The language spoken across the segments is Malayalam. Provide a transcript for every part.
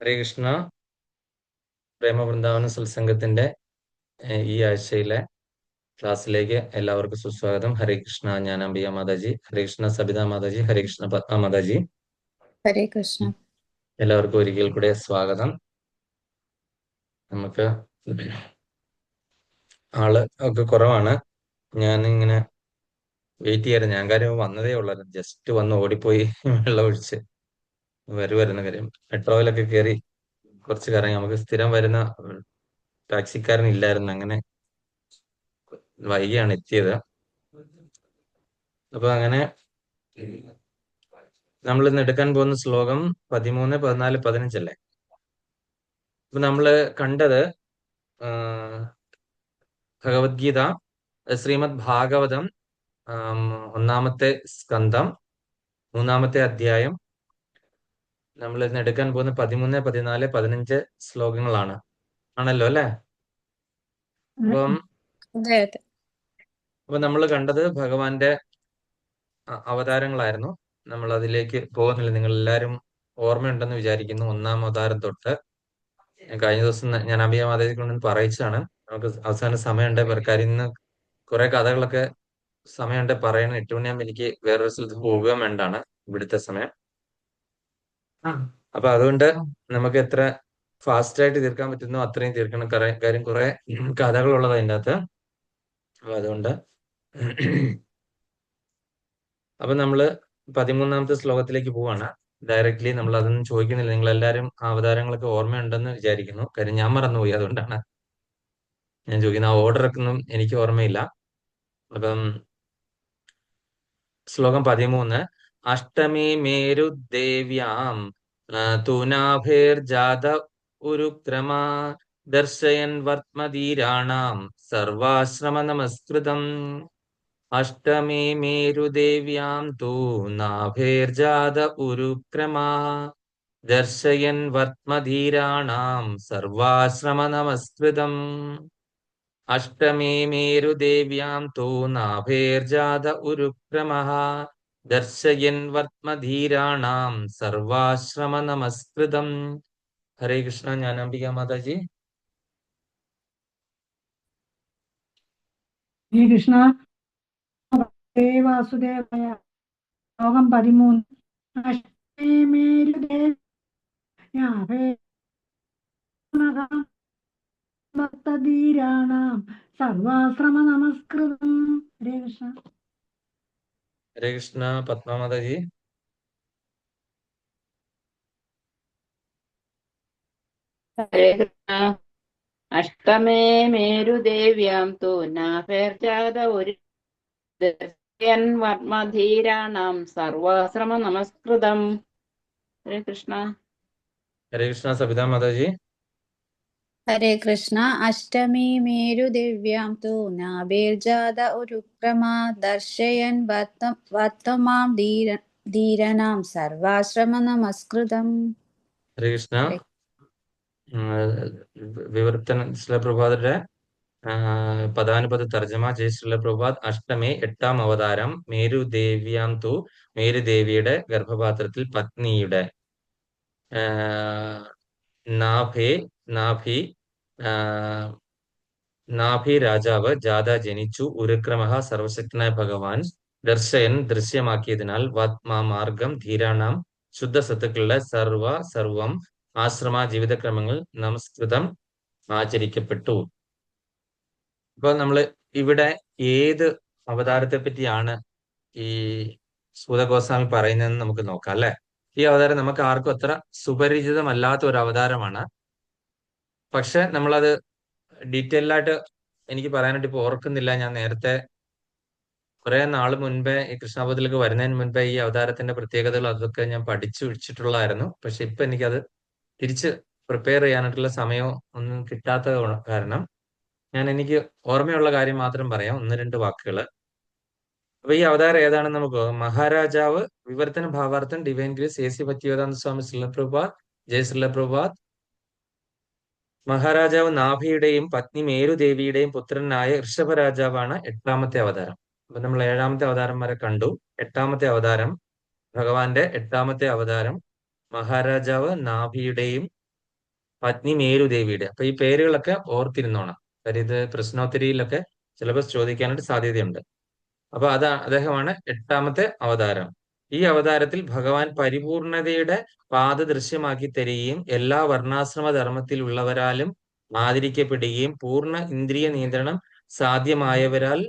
ഹരേ കൃഷ്ണ. പ്രേമവൃന്ദാവന സത്സംഗത്തിന്റെ ഈ ആഴ്ചയിലെ ക്ലാസ്സിലേക്ക് എല്ലാവർക്കും സുസ്വാഗതം. ഹരേ കൃഷ്ണ. ഞാൻ അംബിക മാതാജി. ഹരേ കൃഷ്ണ സബിത മാതാജി. ഹരേ കൃഷ്ണ പത്മ മാതാജി. ഹരേ കൃഷ്ണ. എല്ലാവർക്കും ഒരിക്കൽ കൂടെ സ്വാഗതം. നമുക്ക് ആള് ഒക്കെ കുറവാണ്. ഞാൻ ഇങ്ങനെ വെയിറ്റ് ചെയ്യാറ്. ഞാൻ കാര്യം വന്നതേ ഉള്ളായിരുന്നു. ജസ്റ്റ് വന്ന് ഓടിപ്പോയി വെള്ളം ഒഴിച്ച് വരുന്ന കാര്യം മെട്രോയിലൊക്കെ കയറി കുറച്ച് കറങ്ങി. നമുക്ക് സ്ഥിരം വരുന്ന ടാക്സിക്കാരൻ ഇല്ലായിരുന്നു. അങ്ങനെ വൈകിയാണ് എത്തിയത്. അപ്പൊ അങ്ങനെ നമ്മൾ ഇന്ന് എടുക്കാൻ പോകുന്ന ശ്ലോകം 13, 14, 15 അല്ലേ? അപ്പൊ നമ്മള് കണ്ടത് ഭഗവത്ഗീത ശ്രീമദ് ഭാഗവതം ഒന്നാമത്തെ സ്കന്ധം 3-ാമത്തെ അധ്യായം. നമ്മൾ ഇന്ന് എടുക്കാൻ പോകുന്ന 13, 14, 15 ശ്ലോകങ്ങളാണ്. ആണല്ലോ അല്ലെ? അപ്പം അതെ അതെ. നമ്മൾ കണ്ടത് ഭഗവാന്റെ അവതാരങ്ങളായിരുന്നു. നമ്മൾ അതിലേക്ക് പോകുന്നില്ല. നിങ്ങൾ എല്ലാവരും ഓർമ്മയുണ്ടെന്ന് വിചാരിക്കുന്നു. 1-ാം അവതാരം തൊട്ട് കഴിഞ്ഞ ദിവസം ഞാൻ അഭിയ മാതാജി കൊണ്ട് പറയിച്ചാണ്. നമുക്ക് അവസാന സമയമുണ്ട്. കാര്യം ഇന്ന് കുറെ കഥകളൊക്കെ സമയമുണ്ട് പറയണം. 8 മണിയാകുമ്പോൾ എനിക്ക് വേറൊരു സ്ഥലത്ത് പോകുകയും വേണ്ടാണ് ഇവിടുത്തെ സമയം. അപ്പൊ അതുകൊണ്ട് നമുക്ക് എത്ര ഫാസ്റ്റ് ആയിട്ട് തീർക്കാൻ പറ്റുന്നോ അത്രയും തീർക്കണം. കാര്യം കുറെ കഥകളുള്ളത് അതിൻ്റെ അകത്ത്. അപ്പൊ അതുകൊണ്ട് അപ്പൊ നമ്മള് 13-ാമത്തെ ശ്ലോകത്തിലേക്ക് പോവാണ്. ഡയറക്ട്ലി നമ്മൾ അതൊന്നും ചോദിക്കുന്നില്ല. നിങ്ങൾ എല്ലാവരും ആ അവതാരങ്ങളൊക്കെ ഓർമ്മയുണ്ടെന്ന് വിചാരിക്കുന്നു. കാര്യം ഞാൻ മറന്നുപോയി, അതുകൊണ്ടാണ് ഞാൻ ചോദിക്കുന്നത്. ആ ഓർഡറൊക്കെ ഒന്നും എനിക്ക് ഓർമ്മയില്ല. അപ്പം ശ്ലോകം 13. അഷ്ടമി മേരുദേവ്യാം തൂനാഭേർജാത ഉരുക്രമാ ദർശയൻ വർത്മധീരാണാം സർവാശ്രമ നമസ്കൃതം. അഷ്ടമി മേരുദേവ്യാം തൂനാഭേർജാത ഉരുക്രമാ ദർശയൻ വർത്മധീരാണാം സർവാശ്രമ നമസ്കൃതം. അഷ്ടമേ മേരുദേവ്യാം തോ നാഭേർജാത ഉരുക്രമഃ ദർശയൻ വർത്മധീരാണാം സർവാശ്രമ നമസ്കൃതം. ഹരേ കൃഷ്ണ. ഞാൻ അംബിക മാതാജി. ശ്രീകൃഷ്ണ വാസുദേവായ. ശ്ലോകം 13. ഭക്തധീരാണാം സർവാശ്രമ നമസ്കൃതം. ഹരേ കൃഷ്ണ. ഹരേ കൃഷ്ണ പത്മ മാതാജി. ഹരേ കൃഷ്ണ. അഷ്ടമേ മേരുദേവ്യാം തു നാഭേർജാത ഒരു വർമ്മധീരാണാം സർവാശ്രമ നമസ്കൃതം. ഹരേ കൃഷ്ണ. ഹരേ കൃഷ്ണ സബിത മാതാജി. ഹരേ കൃഷ്ണ. അഷ്ടമി മേരുദിവ്യാം തു നാഭേർജാത ഉരുക്രമാ ദർശയൻ വർത്തമാം ധീരനാം സർവാശ്രമ നമസ്കൃതം. ഹരേ കൃഷ്ണ. വിവർത്തന ശ്രീല പ്രഭാതരുടെ പദാനുപദ തർജ്ജമ. ജയ് ശ്രീല പ്രഭാത്. അഷ്ടമി 8-ാം അവതാരം. മേരുദേവ്യാം തു മേരുദേവിയുടെ ഗർഭപാത്രത്തിൽ പത്നിയുടെ നാഭി നാഭി രാജാവ് ജാഥ ജനിച്ചു. ഉരുക്രമഃ സർവശക്തനായ ഭഗവാൻ ദർശയൻ ദൃശ്യമാക്കിയതിനാൽ മാർഗം ധീരാണാം ശുദ്ധ സത്തുക്കളുടെ സർവം ആശ്രമ ജീവിതക്രമങ്ങൾ നമസ്കൃതം ആചരിക്കപ്പെട്ടു. ഇപ്പൊ നമ്മള് ഇവിടെ ഏത് അവതാരത്തെ പറ്റിയാണ് ഈ സൂതഗോസ്വാമി പറയുന്നതെന്ന് നമുക്ക് നോക്കാം അല്ലെ. ഈ അവതാരം നമുക്ക് ആർക്കും അത്ര സുപരിചിതമല്ലാത്ത ഒരു അവതാരമാണ്. പക്ഷെ നമ്മളത് ഡീറ്റെയിൽ ആയിട്ട് എനിക്ക് പറയാനായിട്ട് ഇപ്പൊ ഓർക്കുന്നില്ല. ഞാൻ നേരത്തെ കുറെ നാൾ മുൻപേ ഈ കൃഷ്ണാപുരത്തിലേക്ക് വരുന്നതിന് മുൻപേ ഈ അവതാരത്തിന്റെ പ്രത്യേകതകൾ അതൊക്കെ ഞാൻ പഠിച്ചു വെച്ചിട്ടുള്ളതായിരുന്നു. പക്ഷെ ഇപ്പൊ എനിക്കത് തിരിച്ച് പ്രിപ്പയർ ചെയ്യാനായിട്ടുള്ള സമയം ഒന്നും കിട്ടാത്തത് കാരണം എനിക്ക് ഓർമ്മയുള്ള കാര്യം മാത്രം പറയാം, 1-2 വാക്കുകൾ. അപ്പൊ ഈ അവതാരം ഏതാണെന്ന് നമുക്ക് മഹാരാജാവ് വിവർത്തന ഭാവാർത്ഥം divine grace A C Bhaktivedanta Swami Srila Prabhupad. ജയ ശ്രീല പ്രഭുപാദ്. മഹാരാജാവ് നാഭിയുടെയും പത്നി മേരുദേവിയുടെയും പുത്രനായ ഋഷഭരാജാവാണ് 8-ാമത്തെ അവതാരം. അപ്പൊ നമ്മൾ 7-ാമത്തെ അവതാരം വരെ കണ്ടു. 8-ാമത്തെ അവതാരം ഭഗവാന്റെ 8-ാമത്തെ അവതാരം മഹാരാജാവ് നാഭിയുടെയും പത്നി മേരുദേവിയുടെ. അപ്പൊ ഈ പേരുകളൊക്കെ ഓർത്തിരുന്നോണം. കാര്യം ഇത് പ്രശ്നോത്തരിയിലൊക്കെ സിലബസ് ചോദിക്കാനായിട്ട് സാധ്യതയുണ്ട്. അപ്പൊ അദ്ദേഹമാണ് 8ാമത്തെ അവതാരം. ഈ അവതാരത്തിൽ ഭഗവാൻ പരിപൂർണതയുടെ പാത ദൃശ്യമാക്കി തരികയും എല്ലാ വർണ്ണാശ്രമ ധർമ്മത്തിലുള്ളവരാലും ആദരിക്കപ്പെടുകയും പൂർണ്ണ ഇന്ദ്രിയ നിയന്ത്രണം സാധ്യമായവരാൽ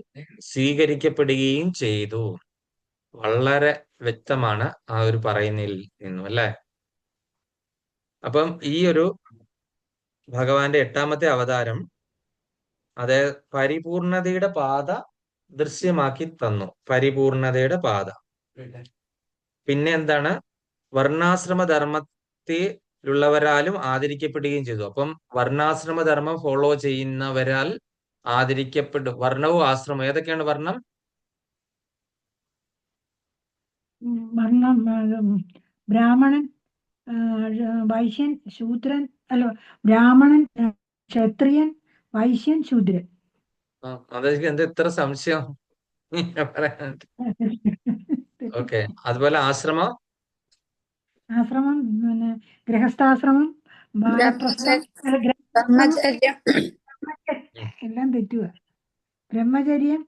സ്വീകരിക്കപ്പെടുകയും ചെയ്തു. വളരെ വ്യക്തമാണ് ആ ഒരു പറയുന്നതിൽ നിന്നും, അല്ലെ? അപ്പം ഈ ഒരു ഭഗവാന്റെ 8ാമത്തെ അവതാരം അത് പരിപൂർണതയുടെ പാത ദൃശ്യമാക്കി തന്നു. പരിപൂർണതയുടെ പാത. പിന്നെ എന്താണ്? വർണ്ണാശ്രമ ധർമ്മത്തിലുള്ളവരാലും ആദരിക്കപ്പെടുകയും ചെയ്തു. അപ്പം വർണ്ണാശ്രമ ധർമ്മം ഫോളോ ചെയ്യുന്നവരാൽ ആദരിക്കപ്പെടും. വർണ്ണവും ആശ്രമം ഏതൊക്കെയാണ് വർണ്ണം? വർണ്ണം ബ്രാഹ്മണൻ, വൈശ്യൻ, ശൂദ്രൻ, അല്ല ബ്രാഹ്മണൻ, ക്ഷത്രിയൻ, വൈശ്യൻ, ശൂദ്രൻ. അതൊക്കെ എന്താ ഇത്ര സംശയം ഓക്കെ. അതുപോലെ ആശ്രമം ആശ്രമം പിന്നെ ഗൃഹസ്ഥാശ്രമം, വാനപ്രസ്ഥം, ബ്രഹ്മചര്യം, എല്ലാം തെറ്റുക. ബ്രഹ്മചര്യം,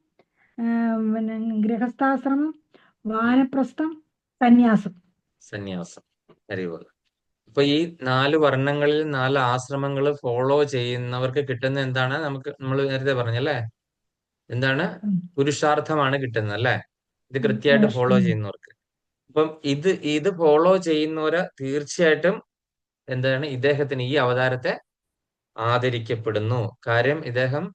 പിന്നെ ഗൃഹസ്ഥാശ്രമം, വാനപ്രസ്ഥം, സന്യാസം. സന്യാസം. അറിവുകൾ. അപ്പൊ ഈ 4 വർണ്ണങ്ങളിൽ 4 ആശ്രമങ്ങൾ ഫോളോ ചെയ്യുന്നവർക്ക് കിട്ടുന്ന എന്താണ്? നമ്മൾ നേരത്തെ പറഞ്ഞല്ലേ, എന്താണ്? പുരുഷാർത്ഥമാണ് കിട്ടുന്നത്, അല്ലെ? ഇത് കൃത്യമായിട്ട് ഫോളോ ചെയ്യുന്നവർക്ക്. അപ്പം ഇത് ഫോളോ ചെയ്യുന്നവര് തീർച്ചയായിട്ടും എന്താണ്? ഇദ്ദേഹത്തിന് ഈ അവതാരത്തെ ആദരിക്കപ്പെടുന്നു. കാര്യം ഇദ്ദേഹം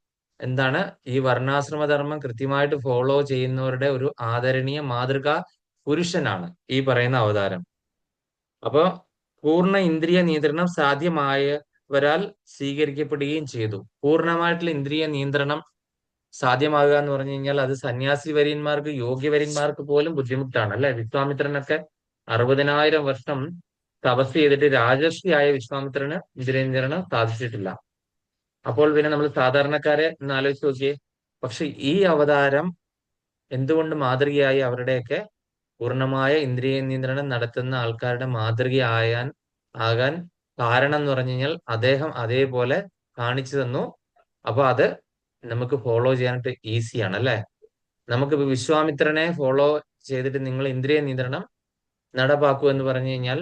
എന്താണ്? ഈ വർണ്ണാശ്രമധർമ്മം കൃത്യമായിട്ട് ഫോളോ ചെയ്യുന്നവരുടെ ഒരു ആദരണീയ മാതൃകാ പുരുഷനാണ് ഈ പറയുന്ന അവതാരം. അപ്പൊ പൂർണ്ണ ഇന്ദ്രിയ നിയന്ത്രണം സാധ്യമായവരാൽ സ്വീകരിക്കപ്പെടുകയും ചെയ്തു. പൂർണ്ണമായിട്ടുള്ള ഇന്ദ്രിയ നിയന്ത്രണം സാധ്യമാകുക എന്ന് പറഞ്ഞു കഴിഞ്ഞാൽ അത് സന്യാസി വര്യന്മാർക്ക്, യോഗ്യവര്യന്മാർക്ക് പോലും ബുദ്ധിമുട്ടാണ്, അല്ലെ? വിശ്വാമിത്രനൊക്കെ 60,000 വർഷം തപസ് ചെയ്തിട്ട് രാജർഷിയായ വിശ്വാമിത്രന് ഇന്ദ്രിയ നിയന്ത്രണം സാധിച്ചിട്ടില്ല. അപ്പോൾ പിന്നെ നമ്മൾ സാധാരണക്കാരെ ഒന്ന് ആലോചിച്ച് നോക്കിയേ. പക്ഷെ ഈ അവതാരം എന്തുകൊണ്ട് മാതൃകയായി? അവരുടെയൊക്കെ പൂർണ്ണമായ ഇന്ദ്രിയ നിയന്ത്രണം നടത്തുന്ന ആൾക്കാരുടെ ആകാൻ കാരണം എന്ന് പറഞ്ഞു കഴിഞ്ഞാൽ അദ്ദേഹം അതേപോലെ കാണിച്ചു തന്നു. അപ്പൊ അത് നമുക്ക് ഫോളോ ചെയ്യാനായിട്ട് ഈസിയാണ്, അല്ലെ? നമുക്കിപ്പോ വിശ്വാമിത്രനെ ഫോളോ ചെയ്തിട്ട് നിങ്ങൾ ഇന്ദ്രിയ നിയന്ത്രണം നടപ്പാക്കൂ എന്ന് പറഞ്ഞു കഴിഞ്ഞാൽ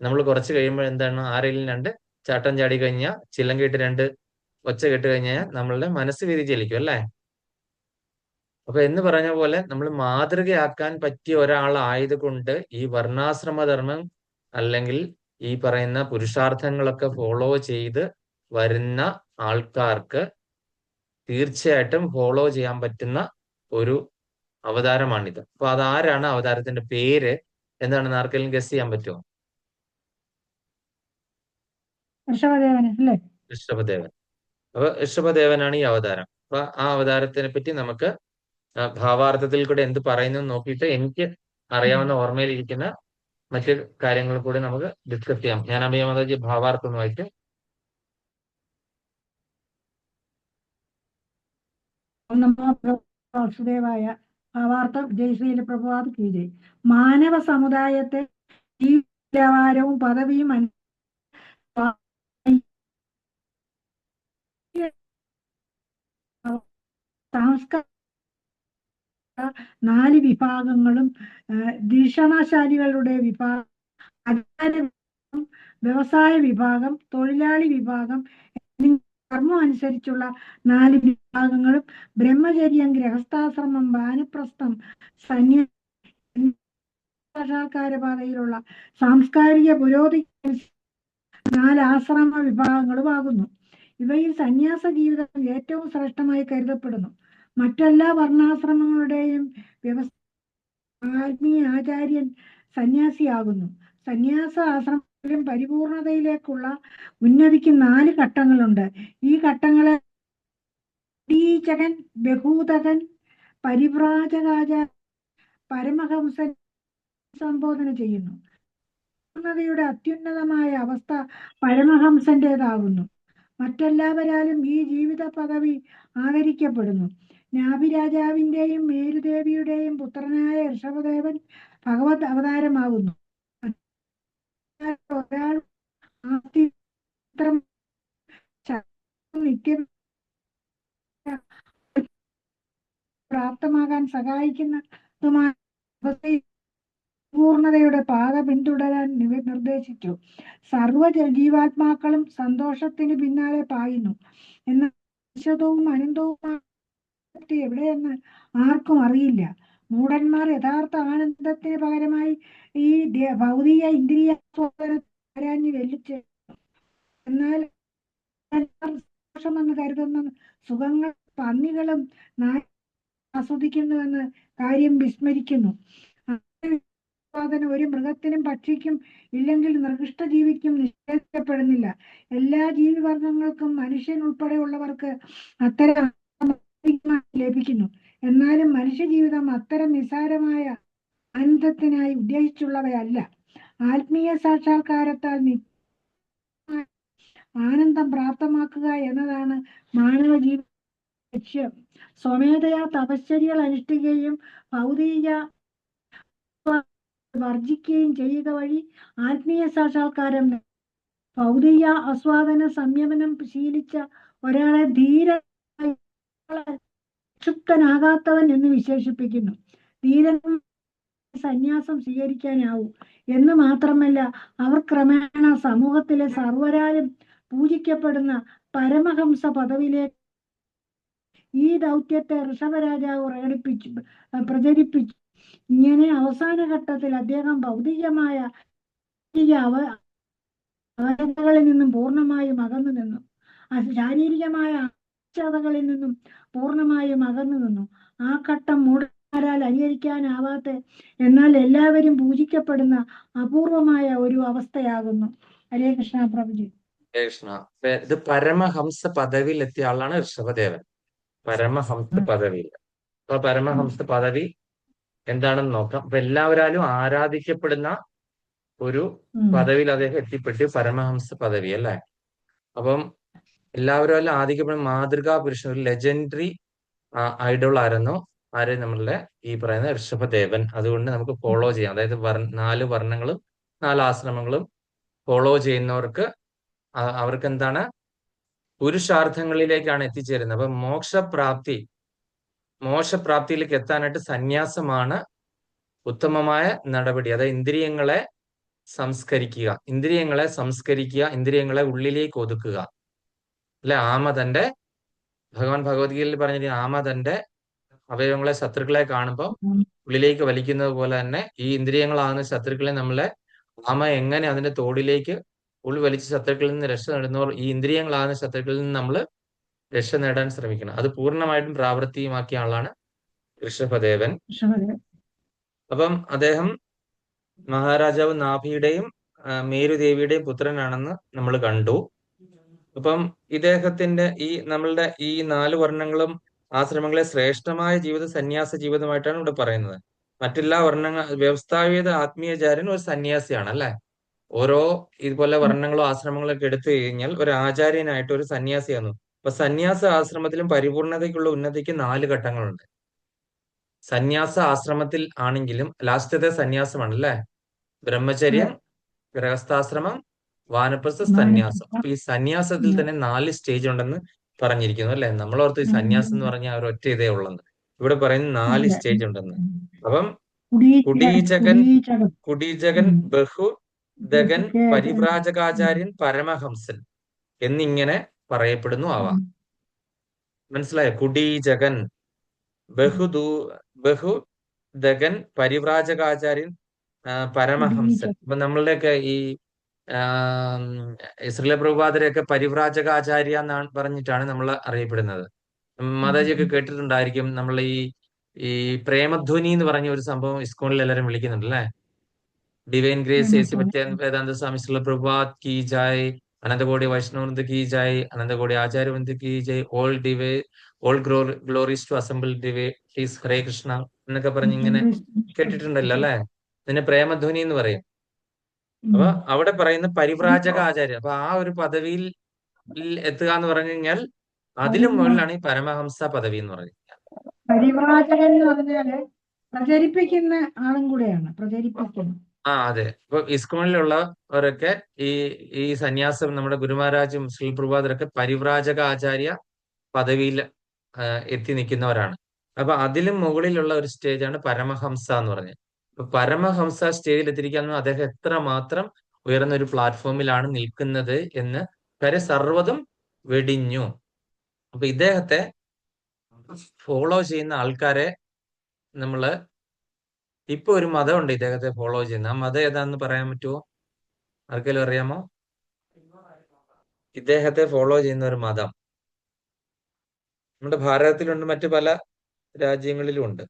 നമ്മൾ കുറച്ച് കഴിയുമ്പോൾ എന്താണ്? ആരെങ്കിലും 2 ചാട്ടം ചാടി കഴിഞ്ഞാൽ, ചിലം കേട്ട് 2 ഒച്ച കേട്ട് കഴിഞ്ഞാൽ നമ്മളുടെ മനസ്സ് വ്യതിചലിക്കും, അല്ലെ? അപ്പൊ എന്ന് പറഞ്ഞ പോലെ നമ്മൾ മാതൃകയാക്കാൻ പറ്റിയ ഒരാളായത് കൊണ്ട് ഈ വർണ്ണാശ്രമധർമ്മം അല്ലെങ്കിൽ ഈ പറയുന്ന പുരുഷാർത്ഥങ്ങളൊക്കെ ഫോളോ ചെയ്ത് വരുന്ന ആൾക്കാർക്ക് തീർച്ചയായിട്ടും ഫോളോ ചെയ്യാൻ പറ്റുന്ന ഒരു അവതാരമാണിത്. അപ്പൊ അതാരാണ്? അവതാരത്തിന്റെ പേര് എന്താണെന്ന് ആർക്കെങ്കിലും ഗസ് ചെയ്യാൻ പറ്റുമോ? ഋഷഭദേവൻ, അല്ലേ? ഋഷഭദേവൻ. അപ്പൊ ഋഷഭദേവനാണ് ഈ അവതാരം. അപ്പൊ ആ അവതാരത്തിനെ പറ്റി നമുക്ക് ഭാവാർത്ഥത്തിൽ കൂടെ എന്ത് പറയുന്നു നോക്കിയിട്ട് എനിക്ക് അറിയാവുന്ന ഓർമ്മയിലിരിക്കുന്ന മറ്റു കാര്യങ്ങൾ കൂടി നമുക്ക് ഡിസ്കസ് ചെയ്യാം. ഞാൻ അഭയ മാതാജി ഭാവാർത്ഥം ഒന്ന് വായിക്കും. വാസുദേവായ. ഭാവാർത്ഥം ജയശ്രീല പ്രഭാത് കീഴേ. മാനവ സമുദായത്തെ നിലവാരവും പദവിയും സാംസ്കാരിക 4 വിഭാഗങ്ങളും വീക്ഷണശാലികളുടെ വിഭാഗം, വ്യവസായ വിഭാഗം, തൊഴിലാളി വിഭാഗം, കർമ്മം അനുസരിച്ചുള്ള 4 വിഭാഗങ്ങളും ബ്രഹ്മചര്യം, ഗൃഹസ്ഥാശ്രമം, വാനപ്രസ്ഥം, സാക്ഷാത്കാരപാതയിലുള്ള സാംസ്കാരിക പുരോഗതി 4 ആശ്രമ വിഭാഗങ്ങളുമാകുന്നു. ഇവയിൽ സന്യാസ ജീവിതം ഏറ്റവും ശ്രേഷ്ഠമായി കരുതപ്പെടുന്നു. മറ്റെല്ലാ വർണ്ണാശ്രമങ്ങളുടെയും ആത്മീയ ആചാര്യൻ സന്യാസിയാകുന്നു. സന്യാസ ആശ്രമത്തിലും പരിപൂർണതയിലേക്കുള്ള ഉന്നതിക്ക് 4 ഘട്ടങ്ങളുണ്ട്. ഈ ഘട്ടങ്ങളെ ബഹൂതകൻ, പരിവ്രാജകാചാര്യ, പരമഹംസൻ സംബോധന ചെയ്യുന്നു. പൂർണ്ണതയുടെ അത്യുന്നതമായ അവസ്ഥ പരമഹംസന്റേതാകുന്നു. മറ്റെല്ലാവരാലും ഈ ജീവിത പദവി ആദരിക്കപ്പെടുന്നു. നാഭിരാജാവിന്റെയും മേരുദേവിയുടെയും പുത്രനായ ഋഷഭദേവൻ ഭഗവത് അവതാരമാകുന്നു. ഒരാൾ സഹായിക്കുന്നതുമായ അവസ്ഥയിൽ പൂർണ്ണതയുടെ പാത പിന്തുടരാൻ നിർദ്ദേശിച്ചു. സർവ്വ ജീവാത്മാക്കളും സന്തോഷത്തിന് പിന്നാലെ പായുന്നു. എന്നാൽ ശാശ്വതവും അനന്തവുമായ എവിടെയെന്ന് ആർക്കും അറിയില്ല. മൂഢന്മാർ യഥാർത്ഥ ആനന്ദത്തിന് പകരമായി ഈ ഭൗതിക ഇന്ദ്രിയാസ്വാദനത്തെ വെല്ലിച്ച്, എന്നാൽ സന്തോഷമെന്ന് കരുതുന്ന സുഖങ്ങൾ പന്നികളും നായ ആസ്വദിക്കുന്നുവെന്ന് കാര്യം വിസ്മരിക്കുന്നു. ഒരു മൃഗത്തിനും പക്ഷിക്കും ഇല്ലെങ്കിൽ നിർദിഷ്ട ജീവിക്കും നിഷേധിക്കപ്പെടുന്നില്ല. എല്ലാ ജീവിവർഗങ്ങൾക്കും മനുഷ്യൻ ഉൾപ്പെടെയുള്ളവർക്ക് അത്തരം ലഭിക്കുന്നു. എന്നാലും മനുഷ്യജീവിതം അത്തരം നിസ്സാരമായ ആനന്ദത്തിനായി ഉദ്ദേശിച്ചുള്ളവയല്ല. ആത്മീയ സാക്ഷാത്കാരത്താൽ ആനന്ദം പ്രാപ്തമാക്കുക എന്നതാണ് മാനവ ജീവിത ലക്ഷ്യം. സ്വമേധയാ തപശ്ചര്യകൾ അനുഷ്ഠിക്കുകയും ഭൗതിക വർജിക്കുകയും ചെയ്യുക വഴി ആത്മീയ സാക്ഷാത്കാരം. ഭൗതിക ആസ്വാദന സംയമനം ശീലിച്ച ഒരാളെ ധീരനാകാത്തവൻ എന്ന് വിശേഷിപ്പിക്കുന്നു. ധീരൻ സന്യാസം സ്വീകരിക്കാനാവൂ എന്ന് മാത്രമല്ല, അവർ ക്രമേണ സമൂഹത്തിലെ സർവരാലും പൂജിക്കപ്പെടുന്ന പരമഹംസ പദവിയിലേക്ക് ഈ ദൗത്യത്തെ ഋഷഭരാജാവ് പ്രചരിപ്പിച്ചു. ഇങ്ങനെ അവസാന ഘട്ടത്തിൽ അദ്ദേഹം ഭൗതികമായ അവസ്ഥകളിൽ നിന്നും പൂർണ്ണമായും അകന്നു നിന്നു. ശാരീരികമായ ആവശ്യകതകളിൽ നിന്നും പൂർണ്ണമായും അകന്നു നിന്നു. ആ ഘട്ടം മൂഢന്മാരാൽ അനുകരിക്കാനാവാത്ത, എന്നാൽ എല്ലാവരും പൂജിക്കപ്പെടുന്ന അപൂർവമായ ഒരു അവസ്ഥയാകുന്നു. ഹരേ കൃഷ്ണ പ്രഭുജി. ഹരേ കൃഷ്ണ. ഇത് പരമഹംസ പദവിയിൽ എത്തിയ ആളാണ് ഋഷഭദേവൻ. പരമഹംസ പദവിയിൽ. അപ്പൊ പരമഹംസ പദവി എന്താണെന്ന് നോക്കാം. അപ്പൊ എല്ലാവരാലും ആരാധിക്കപ്പെടുന്ന ഒരു പദവിയിൽ അദ്ദേഹം എത്തിപ്പെട്ടു, പരമഹംസ പദവി അല്ലേ. അപ്പം എല്ലാവരും ആദിക്കപ്പെടുന്ന മാതൃകാ പുരുഷൻ, ഒരു ലെജൻഡറി ഐഡോൾ ആയിരുന്നു ആര്? നമ്മളുടെ ഈ പറയുന്ന ഋഷഭദേവൻ. അതുകൊണ്ട് നമുക്ക് ഫോളോ ചെയ്യാം. അതായത് 4 വർണ്ണങ്ങളും 4 ആശ്രമങ്ങളും ഫോളോ ചെയ്യുന്നവർക്ക് അവർക്ക് എന്താണ്? പുരുഷാർത്ഥങ്ങളിലേക്കാണ് എത്തിച്ചേരുന്നത്. അപ്പൊ മോക്ഷപ്രാപ്തിയിലേക്ക് എത്താനായിട്ട് സന്യാസമാണ് ഉത്തമമായ നടപടി. അതായത് ഇന്ദ്രിയങ്ങളെ സംസ്കരിക്കുക, ഇന്ദ്രിയങ്ങളെ ഉള്ളിലേക്ക് ഒതുക്കുക അല്ലെ. ഭഗവാൻ ഭഗവത്ഗീതയിൽ പറഞ്ഞിരിക്കുന്ന ആമ തന്റെ അവയവങ്ങളെ, ശത്രുക്കളെ കാണുമ്പോൾ ഉള്ളിലേക്ക് വലിക്കുന്നത് പോലെ തന്നെ ഈ ഇന്ദ്രിയങ്ങളാകുന്ന ശത്രുക്കളെ ആമ എങ്ങനെ അതിന്റെ തോടിലേക്ക് ഉൾവലിച്ച് ശത്രുക്കളിൽ നിന്ന് രക്ഷ നേടുന്നവർ ഈ ഇന്ദ്രിയങ്ങളാകുന്ന ശത്രുക്കളിൽ നിന്ന് നമ്മൾ രക്ഷ നേടാൻ ശ്രമിക്കണം. അത് പൂർണ്ണമായിട്ടും പ്രാവർത്തികമാക്കിയ ആളാണ് ഋഷഭദേവൻ. അപ്പം അദ്ദേഹം മഹാരാജാവ് നാഭിയുടെയും മേരുദേവിയുടെയും പുത്രനാണെന്ന് നമ്മൾ കണ്ടു. അപ്പം ഇദ്ദേഹത്തിന്റെ നമ്മളുടെ ഈ 4 വർണ്ണങ്ങളും ആശ്രമങ്ങളെ ശ്രേഷ്ഠമായ സന്യാസ ജീവിതമായിട്ടാണ് ഇവിടെ പറയുന്നത്. മറ്റെല്ലാ വ്യവസ്ഥാപിത ആത്മീയചാര്യൻ ഒരു സന്യാസിയാണ് അല്ലെ. ഓരോ ഇതുപോലെ വർണ്ണങ്ങളോ ആശ്രമങ്ങളോ ഒക്കെ എടുത്തു കഴിഞ്ഞാൽ ഒരു ആചാര്യനായിട്ട് ഒരു സന്യാസിയാണ്. അപ്പൊ സന്യാസ ആശ്രമത്തിലും പരിപൂർണതയ്ക്കുള്ള ഉന്നതിക്ക് 4 ഘട്ടങ്ങളുണ്ട്. സന്യാസ ആശ്രമത്തിൽ ആണെങ്കിലും ലാസ്റ്റത്തെ സന്യാസമാണ് അല്ലെ. ബ്രഹ്മചര്യം, ഗൃഹസ്ഥാശ്രമം, വാനപ്രസ്ഥ, സന്യാസം. അപ്പൊ ഈ സന്യാസത്തിൽ തന്നെ 4 സ്റ്റേജ് ഉണ്ടെന്ന് പറഞ്ഞിരിക്കുന്നു അല്ലെ. നമ്മളോർത്ത് ഈ സന്യാസം എന്ന് പറഞ്ഞാൽ ഒരൊറ്റ ഇതേ ഉള്ളെന്ന്. ഇവിടെ പറയുന്ന 4 സ്റ്റേജ് ഉണ്ടെന്ന്. അപ്പം കുടീചകൻ, ബഹുദകൻ, പരിവ്രാജകാചാര്യൻ, പരമഹംസൻ എന്നിങ്ങനെ പറയപ്പെടുന്നു ആവാം. മനസ്സിലായോ? കുടീചകൻ, ബഹുദകൻ, പരിവ്രാജകാചാര്യൻ, പരമഹംസൻ. അപ്പൊ നമ്മളുടെയൊക്കെ ഈ ശ്രീല പ്രഭുപാദരെയൊക്കെ പരിവ്രാജകാചാര്യ എന്നാണ് പറഞ്ഞിട്ടാണ് നമ്മൾ അറിയപ്പെടുന്നത്. മാതാജിയൊക്കെ കേട്ടിട്ടുണ്ടായിരിക്കും. നമ്മൾ ഈ പ്രേമധ്വനി എന്ന് പറഞ്ഞ ഒരു സംഭവം ഇസ്കോണിൽ എല്ലാവരും വിളിക്കുന്നുണ്ട് അല്ലെ. Divine grace AC Vedanta Swami Srila Prabhupad കി ജായ്, അനന്തകോടി വൈഷ്ണവൃന്ദ കി ജായ്, അനന്തകോടി ആചാര്യവൃന്ദ കി ജയ്, all glories to assembled devotees, Hare Krishna എന്നൊക്കെ പറഞ്ഞ് ഇങ്ങനെ കേട്ടിട്ടുണ്ടല്ലോ അല്ലെ. ഇതിനെ പ്രേമധ്വനി എന്ന് പറയും. അപ്പൊ അവിടെ പറയുന്ന പരിവ്രാജക ആചാര്യ. അപ്പൊ ആ ഒരു പദവിയിൽ എത്തുക എന്ന് പറഞ്ഞു കഴിഞ്ഞാൽ അതിലും മുകളിലാണ് ഈ പരമഹംസ പദവി എന്ന് പറയുന്നത്. പരിവ്രാജകൻ എന്ന് പറഞ്ഞാല് പ്രചരിപ്പിക്കുന്ന ആളും കൂടെയാണ്. അതെ. ഇപ്പൊ ഇസ്കോണിലുള്ളവരൊക്കെ ഈ സന്യാസം നമ്മുടെ ഗുരുമഹാരാജും ശ്രീ പ്രഭുപാദരൊക്കെ പരിവ്രാജക ആചാര്യ പദവിയിൽ എത്തി നിൽക്കുന്നവരാണ്. അപ്പൊ അതിലും മുകളിലുള്ള ഒരു സ്റ്റേജാണ് പരമഹംസ എന്ന് പറഞ്ഞത്. അപ്പൊ പരമഹംസ സ്റ്റേജിൽ എത്തിയിരിക്കാൻ അദ്ദേഹം എത്രമാത്രം ഉയർന്ന ഒരു പ്ലാറ്റ്ഫോമിലാണ് നിൽക്കുന്നത് എന്ന് കാര്യം സർവ്വതും വെടിഞ്ഞു. അപ്പൊ ഇദ്ദേഹത്തെ ഫോളോ ചെയ്യുന്ന ആൾക്കാരെ നമ്മള് ഇപ്പൊ ഒരു മതമുണ്ട് ഇദ്ദേഹത്തെ ഫോളോ ചെയ്യുന്ന. ആ മതം ഏതാന്ന് പറയാൻ പറ്റുമോ? ആർക്കെങ്കിലും അറിയാമോ? ഇദ്ദേഹത്തെ ഫോളോ ചെയ്യുന്ന ഒരു മതം നമ്മുടെ ഭാരതത്തിലുണ്ട്, മറ്റു പല രാജ്യങ്ങളിലും ഉണ്ട്.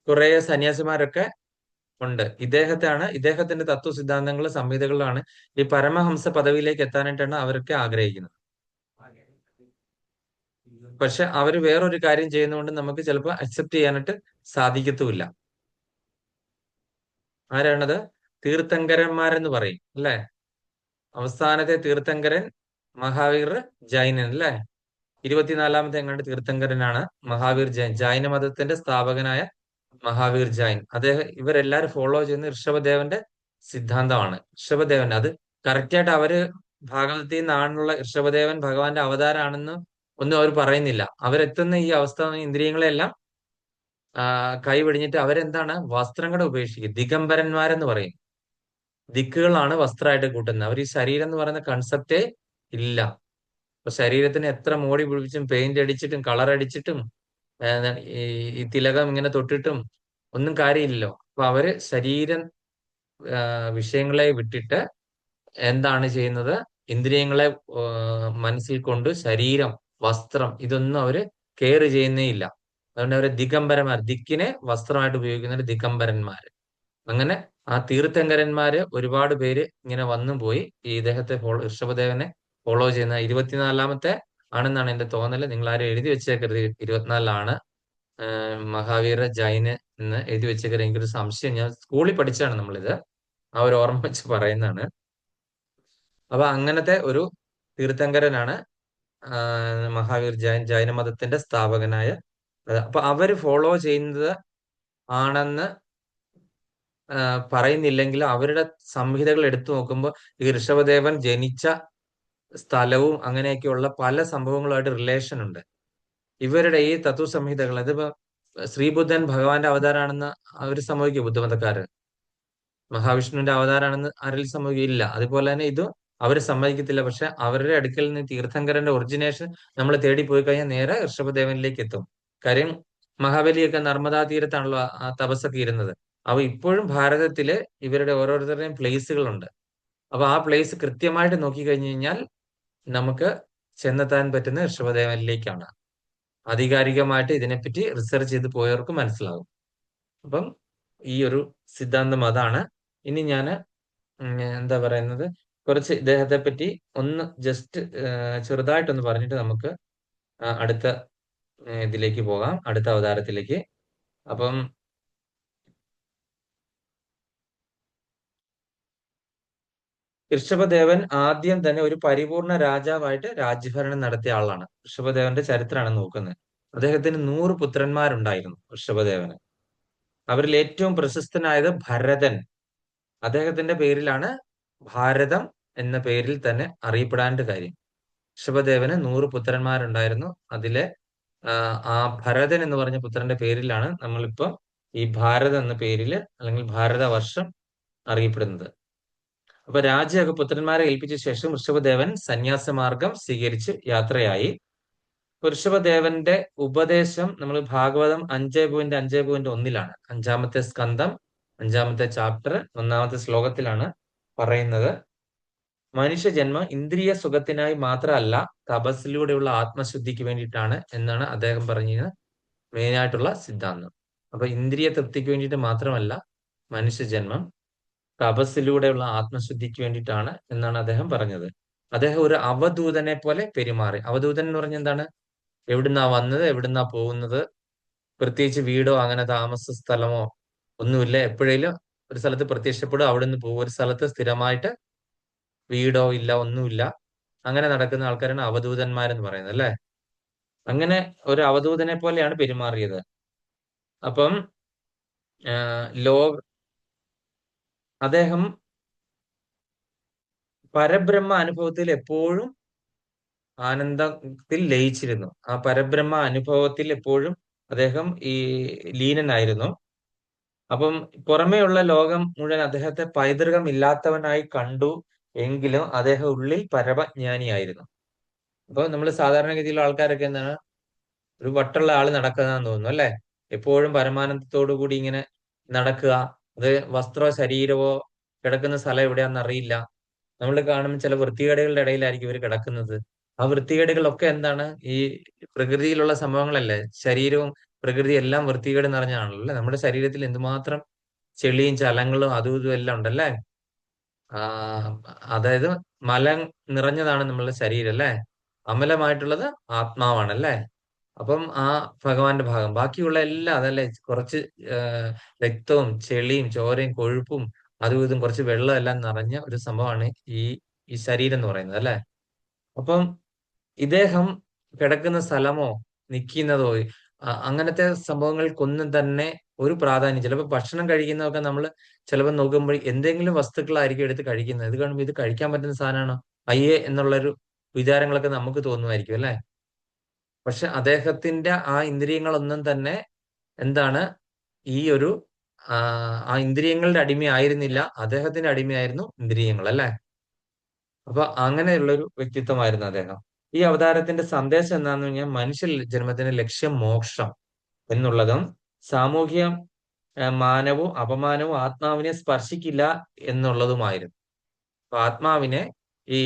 കുറെ സന്യാസിമാരൊക്കെ ഉണ്ട്. ഇദ്ദേഹത്തിന്റെ തത്വ സിദ്ധാന്തങ്ങൾ സംഹിതകളിലാണ് ഈ പരമഹംസ പദവിയിലേക്ക് എത്താനായിട്ടാണ് അവരൊക്കെ ആഗ്രഹിക്കുന്നത്. പക്ഷെ അവര് വേറൊരു കാര്യം ചെയ്യുന്നതുകൊണ്ട് നമുക്ക് ചിലപ്പോൾ അക്സെപ്റ്റ് ചെയ്യാനായിട്ട് സാധിക്കത്തുമില്ല. ആരാണത്? തീർത്ഥങ്കരന്മാരെന്ന് പറയും അല്ലെ? അവസാനത്തെ തീർത്ഥങ്കരൻ മഹാവീർ ജൈനൻ അല്ലെ? 24-ാമത്തെ എങ്ങാണ്ട് തീർത്ഥങ്കരനാണ് മഹാവീർ ജൈൻ. ജൈന മതത്തിന്റെ സ്ഥാപകനായ മഹാവീർ ജൈൻ. ഇവരെല്ലാരും ഫോളോ ചെയ്യുന്ന ഋഷഭദേവന്റെ സിദ്ധാന്തമാണ്. ഋഷഭദേവൻ അത് കറക്റ്റായിട്ട് അവര് ഭാഗവതത്തിൽ നിന്നാണുള്ള ഋഷഭദേവൻ ഭഗവാന്റെ അവതാരമാണെന്ന് ഒന്നും അവർ പറയുന്നില്ല. അവരെത്തുന്ന ഈ അവസ്ഥ ഇന്ദ്രിയങ്ങളെല്ലാം കൈവെടിഞ്ഞിട്ട് അവരെന്താണ് വസ്ത്രങ്ങളെ ഉപേക്ഷിക്കുക. ദിഗംബരന്മാരെന്ന് പറയും. ദിക്കുകളാണ് വസ്ത്രമായിട്ട് കൂട്ടുന്നത്. അവർ ഈ ശരീരം എന്ന് പറയുന്ന കൺസെപ്റ്റേ ഇല്ല. അപ്പൊ ശരീരത്തിന് എത്ര മോടി പിടിപ്പിച്ചും പെയിന്റ് അടിച്ചിട്ടും കളർ അടിച്ചിട്ടും ഈ തിലകം ഇങ്ങനെ തൊട്ടിട്ടും ഒന്നും കാര്യമില്ലല്ലോ. അപ്പൊ അവര് ശരീരം വിഷയങ്ങളെ വിട്ടിട്ട് എന്താണ് ചെയ്യുന്നത്? ഇന്ദ്രിയങ്ങളെ മനസ്സിൽ കൊണ്ട് ശരീരം, വസ്ത്രം ഇതൊന്നും അവര് കെയർ ചെയ്യുന്നേ ഇല്ല. അതുകൊണ്ട് അവര് ദിഗംബരന്മാർ, ദിക്കിനെ വസ്ത്രമായിട്ട് ഉപയോഗിക്കുന്ന ദിഗംബരന്മാര്. അങ്ങനെ ആ തീർത്ഥങ്കരന്മാര് ഒരുപാട് പേര് ഇങ്ങനെ വന്നു പോയി. ഈ ഇദ്ദേഹത്തെ ഋഷഭദേവനെ ഫോളോ ചെയ്യുന്ന 24-ാമത്തെ ആണെന്നാണ് എന്റെ തോന്നല്. നിങ്ങൾ ആരും എഴുതി വെച്ചേക്കരുത് 24-ലാണ് മഹാവീര ജൈന് എന്ന് എഴുതി വെച്ചേക്കരുത്. എനിക്കൊരു സംശയം. ഞാൻ സ്കൂളിൽ പഠിച്ചാണ് നമ്മളിത്. ആ ഒരു ഓർമ്മ വെച്ച് പറയുന്നതാണ്. അപ്പൊ അങ്ങനത്തെ ഒരു തീർത്ഥങ്കരനാണ് മഹാവീർ ജൈൻ, ജൈന മതത്തിന്റെ സ്ഥാപകനായ. അപ്പൊ അവര് ഫോളോ ചെയ്യുന്നത് ആണെന്ന് പറയുന്നില്ലെങ്കിൽ അവരുടെ സംഹിതകൾ എടുത്തു നോക്കുമ്പോൾ ഈ ഋഷഭദേവൻ ജനിച്ച സ്ഥലവും അങ്ങനെയൊക്കെയുള്ള പല സംഭവങ്ങളുമായിട്ട് റിലേഷൻ ഉണ്ട്. ഇവരുടെ ഈ തത്വ സംഹിതകൾ, ഇതിപ്പോ ശ്രീബുദ്ധൻ ഭഗവാന്റെ അവതാരാണെന്ന് അവർ സമ്മതിക്കും. ബുദ്ധമതക്കാര് മഹാവിഷ്ണുവിന്റെ അവതാരാണെന്ന് ആരിൽ സമ്മതിക്കില്ല. അതുപോലെ തന്നെ ഇതും അവർ സമ്മതിക്കത്തില്ല. പക്ഷെ അവരുടെ അടുക്കൽ നിന്ന് തീർത്ഥങ്കരന്റെ ഒറിജിനേഷൻ നമ്മൾ തേടി പോയി കഴിഞ്ഞാൽ നേരെ ഋഷഭദേവനിലേക്ക് എത്തും. കാര്യം മഹാബലിയൊക്കെ നർമ്മദാ തീരത്താണല്ലോ ആ തപസ്സൊക്കെ ഇരുന്നത്. അപ്പൊ ഇപ്പോഴും ഭാരതത്തില് ഇവരുടെ ഓരോരുത്തരുടെയും പ്ലേസുകളുണ്ട്. അപ്പൊ ആ പ്ലേസ് കൃത്യമായിട്ട് നോക്കിക്കഴിഞ്ഞു കഴിഞ്ഞാൽ നമുക്ക് ചെന്നെത്താൻ പറ്റുന്ന ഋഷഭദേവനിലേക്കാണ്. ആധികാരികമായിട്ട് ഇതിനെപ്പറ്റി റിസർച്ച് ചെയ്ത് പോയവർക്ക് മനസ്സിലാകും. അപ്പം ഈ ഒരു സിദ്ധാന്തം അതാണ്. ഇനി ഞാൻ എന്താ പറയുന്നത്, കുറച്ച് ഇദ്ദേഹത്തെ പറ്റി ഒന്ന് ജസ്റ്റ് ചെറുതായിട്ടൊന്ന് പറഞ്ഞിട്ട് നമുക്ക് അടുത്ത ഇതിലേക്ക് പോകാം, അടുത്ത അവതാരത്തിലേക്ക്. അപ്പം ഋഷഭദേവൻ ആദ്യം തന്നെ ഒരു പരിപൂർണ രാജാവായിട്ട് രാജ്യഭരണം നടത്തിയ ആളാണ്. ഋഷഭദേവന്റെ ചരിത്രമാണ് നോക്കുന്നത്. അദ്ദേഹത്തിന് 100 പുത്രന്മാരുണ്ടായിരുന്നു ഋഷഭദേവന്. അവരിൽ ഏറ്റവും പ്രശസ്തനായത് ഭരതൻ. അദ്ദേഹത്തിന്റെ പേരിലാണ് ഭാരതം എന്ന പേരിൽ തന്നെ അറിയപ്പെടാൻ്റെ കാര്യം. ഋഷഭദേവന് 100 പുത്രന്മാരുണ്ടായിരുന്നു. അതിലെ ആ ഭരതൻ എന്ന് പറഞ്ഞ പുത്രന്റെ പേരിലാണ് നമ്മളിപ്പോ ഈ ഭാരതം എന്ന പേരില് അല്ലെങ്കിൽ ഭാരതവർഷം അറിയപ്പെടുന്നത്. അപ്പൊ രാജ്യമൊക്കെ പുത്രന്മാരെ ഏൽപ്പിച്ച ശേഷം ഋഷഭദേവൻ സന്യാസമാർഗം സ്വീകരിച്ച് യാത്രയായി. ഋഷഭദേവന്റെ ഉപദേശം നമ്മൾ ഭാഗവതം 5.5.1 5-ാമത്തെ സ്കന്ധം 5-ാമത്തെ ചാപ്റ്റർ 1-ാമത്തെ ശ്ലോകത്തിലാണ് പറയുന്നത്. മനുഷ്യജന്മം ഇന്ദ്രിയ സുഖത്തിനായി മാത്രമല്ല, തപസ്സിലൂടെയുള്ള ആത്മശുദ്ധിക്ക് വേണ്ടിയിട്ടാണ് എന്നാണ് അദ്ദേഹം പറഞ്ഞ മെയിനായിട്ടുള്ള സിദ്ധാന്തം. അപ്പൊ ഇന്ദ്രിയ തൃപ്തിക്ക് വേണ്ടിയിട്ട് മാത്രമല്ല മനുഷ്യജന്മം, തപസ്സിലൂടെയുള്ള ആത്മശുദ്ധിക്ക് വേണ്ടിയിട്ടാണ് എന്നാണ് അദ്ദേഹം പറഞ്ഞത്. അദ്ദേഹം ഒരു അവധൂതനെ പോലെ പെരുമാറി. അവധൂതൻ എന്ന് പറഞ്ഞ എന്താണ്? എവിടുന്നാ വന്നത്, എവിടുന്നാ പോകുന്നത്, പ്രത്യേകിച്ച് വീടോ അങ്ങനെ താമസ സ്ഥലമോ ഒന്നുമില്ല. എപ്പോഴേലും ഒരു സ്ഥലത്ത് പ്രത്യക്ഷപ്പെടും, അവിടുന്ന് പോകും. ഒരു സ്ഥലത്ത് സ്ഥിരമായിട്ട് വീടോ ഇല്ല, ഒന്നുമില്ല. അങ്ങനെ നടക്കുന്ന ആൾക്കാരാണ് അവധൂതന്മാരെന്ന് പറയുന്നത് അല്ലെ? അങ്ങനെ ഒരു അവധൂതനെ പോലെയാണ് പെരുമാറിയത്. അപ്പം അദ്ദേഹം പരബ്രഹ്മ അനുഭവത്തിൽ എപ്പോഴും ആനന്ദത്തിൽ ലയിച്ചിരുന്നു. ആ പരബ്രഹ്മ അനുഭവത്തിൽ എപ്പോഴും അദ്ദേഹം ഈ ലീനനായിരുന്നു. അപ്പം പുറമേയുള്ള ലോകം മുഴുവൻ അദ്ദേഹത്തെ പൈതൃകമില്ലാത്തവനായി കണ്ടു എങ്കിലും അദ്ദേഹം ഉള്ളിൽ പരമജ്ഞാനിയായിരുന്നു. അപ്പൊ നമ്മൾ സാധാരണഗതിയിലുള്ള ആൾക്കാരൊക്കെ എന്താണ്, ഒരു വട്ടുള്ള ആള് നടക്കുന്നതെന്ന് തോന്നുന്നു അല്ലെ? എപ്പോഴും പരമാനന്ദത്തോടു കൂടി ഇങ്ങനെ നടക്കുക. അത് വസ്ത്രമോ ശരീരമോ കിടക്കുന്ന സ്ഥലം എവിടെയാണെന്ന് അറിയില്ല. നമ്മൾ കാണുമ്പോൾ ചില വൃത്തികേടുകളുടെ ഇടയിലായിരിക്കും ഇവർ കിടക്കുന്നത്. ആ വൃത്തികേടുകളൊക്കെ എന്താണ്? ഈ പ്രകൃതിയിലുള്ള സംഭവങ്ങളല്ലേ? ശരീരവും പ്രകൃതി എല്ലാം വൃത്തികേട് നിറഞ്ഞാണല്ലോ അല്ലെ? നമ്മുടെ ശരീരത്തിൽ എന്തുമാത്രം ചെളിയും ചലങ്ങളും അതും ഇതും എല്ലാം ഉണ്ടല്ലേ? ആ, അതായത് മലം നിറഞ്ഞതാണ് നമ്മളുടെ ശരീരം അല്ലേ? അമലമായിട്ടുള്ളത് ആത്മാവാണ് അല്ലേ? അപ്പം ആ ഭഗവാന്റെ ഭാഗം ബാക്കിയുള്ള എല്ലാം അതല്ലേ, കുറച്ച് രക്തവും ചെളിയും ചോരയും കൊഴുപ്പും അതും ഇതും കുറച്ച് വെള്ളം എല്ലാം നിറഞ്ഞ ഒരു സംഭവമാണ് ഈ ഈ ശരീരം എന്ന് പറയുന്നത് അല്ലെ? അപ്പം ഇദ്ദേഹം കിടക്കുന്ന സ്ഥലമോ നിൽക്കുന്നതോ അങ്ങനത്തെ സംഭവങ്ങൾക്കൊന്നും തന്നെ ഒരു പ്രാധാന്യം. ചിലപ്പോൾ ഭക്ഷണം കഴിക്കുന്നതൊക്കെ നമ്മൾ ചിലപ്പോൾ നോക്കുമ്പോൾ എന്തെങ്കിലും വസ്തുക്കളായിരിക്കും എടുത്ത് കഴിക്കുന്നത്. ഇത് കാണുമ്പോൾ ഇത് കഴിക്കാൻ പറ്റുന്ന സാധനമാണോ അയ്യേ എന്നുള്ളൊരു വിചാരങ്ങളൊക്കെ നമുക്ക് തോന്നുമായിരിക്കും അല്ലെ? പക്ഷെ അദ്ദേഹത്തിന്റെ ആ ഇന്ദ്രിയങ്ങളൊന്നും തന്നെ എന്താണ്, ഈ ഒരു ആ ഇന്ദ്രിയങ്ങളുടെ അടിമയായിരുന്നില്ല, അദ്ദേഹത്തിന്റെ അടിമയായിരുന്നു ഇന്ദ്രിയങ്ങൾ അല്ലെ? അപ്പൊ അങ്ങനെയുള്ളൊരു വ്യക്തിത്വമായിരുന്നു അദ്ദേഹം. ഈ അവതാരത്തിന്റെ സന്ദേശം എന്താന്ന് പറഞ്ഞാൽ മനുഷ്യ ജന്മത്തിന്റെ ലക്ഷ്യം മോക്ഷം എന്നുള്ളതും സാമൂഹ്യ മാനവും അപമാനവും ആത്മാവിനെ സ്പർശിക്കില്ല എന്നുള്ളതുമായിരുന്നു. അപ്പൊ ആത്മാവിനെ ഈ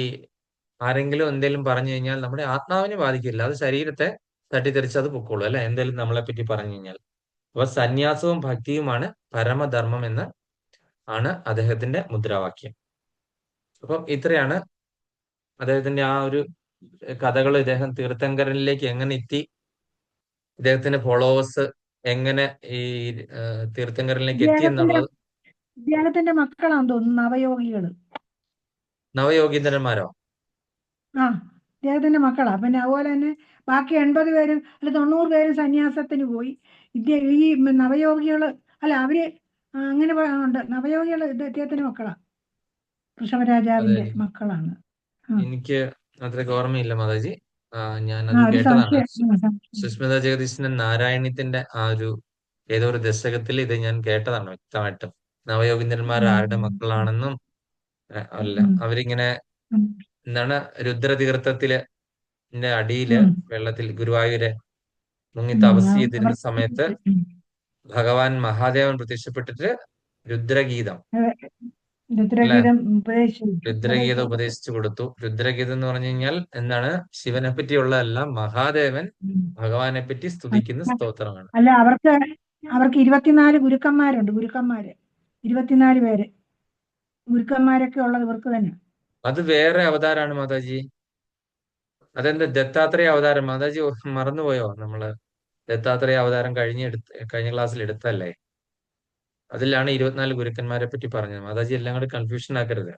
ആരെങ്കിലും എന്തെങ്കിലും പറഞ്ഞു കഴിഞ്ഞാൽ നമ്മുടെ ആത്മാവിനെ ബാധിക്കില്ല, അത് ശരീരത്തെ തട്ടിത്തെറിച്ച് അത് പൊക്കോളൂ അല്ലെ? എന്തെങ്കിലും നമ്മളെ പറ്റി പറഞ്ഞു കഴിഞ്ഞാൽ. അപ്പൊ സന്യാസവും ഭക്തിയുമാണ് പരമധർമ്മം എന്ന് ആണ് അദ്ദേഹത്തിന്റെ മുദ്രാവാക്യം. അപ്പം ഇത്രയാണ് അദ്ദേഹത്തിന്റെ ആ ഒരു കഥകൾ. ഇദ്ദേഹം തീർത്ഥങ്കരനിലേക്ക് എങ്ങനെ എത്തി, ഇദ്ദേഹത്തിന്റെ ഫോളോവേഴ്സ് എങ്ങനെ ഈ തീർത്ഥങ്കരനിലേക്ക് എത്തി ഇദ്ദേഹത്തിന്റെ എന്നുള്ളത്. ഇദ്ദേഹത്തിന്റെ മക്കളാന്ന് തോന്നുന്നു നവയോഗികള്. നവയോഗീന്ദ്രന്മാരോ? ആ, ഇദ്ദേഹത്തിന്റെ മക്കളാ. പിന്നെ അതുപോലെ തന്നെ ബാക്കി 80 പേരും അല്ല 90 പേരും സന്യാസത്തിന് പോയി. ഈ നവയോഗികള് അല്ല അവര് അങ്ങനെ ഉണ്ട്. നവയോഗികള് ഇദ്ദേഹത്തിന്റെ മക്കളാ, ഋഷഭരാജാവിന്റെ അതായിരിക്കും. മക്കളാണ്. ആ എനിക്ക് അത്രയ്ക്ക് ഓർമ്മയില്ല മാതാജി. ഞാൻ ആ, അത് ഒരു കേട്ടതാണ്. സംശയം. സംശയം. സുസ്മിത ജഗദീശന്റെ നാരായണീയത്തിന്റെ ആ ഒരു ഏതോ ഒരു ദശകത്തിൽ ഇത് ഞാൻ കേട്ടതാണ് വ്യക്തമായിട്ടും. നവയോഗീന്ദ്രന്മാർ ആരുടെ മക്കളാണെന്നും അല്ല, ഉം, അവരിങ്ങനെ ഉം, എന്താണ്, രുദ്രതീർത്ഥത്തില് അടിയില് ഉം, വെള്ളത്തിൽ ഗുരുവായൂര് മുങ്ങി ഉം. തപസ് ചെയ്തിരുന്ന സമയത്ത് അവർക്ക് ഭഗവാൻ മഹാദേവൻ പ്രത്യക്ഷപ്പെട്ടിട്ട് രുദ്രഗീതം അല്ലെ, രുദ്രഗീതം ഉപദേശിച്ചു. രുദ്രഗീതം ഉപദേശിച്ചു കൊടുത്തു. രുദ്രഗീതം എന്ന് പറഞ്ഞു കഴിഞ്ഞാൽ എന്താണ്? ശിവനെ പറ്റിയുള്ള എല്ലാം മഹാദേവൻ ഉം. ഭഗവാനെ പറ്റി സ്തുതിക്കുന്ന സ്തോത്രമാണ്. അല്ല, അവർക്ക് 24 ഗുരുക്കന്മാരുണ്ട്. ഗുരുക്കന്മാര് 24 പേര് ഗുരുക്കന്മാരൊക്കെ ഉള്ളത് ഇവർക്ക് തന്നെ. അത് വേറെ അവതാരാണ് മാതാജി. അതെന്താ ദത്താത്രേയ അവതാരം? മാതാജി മറന്നുപോയോ? നമ്മള് ദത്താത്രേയ അവതാരം കഴിഞ്ഞ ക്ലാസ്സിൽ എടുത്തല്ലേ? അതിലാണ് 24 ഗുരുക്കന്മാരെ പറ്റി പറഞ്ഞത്. മാതാജി എല്ലാം കൂടെ കൺഫ്യൂഷൻ ആക്കരുത്,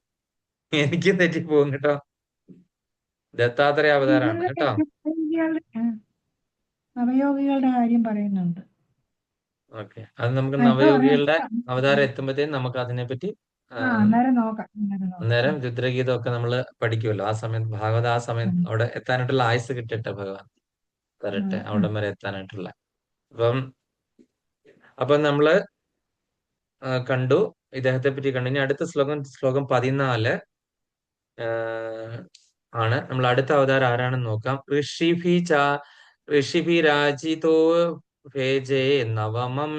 എനിക്ക് തെറ്റിപ്പോകും കേട്ടോ. ദത്താത്രേയ അവതാരമാണ് ഇവരുടെ കേട്ടോ. നവയോഗികളുടെ കാര്യം പറയുന്നുണ്ട്. ഓക്കെ, അത് നമുക്ക് ഇപ്പൊ പറയാം. നവയോഗികളുടെ അവതാരം എത്തുമ്പോഴത്തേക്കും നമുക്ക് അതിനെപ്പറ്റി അന്നേരം നോക്കാം. അന്നേരം രുദ്രഗീതം ഒക്കെ നമ്മൾ പഠിക്കുമല്ലോ. ആ സമയത്ത് ഭാഗവത ആ സമയത്ത് ഉം. അവിടെ എത്താനായിട്ടുള്ള ആയുസ് കിട്ടട്ടെ, ഭഗവാൻ തരട്ടെ ഉം. അവിടെ വരെ എത്താനായിട്ടുള്ള. അപ്പം അപ്പം നമ്മള് കണ്ടു, ഇദ്ദേഹത്തെ പറ്റി കണ്ടു. ഇനി അടുത്ത ശ്ലോകം 14 ആണ്. നമ്മൾ അടുത്ത അവതാരം ആരാണെന്ന് നോക്കാം. ഋഷിഭിരാജിതോ ഭേജേ നവമം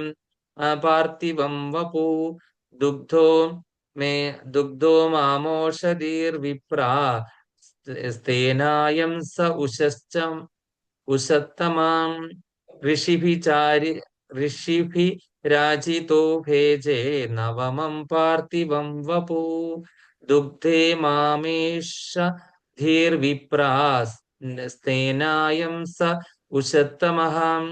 പാർത്ഥിവം വപു ദുഗ്ധോ ദുഗ്ധോ മാമോഷധീർവിപ്രാ സ്തേനായം സ ഉഷത്തമാം ഋഷിഭിരാജിതോ ഭേജേ നവമം പാർത്ഥിവം വപു ദുഗ്ധേ മാമേഷ ധീർവിപ്രാസ് സ്തേനായം സ ഉഷത്തമഹാം.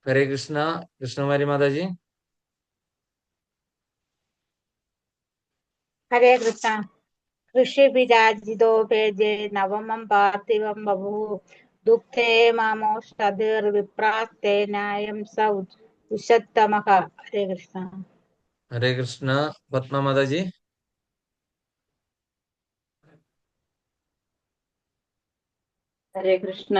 ഹരേ കൃഷ്ണ. കൃഷ്ണകുമാരി മാതാജി. ഹരേ കൃഷ്ണ. ഋഷിഭിരാജിതോ ഭേജേ നവമം പാർത്ഥിവം ബഭൂവ് ദുഃഖേ മാമോഷധീർവിപ്രാസ്തേനായം സ ഉഷത്തമഃ. ഹരേ കൃഷ്ണ. ഹരേ കൃഷ്ണ. പത്മ മാതാജി. ഹരേ കൃഷ്ണ.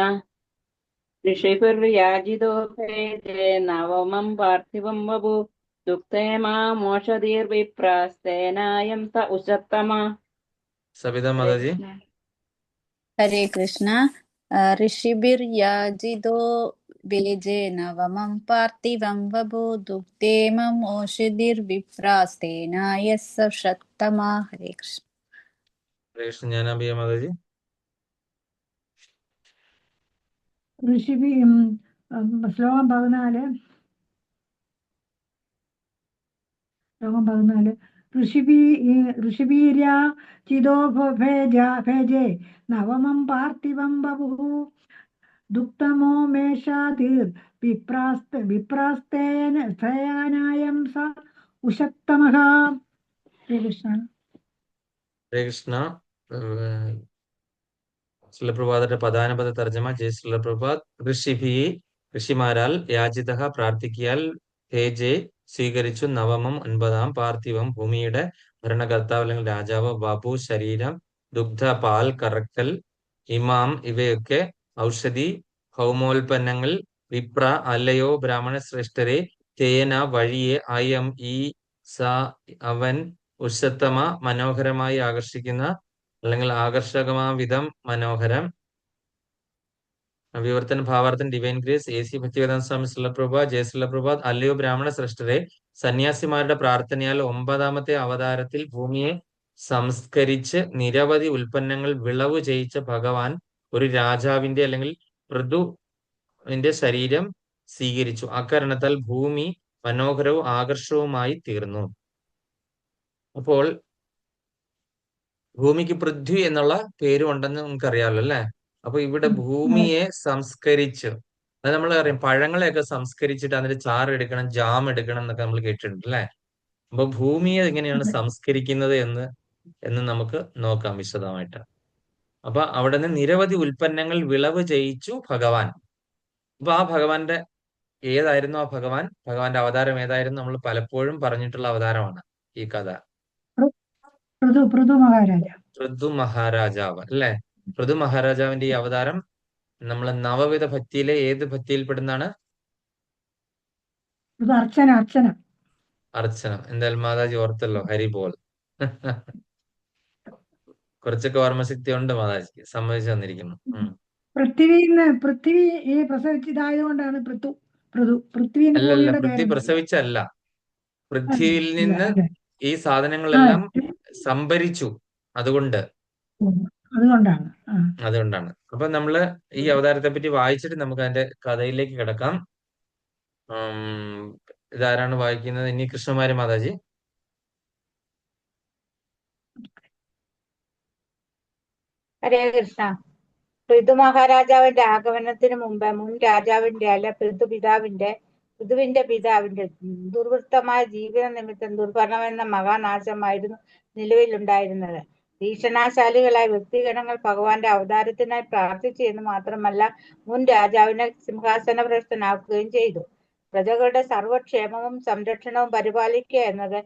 ഋഷിഭിർയാജിതോ ഭേദേ നവമം പാർത്ഥിവം വപു ദുഃഖേമാമോഷധീർവിപ്രാസ്തേനായം സ ഉഷത്തമ. സബിത ഹരേ മാതാജി. കൃഷ്ണ. ഹരേ കൃഷ്ണ. ഋഷിഭിർയാജിതോ വേജേ നവമം പാർത്ഥിവം വപു ദുഃഖേമം ഓഷധിർവിപ്രാസ്തേനായ സഷത്തമ. ഹരേ കൃഷ്ണ. ഹരേ കൃഷ്ണ. ജ്ഞാനാംബിക മാതാജി. ഋഷിഭി ശ്ലോകം 14 ഋഷിഭീര്യ ചിതോ ഭേജേ നവമം പാർത്ഥിവം ബഭുഃ ദുഃഖമോ മേഷാതിർ വിപ്രാസ്തേനായം സ ഉഷത്തമഃ. ഹരേ കൃഷ്ണ. ഹരേ കൃഷ്ണ. ശ്രീലപ്രഭാതയുടെ പ്രധാനപദ തർജ്ജമ. ജയ് ശ്രീലപ്രഭാത്. ഋഷിമാരാൽ യാചിതഃ പ്രാർത്ഥിക്കിയാൽ ഭേജെ സ്വീകരിച്ചു നവമം 9-ാം പാർത്ഥിവം ഭൂമിയുടെ ഭരണകർത്താവ് അല്ലെങ്കിൽ രാജാവ് വപു ശരീരം ദുഗ്ധ പാൽ കറക്കൽ ഇമാം ഇവയൊക്കെ ഔഷധി ഭൗമോൽപ്പന്നങ്ങൾ വിപ്ര അല്ലയോ ബ്രാഹ്മണ ശ്രേഷ്ഠരെ തേന വഴിയെ അയം ഈ സ അവൻ ഉഷത്തമ മനോഹരമായി ആകർഷിക്കുന്ന അല്ലെങ്കിൽ ആകർഷകമാവിധം മനോഹരം. വിവർത്തന ഭാവാർത്ഥൻ ഡിവൈൻ ഗ്രേസ്. AC ഭക്തിവേദാന്ത സ്വാമി ശ്രീലപ്രഭാത്. ജയ ശ്രീലപ്രഭാത്. അല്ലയോ ബ്രാഹ്മണ ശ്രേഷ്ഠരെ, സന്യാസിമാരുടെ പ്രാർത്ഥനയാൽ 9-ാമത്തെ അവതാരത്തിൽ ഭൂമിയെ സംസ്കരിച്ച് നിരവധി ഉൽപ്പന്നങ്ങൾ വിളവ് ചെയ്യിച്ച ഭഗവാൻ ഒരു രാജാവിന്റെ അല്ലെങ്കിൽ പൃഥുവിന്റെ ശരീരം സ്വീകരിച്ചു. അക്കാരണത്താൽ ഭൂമി മനോഹരവും ആകർഷകവുമായി തീർന്നു. അപ്പോൾ ഭൂമിക്ക് പൃഥ്വി എന്നുള്ള പേരുണ്ടെന്ന് നമുക്കറിയാമല്ലോ അല്ലെ. അപ്പൊ ഇവിടെ ഭൂമിയെ സംസ്കരിച്ച്, അത് നമ്മൾ അറിയാം, പഴങ്ങളെയൊക്കെ സംസ്കരിച്ചിട്ട് അതിന്റെ ചാറ് എടുക്കണം, ജാം എടുക്കണം എന്നൊക്കെ നമ്മൾ കേട്ടിട്ടുണ്ട് അല്ലെ. അപ്പൊ ഭൂമിയെ എങ്ങനെയാണ് സംസ്കരിക്കുന്നത് എന്ന് നമുക്ക് നോക്കാം വിശദമായിട്ട്. അപ്പൊ അവിടെ നിന്ന് നിരവധി ഉൽപ്പന്നങ്ങൾ വിളവ് ചെയ്യിച്ചു ഭഗവാൻ. അപ്പൊ ആ ഭഗവാന്റെ ഏതായിരുന്നു ആ ഭഗവാന്റെ അവതാരം ഏതായിരുന്നു? നമ്മൾ പലപ്പോഴും പറഞ്ഞിട്ടുള്ള അവതാരമാണ് ഈ കഥ. പൃഥു മഹാരാജാവ് അല്ലെ. പൃഥു മഹാരാജാവിന്റെ ഈ അവതാരം നമ്മൾ നവവിധ ഭക്തിയിലെ ഏത് ഭക്തിയിൽപ്പെടുന്നതാണ്? അർച്ചനം. എന്തായാലും മാതാജി ഓർത്തല്ലോ. ഹരിബോൾ. കുറച്ചൊക്കെ ഓർമ്മശക്തി ഉണ്ട് മാതാജിക്ക്, സമ്മതിച്ചു തന്നിരിക്കുന്നു. പൃഥ്വി പ്രസവിച്ചതായതുകൊണ്ടാണ് അല്ലല്ല, പൃഥ്വി പ്രസവിച്ചല്ല, പൃഥ്വിയിൽ നിന്ന് ഈ സാധനങ്ങളെല്ലാം സംഭരിച്ചു. അതുകൊണ്ടാണ്. അപ്പൊ നമ്മള് ഈ അവതാരത്തെ പറ്റി വായിച്ചിട്ട് നമുക്ക് അതിന്റെ കഥയിലേക്ക് കിടക്കാം. ഇതാരാണ് വായിക്കുന്നത്? ഇനി കൃഷ്ണകുമാരി മാതാജി. ഹരേ കൃഷ്ണ. പൃഥു മഹാരാജാവിന്റെ ആഗമനത്തിന് മുമ്പ് മുൻ രാജാവിന്റെ അല്ല പൃഥുവിന്റെ പിതാവിന്റെ ദുർവൃത്തമായ ജീവിത നിമിത്തം ദുർഭരണമെന്ന മഹാനാശമായിരുന്നു നിലവിലുണ്ടായിരുന്നത്. ഭീഷണാശാലികളായ വ്യക്തിഗണങ്ങൾ ഭഗവാന്റെ അവതാരത്തിനായി പ്രാർത്ഥിച്ചു എന്ന് മാത്രമല്ല, മുൻ രാജാവിനെ സിംഹാസനഭ്രഷ്ടനാക്കുകയും ചെയ്തു. പ്രജകളുടെ സർവക്ഷേമവും സംരക്ഷണവും പരിപാലിക്കുക എന്നത്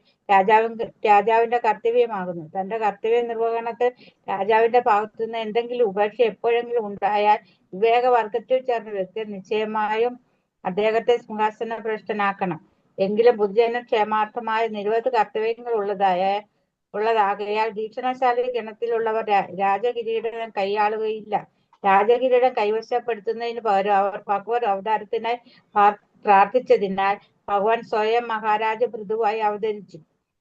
രാജാവിന്റെ കർത്തവ്യമാകുന്നു. തന്റെ കർത്തവ്യ നിർവഹണത്തിൽ രാജാവിന്റെ ഭാഗത്തുനിന്ന് എന്തെങ്കിലും ഉപേക്ഷ എപ്പോഴെങ്കിലും ഉണ്ടായാൽ വിവേകവർഗത്തിൽ ചേർന്ന വ്യക്തി നിശ്ചയമായും അദ്ദേഹത്തെ സിംഹാസനഭ്രഷ്ടനാക്കണം. എങ്കിലും പൊതുജന ക്ഷേമാർത്ഥമായ നിരവധി കർത്തവ്യങ്ങൾ ഉള്ളതാകയാൽ ഭീഷണശാലി ഗണത്തിലുള്ളവർ രാജകിരീടം കൈയാളുകയില്ല. രാജകിരീടം കൈവശപ്പെടുത്തുന്നതിന് പകരം അവർ ഭഗവത് അവതാരത്തിനായി പ്രാർത്ഥിച്ചതിനാൽ ഭഗവാൻ സ്വയം മഹാരാജ പൃഥുവായി അവതരിച്ചു.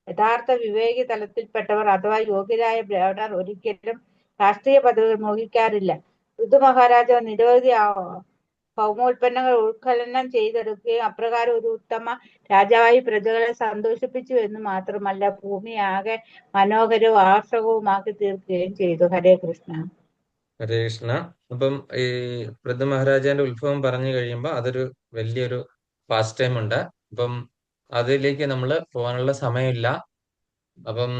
യഥാർത്ഥ വിവേകി തലത്തിൽപ്പെട്ടവർ അഥവാ യോഗ്യരായ ബ്രാഹ്മണർ ഒരിക്കലും രാഷ്ട്രീയ പദവികൾ മോഹിക്കാറില്ല. പൃഥു മഹാരാജാവ് നിരവധി ഭൗമോൽപ്പന്നങ്ങൾ ഉത്ഖനനം ചെയ്തെടുക്കുകയും അപ്രകാരം ഒരു ഉത്തമ രാജാവായി പ്രജകളെ സന്തോഷിപ്പിച്ചു എന്ന് മാത്രമല്ല, ഭൂമി ആകെ മനോഹരവും ആകർഷകവുമാക്കി തീർക്കുകയും ചെയ്തു. ഹരേ കൃഷ്ണ. ഹരേ കൃഷ്ണ. അപ്പം ഈ പൃഥു മഹാരാജാന്റെ ഉത്ഭവം പറഞ്ഞു കഴിയുമ്പോൾ അതൊരു വലിയൊരു പാസ്റ്റ് ടൈം ഉണ്ട്. അപ്പം അതിലേക്ക് നമ്മൾ പോകാനുള്ള സമയമില്ല. അപ്പം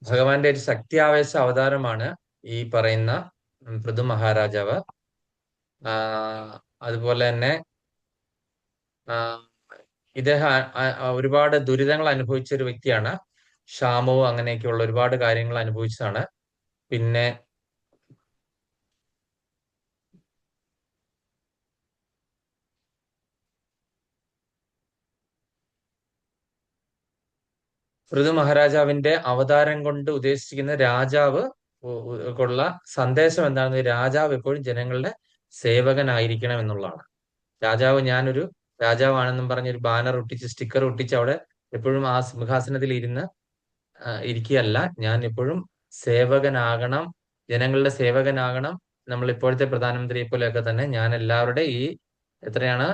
ഭഗവാന്റെ ഒരു ശക്തിയാവേശ അവതാരമാണ് ഈ പറയുന്ന പൃഥു മഹാരാജാവ്. അതുപോലെ തന്നെ ഇദ്ദേഹം ഒരുപാട് ദുരിതങ്ങൾ അനുഭവിച്ച ഒരു വ്യക്തിയാണ്. ക്ഷാമവും അങ്ങനെയൊക്കെയുള്ള ഒരുപാട് കാര്യങ്ങൾ അനുഭവിച്ചതാണ്. പിന്നെ പൃഥു മഹാരാജാവിന്റെ അവതാരം കൊണ്ട് ഉദ്ദേശിക്കുന്ന രാജാവ് കൊള്ള സന്ദേശം എന്താണെന്ന് രാജാവ് എപ്പോഴും ജനങ്ങളുടെ സേവകനായിരിക്കണം എന്നുള്ളതാണ്. രാജാവ് ഞാനൊരു രാജാവാണെന്നും പറഞ്ഞ് ഒരു ബാനർ ഒട്ടിച്ച് സ്റ്റിക്കർ ഒട്ടിച്ച് അവിടെ എപ്പോഴും ആ സിംഹാസനത്തിൽ ഇരിക്കുകയല്ല. ഞാൻ എപ്പോഴും സേവകനാകണം, ജനങ്ങളുടെ സേവകനാകണം. നമ്മൾ ഇപ്പോഴത്തെ പ്രധാനമന്ത്രിയെ പോലെയൊക്കെ തന്നെ ഞാൻ എല്ലാവരുടെ എത്രയാണ്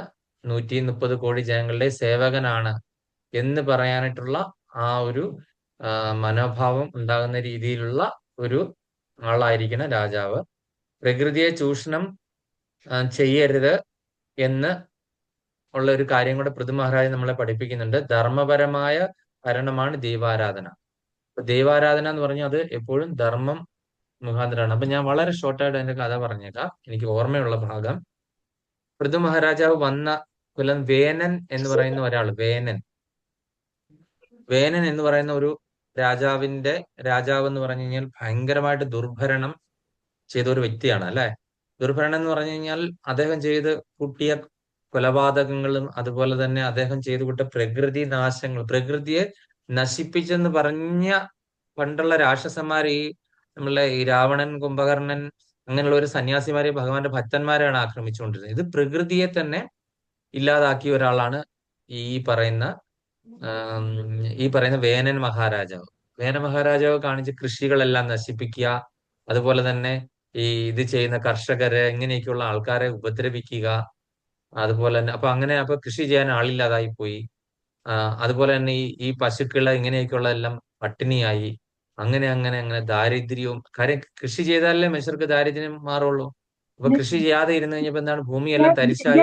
130 കോടി ജനങ്ങളുടെ സേവകനാണ് എന്ന് പറയാനായിട്ടുള്ള ആ ഒരു മനോഭാവം ഉണ്ടാകുന്ന രീതിയിലുള്ള ഒരു ആളായിരിക്കണം രാജാവ്. പ്രകൃതിയെ ചൂഷണം ചെയ്യരുത് എന്ന് ഉള്ള ഒരു കാര്യം കൂടെ പൃഥു മഹാരാജ് നമ്മളെ പഠിപ്പിക്കുന്നുണ്ട്. ധർമ്മപരമായ ഭരണമാണ് ദൈവാരാധന. ദൈവാരാധന എന്ന് പറഞ്ഞാൽ അത് എപ്പോഴും ധർമ്മം മുഖാന്തരമാണ്. അപ്പൊ ഞാൻ വളരെ ഷോർട്ടായിട്ട് അതിന്റെ കഥ പറഞ്ഞേക്കാം. എനിക്ക് ഓർമ്മയുള്ള ഭാഗം, പൃഥു മഹാരാജാവ് വന്ന കൊല്ലം വേനൻ എന്ന് പറയുന്ന ഒരാൾ, വേനൻ എന്ന് പറയുന്ന ഒരു രാജാവ് എന്ന് പറഞ്ഞു കഴിഞ്ഞാൽ ഭയങ്കരമായിട്ട് ദുർഭരണം ചെയ്ത ഒരു വ്യക്തിയാണ് അല്ലെ. ദുർഭരണം എന്ന് പറഞ്ഞു കഴിഞ്ഞാൽ അദ്ദേഹം ചെയ്ത് കൂട്ടിയ കൊലപാതകങ്ങളും അതുപോലെ തന്നെ അദ്ദേഹം ചെയ്തു കൂട്ട പ്രകൃതി നാശങ്ങൾ, പ്രകൃതിയെ നശിപ്പിച്ചെന്ന് പറഞ്ഞ പണ്ടുള്ള രാക്ഷസന്മാർ നമ്മളെ ഈ രാവണൻ, കുംഭകർണൻ അങ്ങനെയുള്ള ഒരു സന്യാസിമാരെ ഭഗവാന്റെ ഭക്തന്മാരെയാണ് ആക്രമിച്ചുകൊണ്ടിരുന്നത്. ഇത് പ്രകൃതിയെ തന്നെ ഇല്ലാതാക്കിയ ഒരാളാണ് ഈ പറയുന്ന വേനൻ മഹാരാജാവ്. വേനൻ മഹാരാജാവ് കാണിച്ച കൃഷികളെല്ലാം നശിപ്പിക്കുക, അതുപോലെ തന്നെ ഇത് ചെയ്യുന്ന കർഷകരെ ഇങ്ങനെയൊക്കെയുള്ള ആൾക്കാരെ ഉപദ്രവിക്കുക, അതുപോലെ തന്നെ അപ്പൊ കൃഷി ചെയ്യാൻ ആളില്ലാതായി പോയി. അതുപോലെ തന്നെ ഈ പശുക്കളെ ഇങ്ങനെയൊക്കെയുള്ള എല്ലാം പട്ടിണിയായി. അങ്ങനെ ദാരിദ്ര്യവും, കാര്യം കൃഷി ചെയ്താലല്ലേ മനുഷ്യർക്ക് ദാരിദ്ര്യം മാറുള്ളൂ. അപ്പൊ കൃഷി ചെയ്യാതെ ഇരുന്ന് കഴിഞ്ഞപ്പോ എന്താണ്, ഭൂമിയെല്ലാം തരിശായി.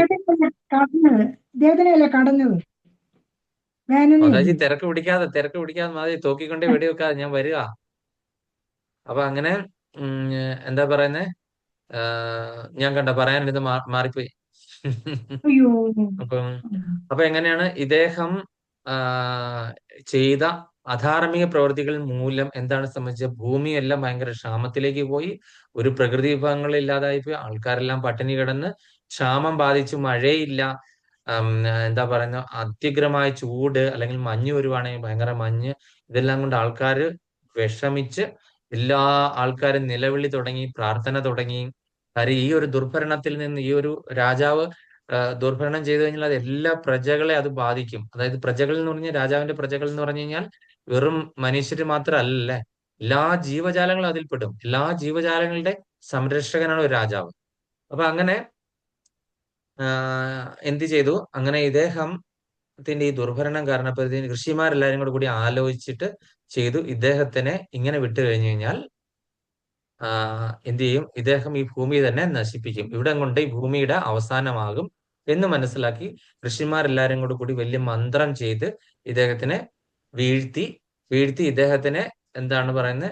മാതാജി തിരക്ക് പിടിക്കാതെ മാതാജി തോക്കിക്കൊണ്ടേ വെടിവെക്കാതെ ഞാൻ വരിക. അപ്പൊ അങ്ങനെ എന്താ പറയുന്നേ, ഞാൻ പറയാനിരുന്ന് മാറിപ്പോയി. അപ്പൊ എങ്ങനെയാണ് ഇദ്ദേഹം ചെയ്ത അധാർമിക പ്രവൃത്തികൾ മൂലം എന്താണ് സംഭവിച്ചത്, ഭൂമിയെല്ലാം ഭയങ്കര ക്ഷാമത്തിലേക്ക് പോയി, ഒരു പ്രകൃതി വിഭവങ്ങൾ ഇല്ലാതായി പോയി, ആൾക്കാരെല്ലാം പട്ടിണി കിടന്ന്, ക്ഷാമം ബാധിച്ചു, മഴയില്ല, എന്താ പറയുന്ന അത്യുഗ്രമായ ചൂട്, അല്ലെങ്കിൽ മഞ്ഞ് വരുവാണെങ്കിൽ ഭയങ്കര മഞ്ഞ്, ഇതെല്ലാം കൊണ്ട് ആൾക്കാർ വിഷമിച്ച് എല്ലാ ആൾക്കാരും നിലവിളി തുടങ്ങി, പ്രാർത്ഥന തുടങ്ങി. കാര്യം ഈ ഒരു ദുർഭരണത്തിൽ നിന്ന് ഈ ഒരു രാജാവ് ദുർഭരണം ചെയ്തു കഴിഞ്ഞാൽ അത് എല്ലാ പ്രജകളെ അത് ബാധിക്കും. അതായത് പ്രജകൾ എന്ന് പറഞ്ഞാൽ രാജാവിന്റെ പ്രജകൾ എന്ന് പറഞ്ഞു കഴിഞ്ഞാൽ വെറും മനുഷ്യര് മാത്രമല്ലേ, എല്ലാ ജീവജാലങ്ങളും അതിൽപ്പെടും. എല്ലാ ജീവജാലങ്ങളുടെ സംരക്ഷകനാണ് ഒരു രാജാവ്. അപ്പൊ അങ്ങനെ എന്ത് ചെയ്തു, അങ്ങനെ ഇദ്ദേഹത്തിന്റെ ഈ ദുർഭരണം കാരണപ്പോഴത്തേന് ഋഷിമാരെല്ലാരും കൂടി ആലോചിച്ചിട്ട് ചെയ്തു, ഇദ്ദേഹത്തിനെ ഇങ്ങനെ വിട്ടു കഴിഞ്ഞു കഴിഞ്ഞാൽ എന്ത് ചെയ്യും, ഇദ്ദേഹം ഈ ഭൂമി തന്നെ നശിപ്പിക്കും, ഇവിടെ കൊണ്ട് ഈ ഭൂമിയുടെ അവസാനമാകും എന്ന് മനസ്സിലാക്കി ഋഷിമാരെല്ലാരും കൂടി വലിയ മന്ത്രം ചെയ്ത് ഇദ്ദേഹത്തിനെ വീഴ്ത്തി ഇദ്ദേഹത്തിനെ എന്താണ് പറയുന്നത്,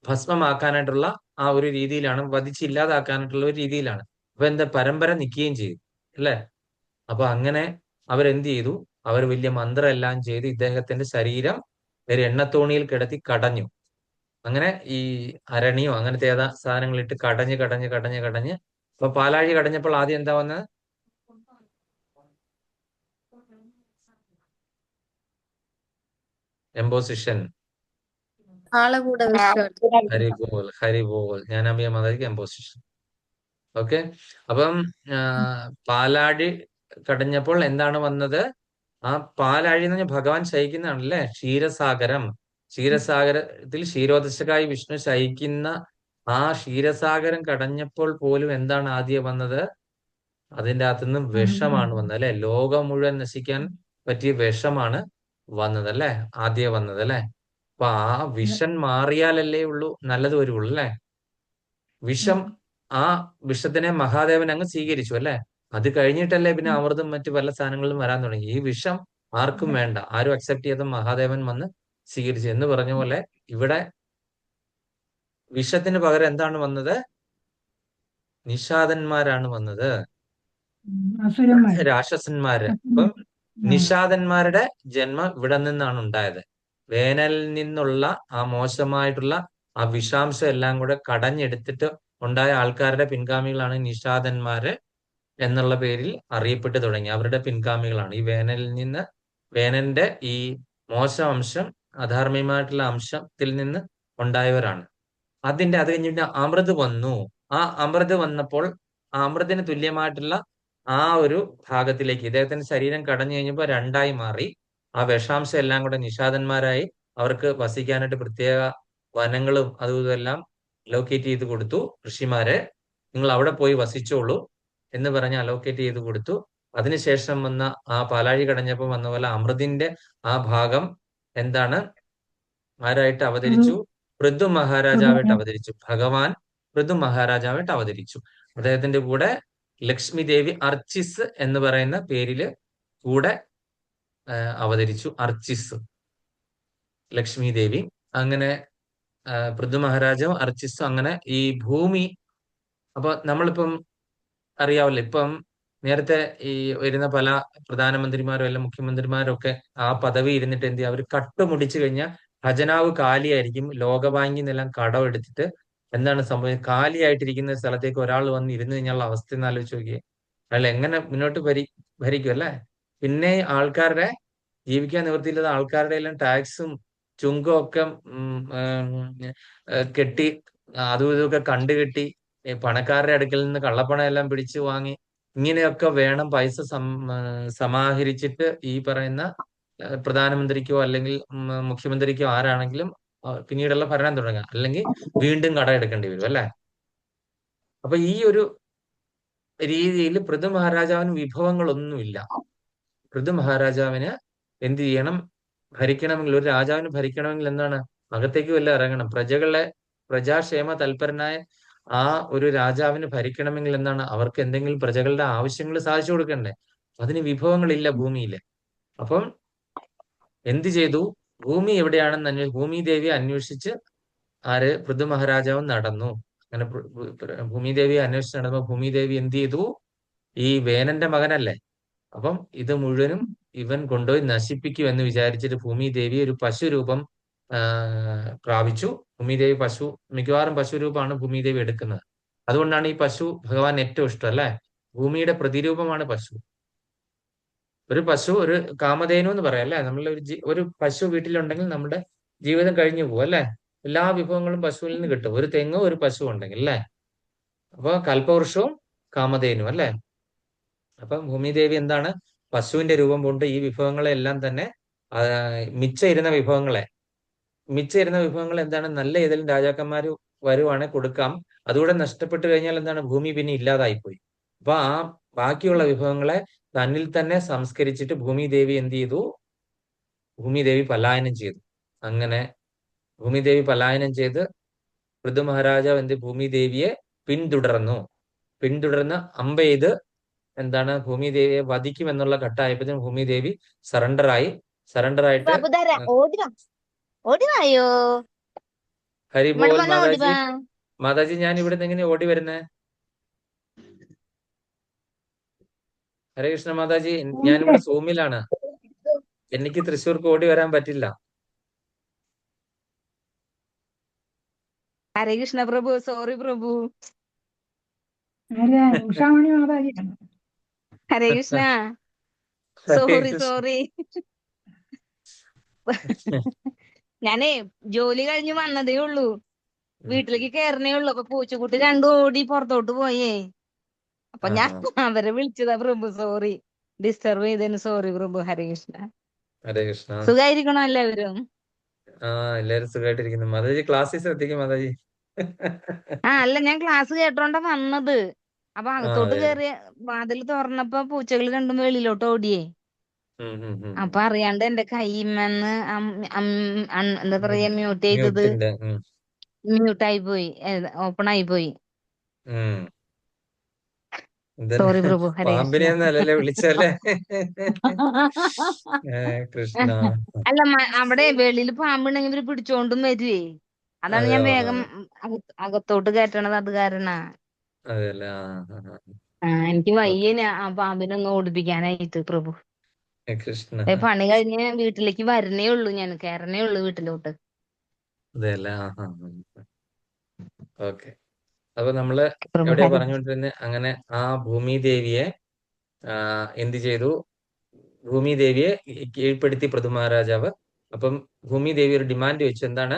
ഭസ്മമാക്കാനായിട്ടുള്ള ആ ഒരു രീതിയിലാണ്, വധിച്ചില്ലാതാക്കാനായിട്ടുള്ള ഒരു രീതിയിലാണ്. അപ്പൊ എന്താ, പരമ്പര നിൽക്കുകയും ചെയ്തു അല്ലെ. അപ്പൊ അങ്ങനെ അവരെന്ത് ചെയ്തു, അവർ വലിയ മന്ത്രം എല്ലാം ചെയ്ത് ഇദ്ദേഹത്തിന്റെ ശരീരം ഒരു എണ്ണത്തോണിയിൽ കിടത്തി കടഞ്ഞു. അങ്ങനെ ഈ അരണിയോ അങ്ങനത്തെ ഏതാ സാധനങ്ങളിട്ട് കടഞ്ഞ് അപ്പൊ പാലാഴി കടഞ്ഞപ്പോൾ ആദ്യം എന്താ വന്നത്, എംബോസിഷൻ. ഹരിബോൾ ജ്ഞാനാംബിക മാതാജിക്ക് എംബോസിഷൻ. ഓക്കെ. അപ്പം പാലാഴി കടഞ്ഞപ്പോൾ എന്താണ് വന്നത്, ആ പാലാഴി എന്ന് പറഞ്ഞാൽ ഭഗവാൻ ശയിക്കുന്നതാണല്ലേ, ക്ഷീരസാഗരത്തിൽ ക്ഷീരോദശകായി വിഷ്ണു ശയിക്കുന്ന ആ ക്ഷീരസാഗരം കടഞ്ഞപ്പോൾ പോലും എന്താണ് ആദ്യം വന്നത്, അതിൻ്റെ അകത്തുനിന്ന് വിഷമാണ് വന്നത് അല്ലെ. ലോകം മുഴുവൻ നശിക്കാൻ പറ്റിയ വിഷമാണ് വന്നതല്ലേ, ആദ്യം വന്നതല്ലേ. അപ്പൊ ആ വിഷം മാറിയാലല്ലേ ഉള്ളൂ നല്ലത് വരുള്ളൂ അല്ലെ. ആ വിഷത്തിനെ മഹാദേവൻ അങ്ങ് സ്വീകരിച്ചു അല്ലെ. അത് കഴിഞ്ഞിട്ടല്ലേ പിന്നെ അമൃതും മറ്റു പല സാധനങ്ങളിലും വരാൻ തുടങ്ങി. ഈ വിഷം ആർക്കും വേണ്ട, ആരും അക്സെപ്റ്റ് ചെയ്ത മഹാദേവൻ വന്ന് സ്വീകരിച്ചു എന്ന് പറഞ്ഞ പോലെ ഇവിടെ വിഷത്തിന് പകരം എന്താണ് വന്നത്, നിഷാദന്മാരാണ് വന്നത്, രാക്ഷസന്മാര്. അപ്പം നിഷാദന്മാരുടെ ജന്മം ഇവിടെ നിന്നാണ് ഉണ്ടായത്. വേനലിൽ നിന്നുള്ള ആ മോശമായിട്ടുള്ള ആ വിഷാംശം എല്ലാം കൂടെ കടഞ്ഞെടുത്തിട്ട് ഉണ്ടായ ആൾക്കാരുടെ പിൻഗാമികളാണ് നിഷാദന്മാര് എന്നുള്ള പേരിൽ അറിയപ്പെട്ടു തുടങ്ങി. അവരുടെ പിൻഗാമികളാണ് ഈ വേനലിന്റെ ഈ മോശം അംശം, അധാർമികമായിട്ടുള്ള അംശത്തിൽ നിന്ന് ഉണ്ടായവരാണ്. അത് കഴിഞ്ഞിട്ട് അമൃത് വന്നു. ആ അമൃത് വന്നപ്പോൾ ആ അമൃതിന് തുല്യമായിട്ടുള്ള ആ ഒരു ഭാഗത്തിലേക്ക് ഇദ്ദേഹത്തിന്റെ ശരീരം കടഞ്ഞു കഴിഞ്ഞപ്പോൾ രണ്ടായി മാറി. ആ വിഷാംശം എല്ലാം കൂടെ നിഷാദന്മാരായി അവർക്ക് വസിക്കാനായിട്ട് പ്രത്യേക വനങ്ങളും അതും ഇതെല്ലാം അലോക്കേറ്റ് ചെയ്ത് കൊടുത്തു. ഋഷിമാരെ, നിങ്ങൾ അവിടെ പോയി വസിച്ചോളൂ എന്ന് പറഞ്ഞ് അലോക്കേറ്റ് ചെയ്ത് കൊടുത്തു. അതിനുശേഷം വന്ന ആ പാലാഴി കടഞ്ഞപ്പോൾ വന്ന പോലെ അമൃതിന്റെ ആ ഭാഗം എന്താണ് ആരായിട്ട് അവതരിച്ചു? പൃഥു മഹാരാജാവായിട്ട് അവതരിച്ചു. ഭഗവാൻ പൃഥു മഹാരാജാവായിട്ട് അവതരിച്ചു. അദ്ദേഹത്തിന്റെ കൂടെ ലക്ഷ്മി ദേവി അർച്ചിസ് എന്ന് പറയുന്ന പേരില് കൂടെ അവതരിച്ചു. അർച്ചിസ്, ലക്ഷ്മി ദേവി. അങ്ങനെ പൃഥു മഹാരാജാവും അർച്ചിസും അങ്ങനെ ഈ ഭൂമി. അപ്പൊ നമ്മളിപ്പം അറിയാവല്ലോ, ഇപ്പം നേരത്തെ ഈ വരുന്ന പല പ്രധാനമന്ത്രിമാരും അല്ല മുഖ്യമന്ത്രിമാരും ഒക്കെ ആ പദവി ഇരുന്നിട്ട് എന്ത് ചെയ്യും? അവർ കട്ടുമുടിച്ചു കഴിഞ്ഞാൽ ഖജനാവ് കാലിയായിരിക്കും. ലോകബാങ്കിൽ നിന്നെല്ലാം കടം എടുത്തിട്ട് എന്താണ് സംഭവിച്ചത്? കാലിയായിട്ടിരിക്കുന്ന സ്ഥലത്തേക്ക് ഒരാൾ വന്ന് ഇരുന്ന് കഴിഞ്ഞാൽ അവസ്ഥ ഒന്ന് ആലോചിച്ച് നോക്കിയേ. അയാൾ എങ്ങനെ മുന്നോട്ട് ഭരിക്കും അല്ലേ? പിന്നെ ആൾക്കാരുടെ ജീവിക്കാൻ നിവൃത്തിയില്ലാത്ത ആൾക്കാരുടെ എല്ലാം ടാക്സും ചുങ്കം ഒക്കെ കെട്ടി അതും ഇതൊക്കെ കണ്ടുകെട്ടി പണക്കാരുടെ അടുക്കൽ നിന്ന് കള്ളപ്പണം എല്ലാം പിടിച്ചു വാങ്ങി ഇങ്ങനെയൊക്കെ വേണം പൈസ സമാഹരിച്ചിട്ട് ഈ പറയുന്ന പ്രധാനമന്ത്രിക്കോ അല്ലെങ്കിൽ മുഖ്യമന്ത്രിക്കോ ആരാണെങ്കിലും പിന്നീടുള്ള ഭരണം തുടങ്ങുക. അല്ലെങ്കിൽ വീണ്ടും കടം എടുക്കേണ്ടി വരും അല്ലെ? അപ്പൊ ഈ ഒരു രീതിയിൽ പൃഥു മഹാരാജാവിന് വിഭവങ്ങളൊന്നുമില്ല. പൃഥു മഹാരാജാവിന് എന്ത് ചെയ്യണം? ഭരിക്കണമെങ്കിൽ, ഒരു രാജാവിന് ഭരിക്കണമെങ്കിൽ എന്താണ്? അകത്തേക്ക് വല്ല ഇറങ്ങണം. പ്രജാക്ഷേമ തൽപരനായ ആ ഒരു രാജാവിന് ഭരിക്കണമെങ്കിൽ എന്താണ്? അവർക്ക് എന്തെങ്കിലും പ്രജകളുടെ ആവശ്യങ്ങൾ സാധിച്ചു കൊടുക്കണ്ടേ? അതിന് വിഭവങ്ങളില്ല ഭൂമിയില്. അപ്പം എന്ത് ചെയ്തു? ഭൂമി എവിടെയാണെന്ന് ഭൂമി ദേവിയെ അന്വേഷിച്ച് പൃഥു മഹാരാജാവ് നടന്നു. അങ്ങനെ ഭൂമിദേവിയെ അന്വേഷിച്ച് നടന്നപ്പോൾ ഭൂമിദേവി എന്ത് ചെയ്തു? ഈ വേനന്റെ മകനല്ലേ, അപ്പം ഇത് മുഴുവനും ഇവൻ കൊണ്ടുപോയി നശിപ്പിക്കും എന്ന് വിചാരിച്ചിട്ട് ഭൂമിദേവി ഒരു പശു രൂപം പ്രാപിച്ചു. ഭൂമിദേവി മിക്കവാറും പശു രൂപമാണ് ഭൂമിദേവി എടുക്കുന്നത്. അതുകൊണ്ടാണ് ഈ പശു ഭഗവാൻ ഏറ്റവും ഇഷ്ടം അല്ലെ? ഭൂമിയുടെ പ്രതിരൂപമാണ് പശു. ഒരു പശു, ഒരു കാമധേനു എന്ന് പറയാം അല്ലെ? നമ്മൾ ഒരു പശു വീട്ടിലുണ്ടെങ്കിൽ നമ്മുടെ ജീവിതം കഴിഞ്ഞു പോകും അല്ലെ? എല്ലാ വിഭവങ്ങളും പശുവിൽ നിന്ന് കിട്ടും. ഒരു തെങ്ങോ ഒരു പശു ഉണ്ടെങ്കിൽ അല്ലെ? അപ്പൊ കൽപ്പവൃക്ഷവും കാമധേനു അല്ലെ? അപ്പം ഭൂമിദേവി എന്താണ്? പശുവിന്റെ രൂപം കൊണ്ട് ഈ വിഭവങ്ങളെല്ലാം തന്നെ മിച്ചം ഇരുന്ന വിഭവങ്ങൾ എന്താണ്? നല്ല ഏതെങ്കിലും രാജാക്കന്മാർ വരുവാണെങ്കിൽ കൊടുക്കാം. അതുകൂടെ നഷ്ടപ്പെട്ടു കഴിഞ്ഞാൽ എന്താണ്? ഭൂമി പിന്നെ ഇല്ലാതായിപ്പോയി. അപ്പൊ ആ ബാക്കിയുള്ള വിഭവങ്ങളെ തന്നിൽ തന്നെ സംസ്കരിച്ചിട്ട് ഭൂമിദേവി എന്ത് ചെയ്തു? ഭൂമിദേവി പലായനം ചെയ്തു. അങ്ങനെ ഭൂമിദേവി പലായനം ചെയ്ത് പൃഥു മഹാരാജാവ് എന്ത് ഭൂമിദേവിയെ പിന്തുടർന്ന് അമ്പെയ്ത് എന്താണ്? ഭൂമിദേവിയെ വധിക്കുമെന്നുള്ള ഘട്ടമായപ്പോഴത്തേക്കും ഭൂമിദേവി സറണ്ടറായിട്ട് ഹരിബോൾ മാതാജി ഞാൻ ഇവിടുന്ന് എങ്ങനെ ഓടി വരുന്നേ? ഹരേ കൃഷ്ണ മാതാജി, ഞാനിവിടെ സൂമിലാണ്. എനിക്ക് തൃശ്ശൂർക്ക് ഓടി വരാൻ പറ്റില്ല. ഹരേ കൃഷ്ണ പ്രഭു, സോറി പ്രഭു. ഉഷാമണി മാതാജിയാണ്. ഹരേ കൃഷ്ണ, സോറി. ഞാനേ ജോലി കഴിഞ്ഞ് വന്നതേ ഉള്ളൂ, വീട്ടിലേക്ക് കയറണേ ഉള്ളൂ. അപ്പൊ പൂച്ചക്കുട്ടി രണ്ടും ഓടി പുറത്തോട്ട് പോയേ. അപ്പൊ ഞാൻ അവരെ വിളിച്ചതാ പ്രഭു, സോറി, ഡിസ്റ്റർബ് ചെയ്തതിന് സോറി പ്രഭു. ഹരേ കൃഷ്ണ. ഹരേ കൃഷ്ണ. സുഖായിരിക്കണോ എല്ലാവരും? എല്ലാരും സുഖമായിട്ടിരിക്കുന്നു. മാതാജി ക്ലാസ്സിൽ ശ്രദ്ധിക്കും മാതാജി. അല്ല, ഞാൻ ക്ലാസ് കേട്ടോണ്ടാ വന്നത്. അപ്പൊ അകത്തോട്ട് കയറിയ വാതിൽ തുറന്നപ്പോ പൂച്ചകൾ രണ്ടും വെളിയിലോട്ട് ഓടിയേ. അപ്പൊ അറിയാണ്ട് എന്റെ കൈമെന്ന് എന്താ പറയാ മ്യൂട്ട് ചെയ്തത് മ്യൂട്ടായി പോയി, ഓപ്പൺ ആയി പോയി. സോറി പ്രഭു. ഹരേ പാമ്പിനെയൊന്നല്ലേ വിളിച്ചല്ലേ? കൃഷ്ണ. അല്ല, അവിടെ വെളിയിൽ പാമ്പുണ്ടെങ്കിൽ ഇവര് പിടിച്ചോണ്ടും വരുവേ. അതാണ് ഞാൻ വേഗം അകത്തോട്ട് കയറ്റണത്. അത് കാരണ എനിക്ക് വയ്യ ആ പാമ്പിനൊന്ന് ഓടിപ്പിക്കാനായിട്ട് പ്രഭു. കൃഷ്ണ. പണി കഴിഞ്ഞ് വീട്ടിലേക്ക് വരണേ ഉള്ളൂ, ഞാൻ കയറണേ ഉള്ളൂ വീട്ടിലോട്ട്. ഓക്കെ. അപ്പൊ നമ്മള് എവിടെയാ പറഞ്ഞുകൊണ്ടിരുന്നത്? അങ്ങനെ ആ ഭൂമിദേവിയെ എന്ത് ചെയ്തു? ഭൂമിദേവിയെ കീഴ്പ്പെടുത്തി പൃഥു മഹാരാജാവ്. അപ്പം ഭൂമിദേവി ഒരു ഡിമാൻഡ് വെച്ചു, എന്താണ്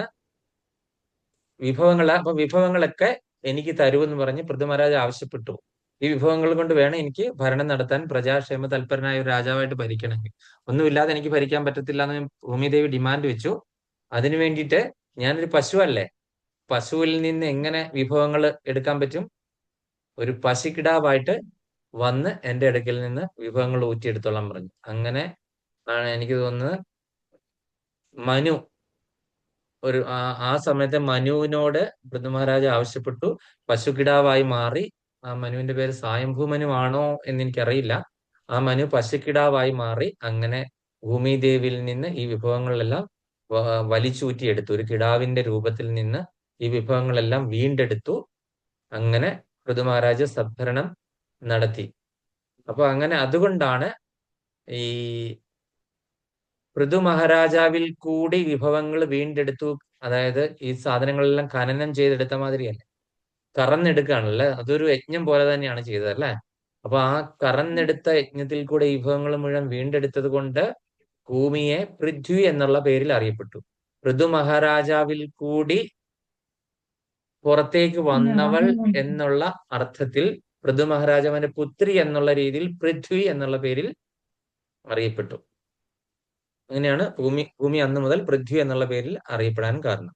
അപ്പൊ വിഭവങ്ങളൊക്കെ എനിക്ക് തരുമെന്ന് പറഞ്ഞ് പൃഥു മഹാരാജ് ആവശ്യപ്പെട്ടു. ഈ വിഭവങ്ങൾ കൊണ്ട് വേണം എനിക്ക് ഭരണം നടത്താൻ, പ്രജാക്ഷേമ തൽപരനായ ഒരു രാജാവായിട്ട് ഭരിക്കണമെങ്കിൽ. ഒന്നുമില്ലാതെ എനിക്ക് ഭരിക്കാൻ പറ്റത്തില്ല എന്ന് ഭൂമിദേവി ഡിമാൻഡ് വെച്ചു. അതിനു വേണ്ടിയിട്ട് ഞാനൊരു പശുവല്ലേ, പശുവിൽ നിന്ന് എങ്ങനെ വിഭവങ്ങൾ എടുക്കാൻ പറ്റും? ഒരു പശുക്കിടാവായിട്ട് വന്ന് എന്റെ അടുക്കൽ നിന്ന് വിഭവങ്ങൾ ഊറ്റിയെടുത്തോളാൻ പറഞ്ഞു. അങ്ങനെ ആണ് എനിക്ക് തോന്നുന്നത് മനു ആ സമയത്തെ മനുവിനോട് പൃഥു മഹാരാജ് ആവശ്യപ്പെട്ടു. പശുക്കിടാവായി മാറി. ആ മനുവിന്റെ പേര് സ്വയംഭൂ മനു ആണോ എന്ന് എനിക്കറിയില്ല. ആ മനു പശുക്കിടാവായി മാറി. അങ്ങനെ ഭൂമിദേവിയിൽ നിന്ന് ഈ വിഭവങ്ങളെല്ലാം വലിച്ചൂറ്റിയെടുത്തു. ഒരു കിടാവിന്റെ രൂപത്തിൽ നിന്ന് ഈ വിഭവങ്ങളെല്ലാം വീണ്ടെടുത്തു. അങ്ങനെ പൃഥു മഹാരാജ് സദ്ഭരണം നടത്തി. അപ്പൊ അങ്ങനെ അതുകൊണ്ടാണ് ഈ പൃഥു മഹാരാജാവിൽ കൂടി വിഭവങ്ങൾ വീണ്ടെടുത്തു. അതായത് ഈ സാധനങ്ങളെല്ലാം ഖനനം ചെയ്തെടുത്ത മാതിരിയല്ലേ, കറന്നെടുക്കുകയാണല്ലേ, അതൊരു യജ്ഞം പോലെ തന്നെയാണ് ചെയ്തത് അല്ലേ. അപ്പൊ ആ കറന്നെടുത്ത യജ്ഞത്തിൽ കൂടെ വിഭവങ്ങൾ മുഴുവൻ വീണ്ടെടുത്തത് കൊണ്ട് ഭൂമിയെ പൃഥ്വി എന്നുള്ള പേരിൽ അറിയപ്പെട്ടു. പൃഥു മഹാരാജാവിൽ കൂടി പുറത്തേക്ക് വന്നവൾ എന്നുള്ള അർത്ഥത്തിൽ പൃഥു മഹാരാജാവിന്റെ പുത്രി എന്നുള്ള രീതിയിൽ പൃഥ്വി എന്നുള്ള പേരിൽ അറിയപ്പെട്ടു. അങ്ങനെയാണ് ഭൂമി അന്ന് മുതൽ പൃഥ്വി എന്നുള്ള പേരിൽ അറിയപ്പെടാൻ കാരണം.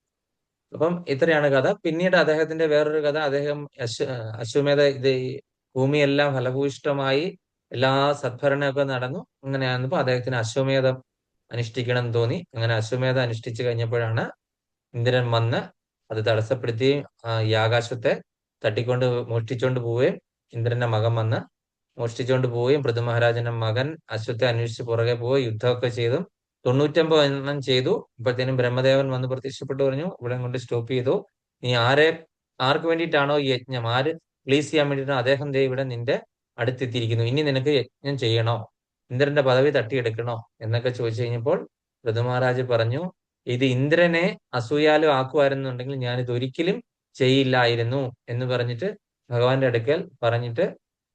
അപ്പം ഇത്രയാണ് കഥ. പിന്നീട് അദ്ദേഹത്തിന്റെ വേറൊരു കഥ, അദ്ദേഹം അശ്വമേധ ഭൂമിയെല്ലാം ഫലഭൂയിഷ്ടമായി, എല്ലാ സദ്ഭരണമൊക്കെ നടന്നു. അങ്ങനെയാകുമ്പോ അദ്ദേഹത്തിന് അശ്വമേധം അനുഷ്ഠിക്കണം എന്ന് തോന്നി. അങ്ങനെ അശ്വമേധം അനുഷ്ഠിച്ചു കഴിഞ്ഞപ്പോഴാണ് ഇന്ദ്രൻ വന്ന് അത് തടസ്സപ്പെടുത്തുകയും ആകാശത്തെ മോഷ്ടിച്ചോണ്ട് പോവുകയും ഇന്ദ്രന്റെ മകൻ വന്ന് മോഷ്ടിച്ചുകൊണ്ട് പോവുകയും പൃഥു മഹാരാജന്റെ മകൻ അശ്വത്തെ അന്വേഷിച്ച് പുറകെ പോവുക, യുദ്ധമൊക്കെ ചെയ്തു. 99 എണ്ണം ചെയ്തു. ഇപ്പോഴത്തേനും ബ്രഹ്മദേവൻ വന്ന് പ്രത്യക്ഷപ്പെട്ടു പറഞ്ഞു, ഇവിടെ കൊണ്ട് സ്റ്റോപ്പ് ചെയ്തു. നീ ആർക്ക് വേണ്ടിയിട്ടാണോ ഈ യജ്ഞം, ആര് പ്ലീസ് ചെയ്യാൻ വേണ്ടിയിട്ടാണോ, അദ്ദേഹം ദേ ഇവിടെ നിന്റെ അടുത്തെത്തിയിരിക്കുന്നു. ഇനി നിനക്ക് യജ്ഞം ചെയ്യണോ, ഇന്ദ്രന്റെ പദവി തട്ടിയെടുക്കണോ എന്നൊക്കെ ചോദിച്ചു കഴിഞ്ഞപ്പോൾ പൃഥു മഹാരാജ് പറഞ്ഞു, ഇത് ഇന്ദ്രനെ അസൂയാലും ആക്കുമായിരുന്നുണ്ടെങ്കിൽ ഞാനിത് ഒരിക്കലും ചെയ്യില്ലായിരുന്നു എന്ന് പറഞ്ഞിട്ട് ഭഗവാന്റെ അടുക്കൽ പറഞ്ഞിട്ട്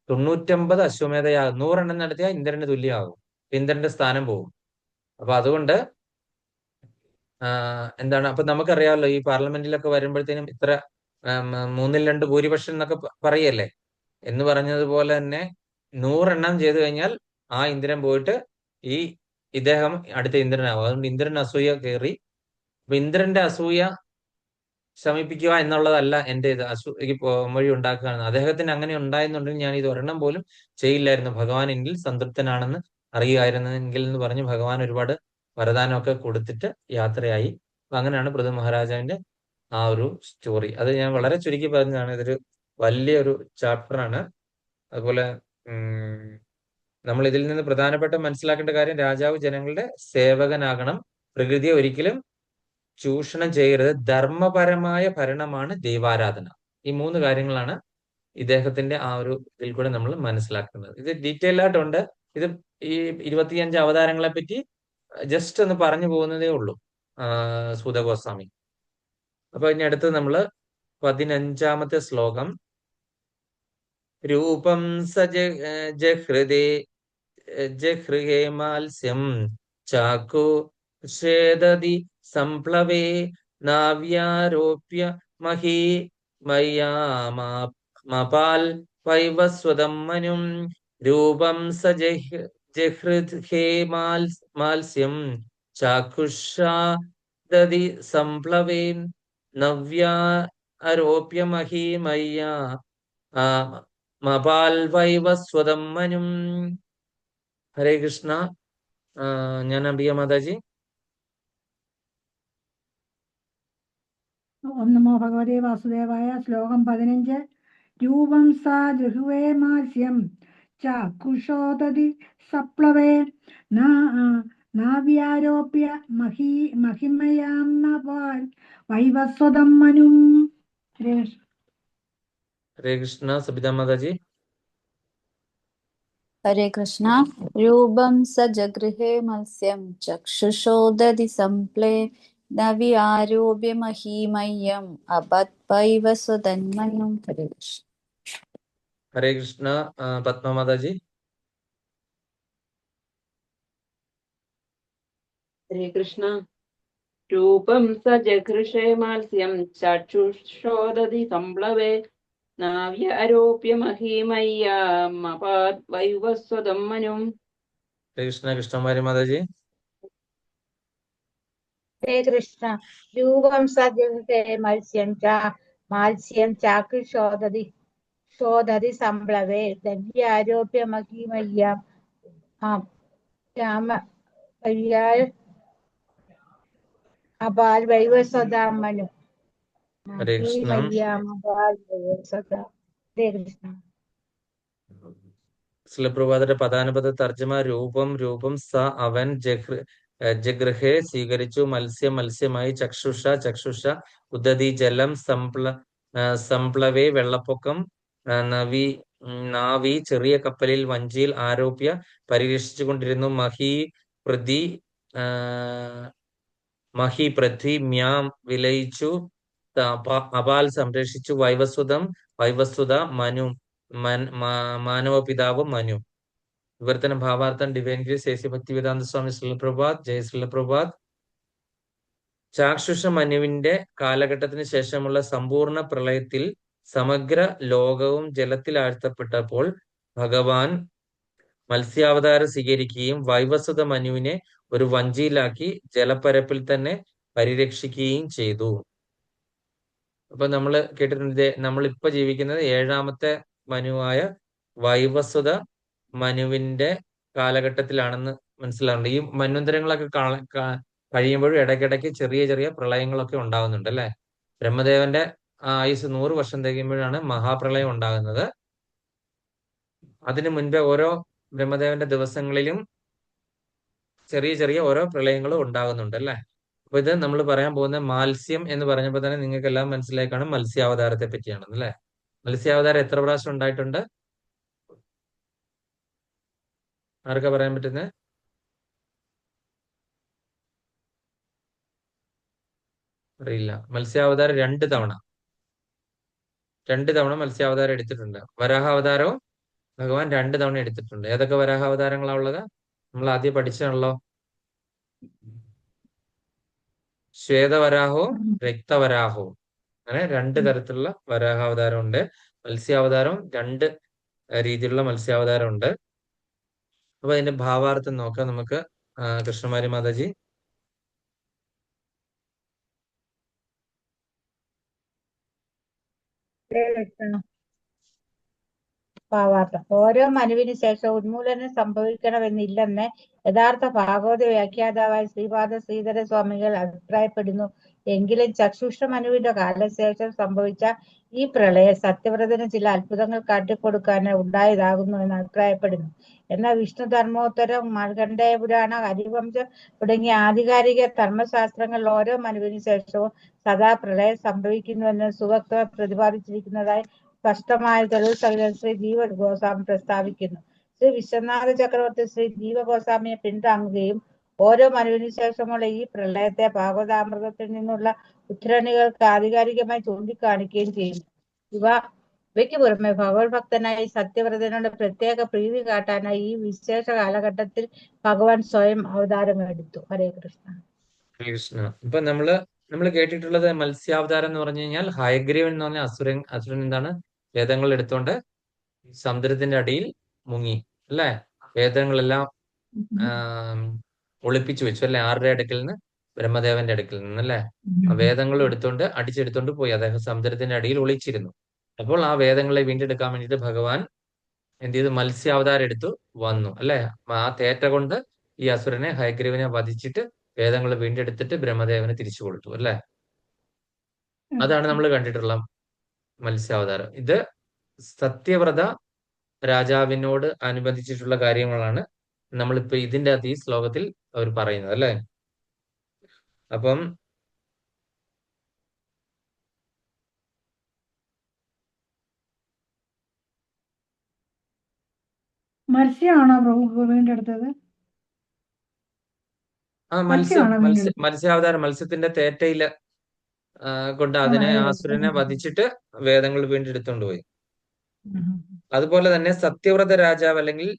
99 അശ്വമേധയാകും. 100 എണ്ണം നടത്തിയാൽ ഇന്ദ്രന് തുല്യമാകും, ഇന്ദ്രന്റെ സ്ഥാനം പോകും. അപ്പൊ അതുകൊണ്ട് എന്താണ്, അപ്പൊ നമുക്കറിയാമല്ലോ ഈ പാർലമെന്റിലൊക്കെ വരുമ്പോഴത്തേനും ഇത്ര 2/3 ഭൂരിപക്ഷം എന്നൊക്കെ പറയല്ലേ. എന്ന് പറഞ്ഞതുപോലെ തന്നെ 100 എണ്ണം ചെയ്തു കഴിഞ്ഞാൽ ആ ഇന്ദ്രൻ പോയിട്ട് ഇദ്ദേഹം അടുത്ത ഇന്ദ്രനാകും. അതുകൊണ്ട് ഇന്ദ്രൻ അസൂയ കയറി. അപ്പൊ ഇന്ദ്രന്റെ അസൂയ ശമിപ്പിക്കുക എന്നുള്ളതല്ല എന്റെ അസൂയക്ക് വഴി ഉണ്ടാക്കുകയാണ്. അദ്ദേഹത്തിന് അങ്ങനെ ഉണ്ടായെന്നുണ്ടെങ്കിൽ ഞാൻ ഇത് ഒരെണ്ണം പോലും ചെയ്യില്ലായിരുന്നു, ഭഗവാൻ എന്നിൽ സംതൃപ്തനാണെന്ന് അറിയുമായിരുന്നെങ്കിൽ എന്ന് പറഞ്ഞ് ഭഗവാൻ ഒരുപാട് വരദാനമൊക്കെ കൊടുത്തിട്ട് യാത്രയായി. അപ്പൊ അങ്ങനെയാണ് പൃഥു മഹാരാജാവിന്റെ ആ ഒരു സ്റ്റോറി. അത് ഞാൻ വളരെ ചുരുക്കി പറഞ്ഞതാണ്. ഇതൊരു വലിയൊരു ചാപ്റ്ററാണ്. അതുപോലെ നമ്മൾ ഇതിൽ നിന്ന് പ്രധാനപ്പെട്ട മനസ്സിലാക്കേണ്ട കാര്യം, രാജാവ് ജനങ്ങളുടെ സേവകനാകണം, പ്രകൃതിയെ ഒരിക്കലും ചൂഷണം ചെയ്യരുത്, ധർമ്മപരമായ ഭരണമാണ് ദൈവാരാധന. ഈ 3 കാര്യങ്ങളാണ് ഇദ്ദേഹത്തിന്റെ ആ ഒരു ഇതിൽ കൂടെ നമ്മൾ മനസ്സിലാക്കുന്നത്. ഇത് ഡീറ്റെയിൽ ആയിട്ടുണ്ട്. ഇത് ഈ 25 അവതാരങ്ങളെ പറ്റി ജസ്റ്റ് ഒന്ന് പറഞ്ഞു പോകുന്നതേ ഉള്ളൂ സൂത ഗോസ്വാമി. അപ്പൊ ഇനി അടുത്ത് നമ്മള് 15ാമത്തെ ശ്ലോകം. രൂപം ജഹൃഹേ മാത്സ്യം ചാക്കു ഛേദതി സംപ്ലവേ നാവ്യാരോപ്യ മഹീ മയാമാപാൽ വൈവസ്വതം മനും. രൂപം ജഹൃഹേ മാത്സ്യം ചാക്ഷുഷാദതി സംപ്ലവേ നവ്യാരോപ്യ മഹീ മപാൽ വൈവസ്വതം മനും. ഹരേ കൃഷ്ണ. ഞാൻ അംബിക മാതാജി. ഓം നമോ ഭഗവതേ വാസുദേവായ. ശ്ലോകം 15. രൂപം സാ ജഹ്വേ മാസ്യം ചാക്ഷുഷോദതി സപ്ലവേ നാവ്യാരോപ്യ മഹിമയാം നപാൽ വൈവസ്വതം മനും. ഹരേ കൃഷ്ണ. സബിത മാതാജി. ഹരേ കൃഷ്ണ. രൂപം സ ജഗൃഹേ മത്സ്യം ചക്ഷുഷോദതി സംപ്ലേ നവി ആരോപ്യ മഹീമയ്യം അപത്വൈവ സ്വതന്മനും. ഹരേ കൃഷ്ണ. ഹരേ കൃഷ്ണ. പത്മ മാതാജി. ശ്രീകൃഷ്ണ രൂപം സ ജഘൃഷേ മാത്സ്യം ചക്ഷുഷോദധി സംപ്ലവേ നാവ്യാരോപ്യ മഹീമയ്യാമപാത് വൈവസ്വതം മനും. കൃഷ്ണ കൃഷ്ണകുമാരി മാതാജി. ഹരേ കൃഷ്ണ. രൂപം സജഗത്തെ മാത്സ്യം ചാക്ഷുഷോദധി സംപ്ലവേ ദവ്യാരോപ്യ മഹീമയ്യാം രാമ അപാൽ വൈവസ്വതാമനു ഹരേ കൃഷ്ണ. മഹീമയ്യാം അപാൽ വൈവസ്വത. ഹരേ കൃഷ്ണ. ശിലപ്രഭാതരുടെ പദാനുപത തർജ്ജമ. രൂപം സ അവൻ ജഗൃഹേ സ്വീകരിച്ചു, മത്സ്യമായി, ചക്ഷുഷ ഉദതി ജലം, സംപ്ലവേ വെള്ളപ്പൊക്കം, നാവി ചെറിയ കപ്പലിൽ, വഞ്ചിയിൽ, ആരോപ്യ പരിരക്ഷിച്ചു കൊണ്ടിരുന്നു, മഹി പൃഥ്വി, മ്യാം വിലയിച്ചു, അപാൽ സംരക്ഷിച്ചു, വൈവസ്വത മനു മാനവപിതാവ് മനു. വിവർത്തന ഭാവാർത്ഥം divine grace A C Bhaktivedanta സ്വാമി ശ്രീലപ്രഭാത്. ജയ ശ്രീലപ്രഭാത്. ചാക്ഷുഷ മനുവിന്റെ കാലഘട്ടത്തിന് ശേഷമുള്ള സമ്പൂർണ്ണ പ്രളയത്തിൽ സമഗ്ര ലോകവും ജലത്തിൽ ആഴ്ത്തപ്പെട്ടപ്പോൾ ഭഗവാൻ മത്സ്യാവതാരം സ്വീകരിക്കുകയും വൈവസ്വത മനുവിനെ ഒരു വഞ്ചിയിലാക്കി ജലപ്പരപ്പിൽ തന്നെ പരിരക്ഷിക്കുകയും ചെയ്തു. അപ്പൊ നമ്മൾ കേട്ടിട്ടുണ്ട്, നമ്മളിപ്പോ ജീവിക്കുന്നത് 7ാമത്തെ മനുവായ വൈവസ്വത മനുവിന്റെ കാലഘട്ടത്തിലാണെന്ന് മനസ്സിലാവുന്നുണ്ട്. ഈ മന്വന്തരങ്ങളൊക്കെ കഴിയുമ്പോഴും ഇടയ്ക്കിടയ്ക്ക് ചെറിയ ചെറിയ പ്രളയങ്ങളൊക്കെ ഉണ്ടാകുന്നുണ്ട് അല്ലെ. ബ്രഹ്മദേവന്റെ ആയുസ് 100 വർഷം തികയുമ്പോഴാണ് മഹാപ്രളയം ഉണ്ടാകുന്നത്. അതിനു മുൻപേ ഓരോ ബ്രഹ്മദേവന്റെ ദിവസങ്ങളിലും ചെറിയ ചെറിയ ഓരോ പ്രളയങ്ങളും ഉണ്ടാകുന്നുണ്ട് അല്ലെ. അപ്പൊ ഇത് നമ്മൾ പറയാൻ പോകുന്ന മാത്സ്യം എന്ന് പറഞ്ഞപ്പോൾ തന്നെ നിങ്ങൾക്ക് എല്ലാം മനസ്സിലായി കാണും മത്സ്യാവതാരത്തെ പറ്റിയാണെന്ന് അല്ലെ. മത്സ്യാവതാരം എത്ര പ്രാവശ്യം ഉണ്ടായിട്ടുണ്ട്? ആർക്കാ പറയാൻ പറ്റുന്നത്? അറിയില്ല. മത്സ്യാവതാരം 2 തവണ മത്സ്യാവതാരം എടുത്തിട്ടുണ്ട്. വരാഹാവതാരവും ഭഗവാൻ 2 തവണ എടുത്തിട്ടുണ്ട്. ഏതൊക്കെ വരാഹാവതാരങ്ങളാ ഉള്ളത്? നമ്മൾ ആദ്യം പഠിച്ചാണല്ലോ. ശ്വേതവരാഹവും രക്തവരാഹവും. അങ്ങനെ 2 തരത്തിലുള്ള വരാഹാവതാരം ഉണ്ട്. മത്സ്യാവതാരം 2 രീതിയിലുള്ള മത്സ്യാവതാരം ഉണ്ട്. അപ്പൊ അതിന്റെ ഭാവാർത്ഥം നോക്കാം നമുക്ക്. കൃഷ്ണകുമാരി മാതാജി. ഹരേ കൃഷ്ണ. ഭാവാർത്ഥം. ഓരോ മനുവിന് ശേഷം ഉന്മൂലനം സംഭവിക്കണമെന്നില്ലെന്ന് യഥാർത്ഥ ഭാഗവത വ്യാഖ്യാതാവായ ശ്രീപാദ ശ്രീധര സ്വാമികൾ അഭിപ്രായപ്പെടുന്നു. എങ്കിലും ചക്ഷുഷ മനുവിന്റെ കാലശേഷം സംഭവിച്ച ഈ പ്രളയം സത്യവ്രതന് ചില അത്ഭുതങ്ങൾ കാട്ടിക്കൊടുക്കാൻ ഉണ്ടായതാകുന്നു എന്ന് അഭിപ്രായപ്പെടുന്നു. എന്നാൽ വിഷ്ണു ധർമ്മോത്തരം, മാർക്കണ്ഡേയ പുരാണ, ഹരിവംശം തുടങ്ങിയ ആധികാരിക ധർമ്മശാസ്ത്രങ്ങളിൽ ഓരോ മനുവിന് ശേഷവും സദാ പ്രളയം സംഭവിക്കുന്നുവെന്ന് സുവക്തം പ്രതിപാദിച്ചിരിക്കുന്നതായി സ്പഷ്ടമായ തെളിവ് സഹിതം ശ്രീ ജീവ ഗോസ്വാമി പ്രസ്താവിക്കുന്നു. ശ്രീ വിശ്വനാഥ ചക്രവർത്തി ശ്രീ ജീവ ഗോസ്വാമിയെ പിന്താങ്ങുകയും ഓരോ മനുവിനു ശേഷമുള്ള ഈ പ്രളയത്തെ ഭാഗവതാമൃതത്തിൽ നിന്നുള്ള ഉദ്ധരണികൾക്ക് ആധികാരികമായി ചൂണ്ടിക്കാണിക്കുകയും ചെയ്യുന്നു. ഇവയ്ക്ക് പുറമെ ഭഗവത് ഭക്തനായി സത്യവ്രതനോട് പ്രത്യേക പ്രീതി കാട്ടാനായി ഈ വിശേഷ കാലഘട്ടത്തിൽ ഭഗവാൻ സ്വയം അവതാരം എടുത്തു. ഹരേ കൃഷ്ണ. കൃഷ്ണ. ഇപ്പൊ നമ്മൾ കേട്ടിട്ടുള്ളത് മത്സ്യാവതാരം എന്ന് പറഞ്ഞു കഴിഞ്ഞാൽ ഹയഗ്രീവൻ എന്ന് പറഞ്ഞ അസുരൻ എന്താണ് വേദങ്ങൾ എടുത്തോണ്ട് സമുദ്രത്തിന്റെ അടിയിൽ മുങ്ങി അല്ലെ. വേദങ്ങളെല്ലാം ഒളിപ്പിച്ചു വെച്ചു അല്ലെ. ആരുടെ അടുക്കൽ നിന്ന്? ബ്രഹ്മദേവന്റെ അടുക്കൽ നിന്നല്ലേ. ആ വേദങ്ങളും അടിച്ചെടുത്തോണ്ട് പോയി. അദ്ദേഹം സമുദ്രത്തിന്റെ അടിയിൽ ഒളിച്ചിരുന്നു. അപ്പോൾ ആ വേദങ്ങളെ വീണ്ടെടുക്കാൻ വേണ്ടിയിട്ട് ഭഗവാൻ എന്ത് ചെയ്തു? മത്സ്യാവതാരം എടുത്തു വന്നു അല്ലെ. ആ തേറ്റ കൊണ്ട് ഈ അസുരനെ ഹയഗ്രീവനെ വധിച്ചിട്ട് വേദങ്ങൾ വീണ്ടെടുത്തിട്ട് ബ്രഹ്മദേവന് തിരിച്ചു കൊടുത്തു അല്ലെ. അതാണ് നമ്മൾ കണ്ടിട്ടുള്ള മത്സ്യാവതാരം. ഇത് സത്യവ്രത രാജാവിനോട് അനുബന്ധിച്ചിട്ടുള്ള കാര്യങ്ങളാണ് നമ്മളിപ്പോ ഇതിന്റെ ഈ ശ്ലോകത്തിൽ അവർ പറയുന്നത് അല്ലെ. അപ്പം മത്സ്യമാണോ പ്രഭു വീണ്ടെടുത്തത്? മത്സ്യാവതാരം മത്സ്യത്തിന്റെ തേറ്റയില് കൊണ്ട് അതിനെ ആസുരനെ വധിച്ചിട്ട് വേദങ്ങൾ വീണ്ടെടുത്തോണ്ട് പോയി. അതുപോലെ തന്നെ സത്യവ്രത രാജാവ് അല്ലെങ്കിൽ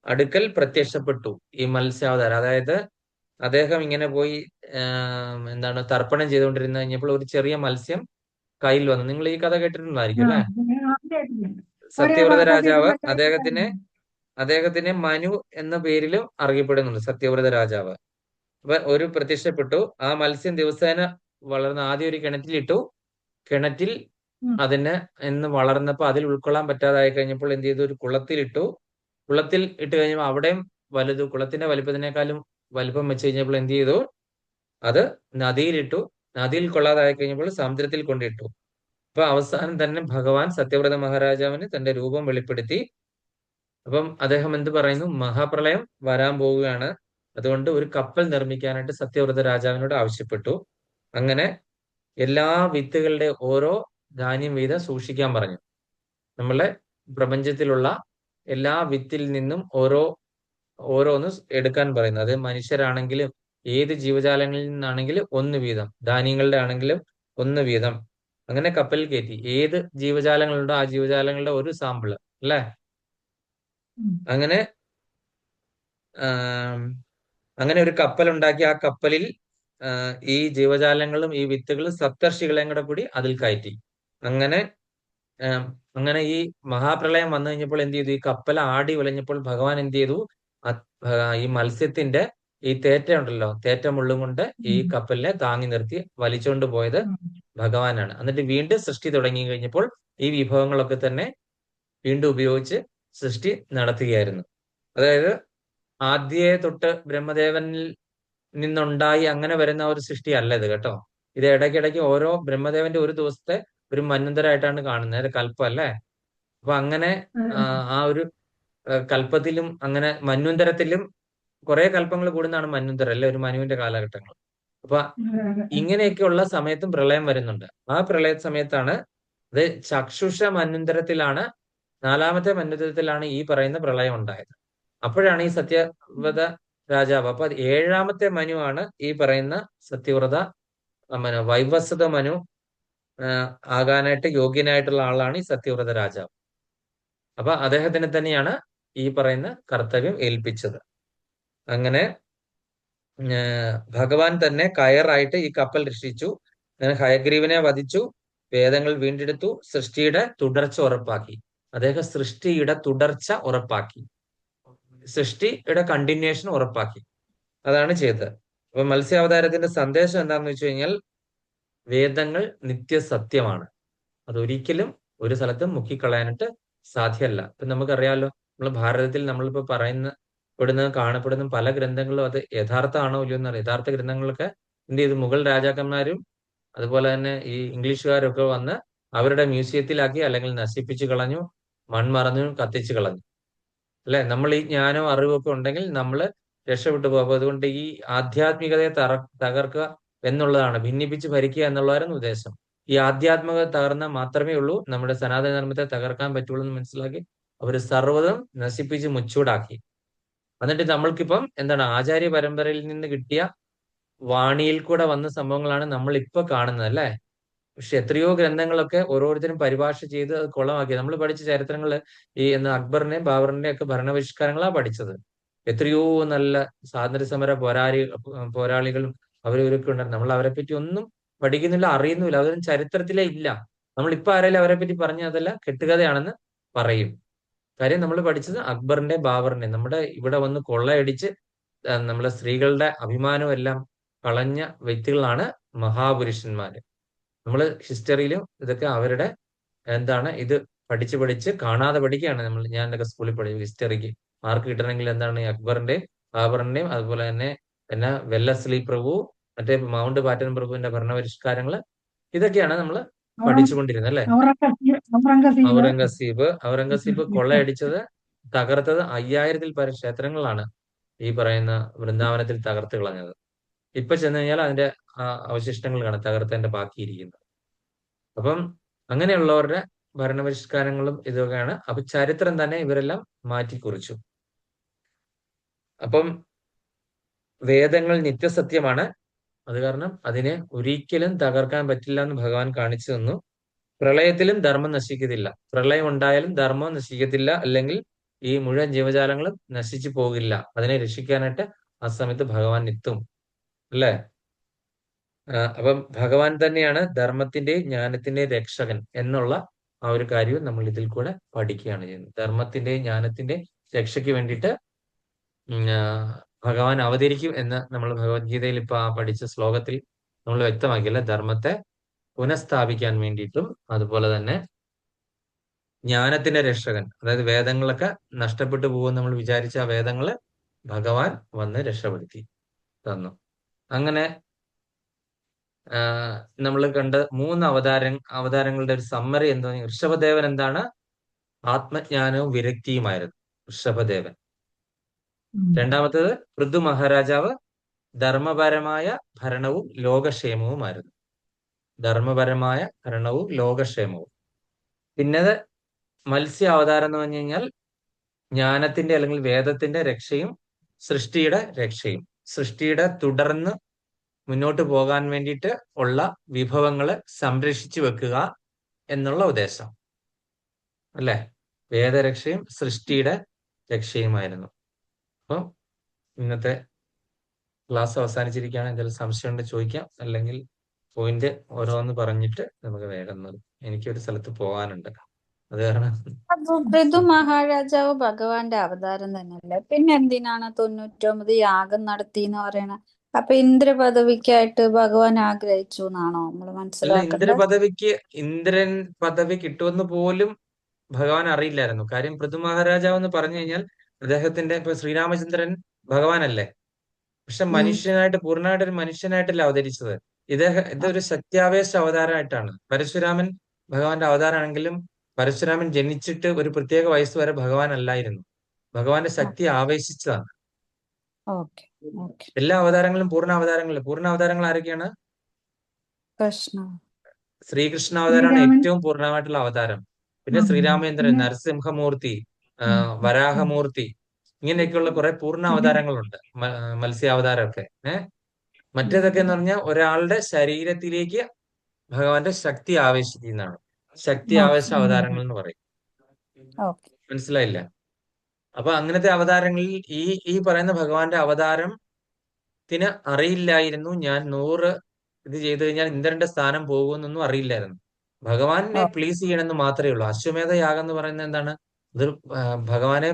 അടുക്കൽ പ്രത്യക്ഷപ്പെട്ടു ഈ മത്സ്യാവതാരം. അതായത് അദ്ദേഹം ഇങ്ങനെ പോയി എന്താണ് തർപ്പണം ചെയ്തുകൊണ്ടിരുന്ന കഴിഞ്ഞപ്പോൾ ഒരു ചെറിയ മത്സ്യം കയ്യിൽ വന്നു. നിങ്ങൾ ഈ കഥ കേട്ടിട്ടുണ്ടായിരിക്കും അല്ലെ? സത്യവ്രത രാജാവ് അദ്ദേഹത്തിനെ മനു എന്ന പേരിലും അറിയപ്പെടുന്നുണ്ട്, സത്യവ്രത രാജാവ്. അപ്പൊ ഒരു പ്രത്യക്ഷപ്പെട്ടു. ആ മത്സ്യം ദിവസേന വളർന്ന് ആദ്യം ഒരു കിണറ്റിലിട്ടു. കിണറ്റിൽ അതിന് വളർന്നപ്പോൾ അതിൽ ഉൾക്കൊള്ളാൻ പറ്റാതായി കഴിഞ്ഞപ്പോൾ എന്ത് ചെയ്തു? ഒരു കുളത്തിലിട്ടു. കുളത്തിൽ ഇട്ട് കഴിഞ്ഞപ്പോൾ അവിടെയും വലുത്, കുളത്തിന്റെ വലിപ്പത്തിനേക്കാളും വലിപ്പം വെച്ച് കഴിഞ്ഞപ്പോൾ എന്ത് ചെയ്തു? അത് നദിയിലിട്ടു. നദിയിൽ കൊള്ളാതായി കഴിഞ്ഞപ്പോൾ സമുദ്രത്തിൽ കൊണ്ടിട്ടു. അപ്പൊ അവസാനം തന്നെ ഭഗവാൻ സത്യവ്രത മഹാരാജാവിന് തന്റെ രൂപം വെളിപ്പെടുത്തി. അപ്പം അദ്ദേഹം എന്ത് പറയുന്നു? മഹാപ്രളയം വരാൻ പോവുകയാണ്, അതുകൊണ്ട് ഒരു കപ്പൽ നിർമ്മിക്കാനായിട്ട് സത്യവ്രത രാജാവിനോട് ആവശ്യപ്പെട്ടു. അങ്ങനെ എല്ലാ വിത്തുകളുടെ ഓരോ ധാന്യം വീതം സൂക്ഷിക്കാൻ പറഞ്ഞു. നമ്മളെ പ്രപഞ്ചത്തിലുള്ള എല്ലാ വിത്തിൽ നിന്നും ഓരോന്ന് എടുക്കാൻ പറയുന്നു. അത് മനുഷ്യരാണെങ്കിലും ഏത് ജീവജാലങ്ങളിൽ നിന്നാണെങ്കിലും 1 വീതം, ധാന്യങ്ങളുടെ ആണെങ്കിലും 1 വീതം. അങ്ങനെ കപ്പലിൽ കയറ്റി. ഏത് ജീവജാലങ്ങളുണ്ടോ ആ ജീവജാലങ്ങളുടെ ഒരു സാമ്പിള് അല്ലെ? അങ്ങനെ അങ്ങനെ ഒരു കപ്പൽ ഉണ്ടാക്കി. ആ കപ്പലിൽ ഈ ജീവജാലങ്ങളും ഈ വിത്തുകളും സപ്തർഷികളെയും കൂടി അതിൽ കയറ്റി. അങ്ങനെ ഈ മഹാപ്രളയം വന്നു കഴിഞ്ഞപ്പോൾ എന്ത് ചെയ്തു? ഈ കപ്പൽ ആടി ഉലഞ്ഞപ്പോൾ ഭഗവാൻ എന്ത് ചെയ്തു? ഈ മത്സ്യത്തിന്റെ ഈ തേറ്റ ഉണ്ടല്ലോ, തേറ്റ മുള്ളും കൊണ്ട് ഈ കപ്പലിനെ താങ്ങി നിർത്തി വലിച്ചുകൊണ്ട് പോയത് ഭഗവാനാണ്. എന്നിട്ട് വീണ്ടും സൃഷ്ടി തുടങ്ങി കഴിഞ്ഞപ്പോൾ ഈ വിഭവങ്ങളൊക്കെ തന്നെ വീണ്ടും ഉപയോഗിച്ച് സൃഷ്ടി നടത്തുകയായിരുന്നു. അതായത് ആദ്യേ തൊട്ട് ബ്രഹ്മദേവനിൽ നിന്നുണ്ടായി അങ്ങനെ വരുന്ന ഒരു സൃഷ്ടി അല്ല ഇത് കേട്ടോ. ഇത് ഇടയ്ക്കിടയ്ക്ക് ഓരോ ബ്രഹ്മദേവന്റെ ഒരു ദിവസത്തെ ഒരു മന്വന്തരമായിട്ടാണ് കാണുന്നത്, കൽപ്പം അല്ലേ? അപ്പൊ അങ്ങനെ ആ ഒരു കൽപ്പത്തിലും അങ്ങനെ മന്വന്തരത്തിലും കുറെ കൽപ്പങ്ങൾ കൂടുന്നതാണ് മന്വന്തരം അല്ലെ, ഒരു മനുവിന്റെ കാലഘട്ടങ്ങൾ. അപ്പൊ ഇങ്ങനെയൊക്കെയുള്ള സമയത്തും പ്രളയം വരുന്നുണ്ട്. ആ പ്രളയ സമയത്താണ് അത് ചക്ഷുഷ മന്വന്തരത്തിലാണ്, 4ാമത്തെ മന്വന്തരത്തിലാണ് ഈ പറയുന്ന പ്രളയം ഉണ്ടായത്. അപ്പോഴാണ് ഈ സത്യവ്രത രാജാവ്, അപ്പൊ 7ാമത്തെ മനുവാണ് ഈ പറയുന്ന സത്യവ്രത വൈവസ്വത മനു ആകാനായിട്ട് യോഗ്യനായിട്ടുള്ള ആളാണ് ഈ സത്യവ്രത രാജാവ്. അപ്പൊ അദ്ദേഹത്തിന് തന്നെയാണ് ഈ പറയുന്ന കർത്തവ്യം ഏൽപ്പിച്ചത്. അങ്ങനെ ഭഗവാൻ തന്നെ കയറായിട്ട് ഈ കപ്പൽ രക്ഷിച്ചു. അങ്ങനെ ഹയഗ്രീവനെ വധിച്ചു, വേദങ്ങൾ വീണ്ടെടുത്തു, സൃഷ്ടിയുടെ തുടർച്ച ഉറപ്പാക്കി. അദ്ദേഹം സൃഷ്ടിയുടെ തുടർച്ച ഉറപ്പാക്കി, സൃഷ്ടിയുടെ കണ്ടിന്യൂഷൻ ഉറപ്പാക്കി. അതാണ് ചെയ്തത്. അപ്പൊ മത്സ്യാവതാരത്തിന്റെ സന്ദേശം എന്താണെന്ന് വെച്ച് കഴിഞ്ഞാൽ വേദങ്ങൾ നിത്യസത്യമാണ്. അതൊരിക്കലും ഒരു സ്ഥലത്തും മുക്കിക്കളയാനായിട്ട് സാധ്യമല്ല. ഇപ്പൊ നമുക്കറിയാലോ, നമ്മൾ ഭാരതത്തിൽ നമ്മളിപ്പോ കാണപ്പെടുന്ന പല ഗ്രന്ഥങ്ങളും അത് യഥാർത്ഥമാണോ ഇല്ലയോ എന്നറിയാം. യഥാർത്ഥ ഗ്രന്ഥങ്ങളൊക്കെ എന്ത് ചെയ്തു? മുഗൾ രാജാക്കന്മാരും അതുപോലെ തന്നെ ഈ ഇംഗ്ലീഷുകാരൊക്കെ വന്ന് അവരുടെ മ്യൂസിയത്തിലാക്കി, അല്ലെങ്കിൽ നശിപ്പിച്ചു കളഞ്ഞു, മൺമറഞ്ഞു, കത്തിച്ചു കളഞ്ഞു അല്ലെ? നമ്മൾ ഈ ജ്ഞാനവും അറിവും ഒക്കെ ഉണ്ടെങ്കിൽ നമ്മൾ രക്ഷപ്പെട്ടു പോകും. അതുകൊണ്ട് ഈ ആധ്യാത്മികതയെ തകർക്കുക എന്നുള്ളതാണ്, ഭിന്നിപ്പിച്ച് ഭരിക്കുക എന്നുള്ളതായിരുന്നു ഉദ്ദേശം. ഈ ആധ്യാത്മികത തകർന്നാൽ മാത്രമേ ഉള്ളൂ നമ്മുടെ സനാതന ധർമ്മത്തെ തകർക്കാൻ പറ്റുള്ളൂ എന്ന് മനസ്സിലാക്കി അവർ സർവ്വതും നശിപ്പിച്ച് മുച്ചൂടാക്കി. എന്നിട്ട് നമ്മൾക്കിപ്പം എന്താണ്, ആചാര്യ പരമ്പരയിൽ നിന്ന് കിട്ടിയ വാണിയിൽ കൂടെ വന്ന സംഭവങ്ങളാണ് നമ്മൾ ഇപ്പൊ കാണുന്നത് അല്ലെ? പക്ഷെ എത്രയോ ഗ്രന്ഥങ്ങളൊക്കെ ഓരോരുത്തരും പരിഭാഷ ചെയ്ത് അത് കുളമാക്കി. നമ്മൾ പഠിച്ച ചരിത്രങ്ങൾ ഈ അക്ബറിന്റെയും ബാബറിന്റെയും ഒക്കെ ഭരണപരിഷ്കാരങ്ങളാണ് പഠിച്ചത്. എത്രയോ നല്ല സ്വാതന്ത്ര്യ സമര പോരാളികളും അവരവരൊക്കെ ഉണ്ടായിരുന്നു. നമ്മൾ അവരെ പറ്റി ഒന്നും പഠിക്കുന്നില്ല, അറിയുന്നില്ല, അതൊന്നും ചരിത്രത്തിലേ ഇല്ല. നമ്മളിപ്പോ ആരെങ്കിലും അവരെ പറ്റി പറഞ്ഞ അതല്ല കെട്ടുകഥയാണെന്ന് പറയും. കാര്യം നമ്മൾ പഠിച്ചത് അക്ബറിന്റെയും ബാബറിന്റെയും. നമ്മുടെ ഇവിടെ വന്ന് കൊള്ളയടിച്ച് നമ്മളെ സ്ത്രീകളുടെ അഭിമാനവും എല്ലാം കളഞ്ഞ വ്യക്തികളാണ് മഹാപുരുഷന്മാര്. നമ്മൾ ഹിസ്റ്ററിയിലും ഇതൊക്കെ അവരുടെ ഇത് പഠിച്ച് കാണാതെ പഠിക്കുകയാണ്. ഞാനൊക്കെ സ്കൂളിൽ പഠിച്ചു ഹിസ്റ്ററിക്ക് മാർക്ക് കിട്ടണമെങ്കിൽ എന്താണ് അക്ബറിന്റെയും ബാബറിന്റെയും അതുപോലെ തന്നെ വെല്ലസ്ലി പ്രഭു, മറ്റേ മൗണ്ട് ബാറ്റൻ പ്രഭുവിന്റെ ഭരണപരിഷ്കാരങ്ങൾ, ഇതൊക്കെയാണ് നമ്മൾ പഠിച്ചുകൊണ്ടിരുന്നത് അല്ലെ? ഔറംഗസീബ് കൊള്ളയടിച്ചത്, തകർത്തത് 5000-ൽ പര ക്ഷേത്രങ്ങളാണ് ഈ പറയുന്ന വൃന്ദാവനത്തിൽ തകർത്ത് കളഞ്ഞത്. ഇപ്പൊ ചെന്ന് കഴിഞ്ഞാൽ അതിന്റെ അവശിഷ്ടങ്ങൾ കാണാം, തകർത്തതിന്റെ ബാക്കിയിരിക്കുന്നത്. അപ്പം അങ്ങനെയുള്ളവരുടെ ഭരണപരിഷ്കാരങ്ങളും ഇതൊക്കെയാണ്. അപ്പൊ ചരിത്രം തന്നെ ഇവരെല്ലാം മാറ്റിക്കുറിച്ചു. അപ്പം വേദങ്ങൾ നിത്യസത്യമാണ്. അത് കാരണം അതിനെ ഒരിക്കലും തകർക്കാൻ പറ്റില്ല എന്ന് ഭഗവാൻ കാണിച്ചു തന്നു. പ്രളയത്തിലും ധർമ്മം നശിക്കത്തില്ല. പ്രളയം ഉണ്ടായാലും ധർമ്മം നശിക്കത്തില്ല, അല്ലെങ്കിൽ ഈ മുഴുവൻ ജീവജാലങ്ങളും നശിച്ചു പോകില്ല. അതിനെ രക്ഷിക്കാനായിട്ട് ആ സമയത്ത് ഭഗവാൻ എത്തും, അല്ലേ? അപ്പം ഭഗവാൻ തന്നെയാണ് ധർമ്മത്തിന്റെയും ജ്ഞാനത്തിന്റെയും രക്ഷകൻ എന്നുള്ള ആ ഒരു കാര്യവും നമ്മൾ ഇതിൽ കൂടെ പഠിക്കുകയാണ് ചെയ്യുന്നത്. ധർമ്മത്തിന്റെയും ജ്ഞാനത്തിന്റെയും രക്ഷയ്ക്ക് വേണ്ടിയിട്ട് ഭഗവാൻ അവതരിക്കും എന്ന് നമ്മൾ ഭഗവത്ഗീതയിൽ ഇപ്പൊ ആ പഠിച്ച ശ്ലോകത്തിൽ നമ്മൾ വ്യക്തമാക്കിയല്ല. ധർമ്മത്തെ പുനഃസ്ഥാപിക്കാൻ വേണ്ടിയിട്ടും അതുപോലെ തന്നെ ജ്ഞാനത്തിന്റെ രക്ഷകൻ, അതായത് വേദങ്ങളൊക്കെ നഷ്ടപ്പെട്ടു പോകുമെന്ന് നമ്മൾ വിചാരിച്ച ആ വേദങ്ങള് ഭഗവാൻ വന്ന് രക്ഷപ്പെടുത്തി തന്നു. അങ്ങനെ നമ്മൾ കണ്ട 3 അവതാരങ്ങളുടെ ഒരു സമ്മറി എന്താ? ഋഷഭദേവൻ എന്താണ്? ആത്മജ്ഞാനവും വിരക്തിയുമായിരുന്നു ഋഷഭദേവൻ. രണ്ടാമത്തേത് പൃഥു മഹാരാജാവ് ധർമ്മപരമായ ഭരണവും ലോകക്ഷേമവുമായിരുന്നു. ധർമ്മപരമായ ഭരണവും ലോകക്ഷേമവും. പിന്നെ മത്സ്യ അവതാരം എന്ന് പറഞ്ഞു കഴിഞ്ഞാൽ ജ്ഞാനത്തിന്റെ അല്ലെങ്കിൽ വേദത്തിന്റെ രക്ഷയും സൃഷ്ടിയുടെ രക്ഷയും. സൃഷ്ടിയുടെ തുടർന്ന് മുന്നോട്ട് പോകാൻ വേണ്ടിയിട്ട് ഉള്ള വിഭവങ്ങളെ സംരക്ഷിച്ചു വെക്കുക എന്നുള്ള ഉദ്ദേശം, അല്ലെ? വേദരക്ഷയും സൃഷ്ടിയുടെ രക്ഷയുമായിരുന്നു. അപ്പം ഇന്നത്തെ ക്ലാസ് അവസാനിച്ചിരിക്കുകയാണ്. എന്തെങ്കിലും സംശയം ഉണ്ട് ചോദിക്കാം, അല്ലെങ്കിൽ പോയിന്റ് ഓരോന്ന് പറഞ്ഞിട്ട് നമുക്ക് വേഗം നിർത്താം. എനിക്കൊരു സ്ഥലത്ത് പോകാനുണ്ട്, അത് കാരണം. അപ്പൊ പൃഥു മഹാരാജാവ് ഭഗവാന്റെ അവതാരം തന്നെയല്ലേ? പിന്നെ എന്തിനാണ് 99 യാഗം നടത്തി എന്ന് പറയണ? അപ്പൊ ഇന്ദ്ര പദവിക്കായിട്ട് ഭഗവാൻ ആഗ്രഹിച്ചു എന്നാണോ നമ്മൾ അല്ല, മനസ്സിലാക്കേണ്ടത്? ഇന്ദ്രൻ പദവി കിട്ടുമെന്ന് പോലും ഭഗവാൻ അറിയില്ലായിരുന്നു. കാര്യം പൃഥു മഹാരാജാവ് എന്ന് പറഞ്ഞു കഴിഞ്ഞാൽ അദ്ദേഹത്തിന്റെ ഇപ്പൊ ശ്രീരാമചന്ദ്രൻ ഭഗവാനല്ലേ, പക്ഷെ മനുഷ്യനായിട്ട് പൂർണ്ണമായിട്ട് ഒരു മനുഷ്യനായിട്ടല്ല അവതരിച്ചത്. ഇതൊരു ശക്തിയാവേശ അവതാരമായിട്ടാണ്. പരശുരാമൻ ഭഗവാന്റെ അവതാരമാണെങ്കിലും പരശുരാമൻ ജനിച്ചിട്ട് ഒരു പ്രത്യേക വയസ്സ് വരെ ഭഗവാൻ അല്ലായിരുന്നു. ഭഗവാന്റെ ശക്തി ആവേശിച്ചതാണ്. Okay okay. എല്ലാ അവതാരങ്ങളും പൂർണ്ണ അവതാരങ്ങൾ ആരൊക്കെയാണ്? കൃഷ്ണ ശ്രീകൃഷ്ണ അവതാരമാണ് ഏറ്റവും പൂർണ്ണമായിട്ടുള്ള അവതാരം. പിന്നെ ശ്രീരാമചന്ദ്രൻ, നരസിംഹമൂർത്തി, വരാഹമൂർത്തി, ഇങ്ങനെയൊക്കെയുള്ള കുറെ പൂർണ്ണ അവതാരങ്ങളുണ്ട്. മത്സ്യാവതാരമൊക്കെ. മറ്റേതൊക്കെ എന്ന് പറഞ്ഞാൽ ഒരാളുടെ ശരീരത്തിലേക്ക് ഭഗവാന്റെ ശക്തി ആവേശിക്കുന്നതാണ്. ശക്തി ആവേശ അവതാരങ്ങൾ എന്ന് പറയും. ഓക്കെ. മനസ്സിലായില്ല? അപ്പൊ അങ്ങനത്തെ അവതാരങ്ങളിൽ ഈ പറയുന്ന ഭഗവാന്റെ അവതാരത്തിന് അറിയില്ലായിരുന്നു ഞാൻ 100 ഇത് ചെയ്തു കഴിഞ്ഞാൽ ഇന്ദ്രന്റെ സ്ഥാനം പോകുമെന്നൊന്നും അറിയില്ലായിരുന്നു. ഭഗവാനെ പ്ലീസ് ചെയ്യണമെന്ന് മാത്രമേ ഉള്ളൂ. അശ്വമേധ യാഗം എന്ന് പറയുന്നത് എന്താണ്? ഇത് ഭഗവാനെ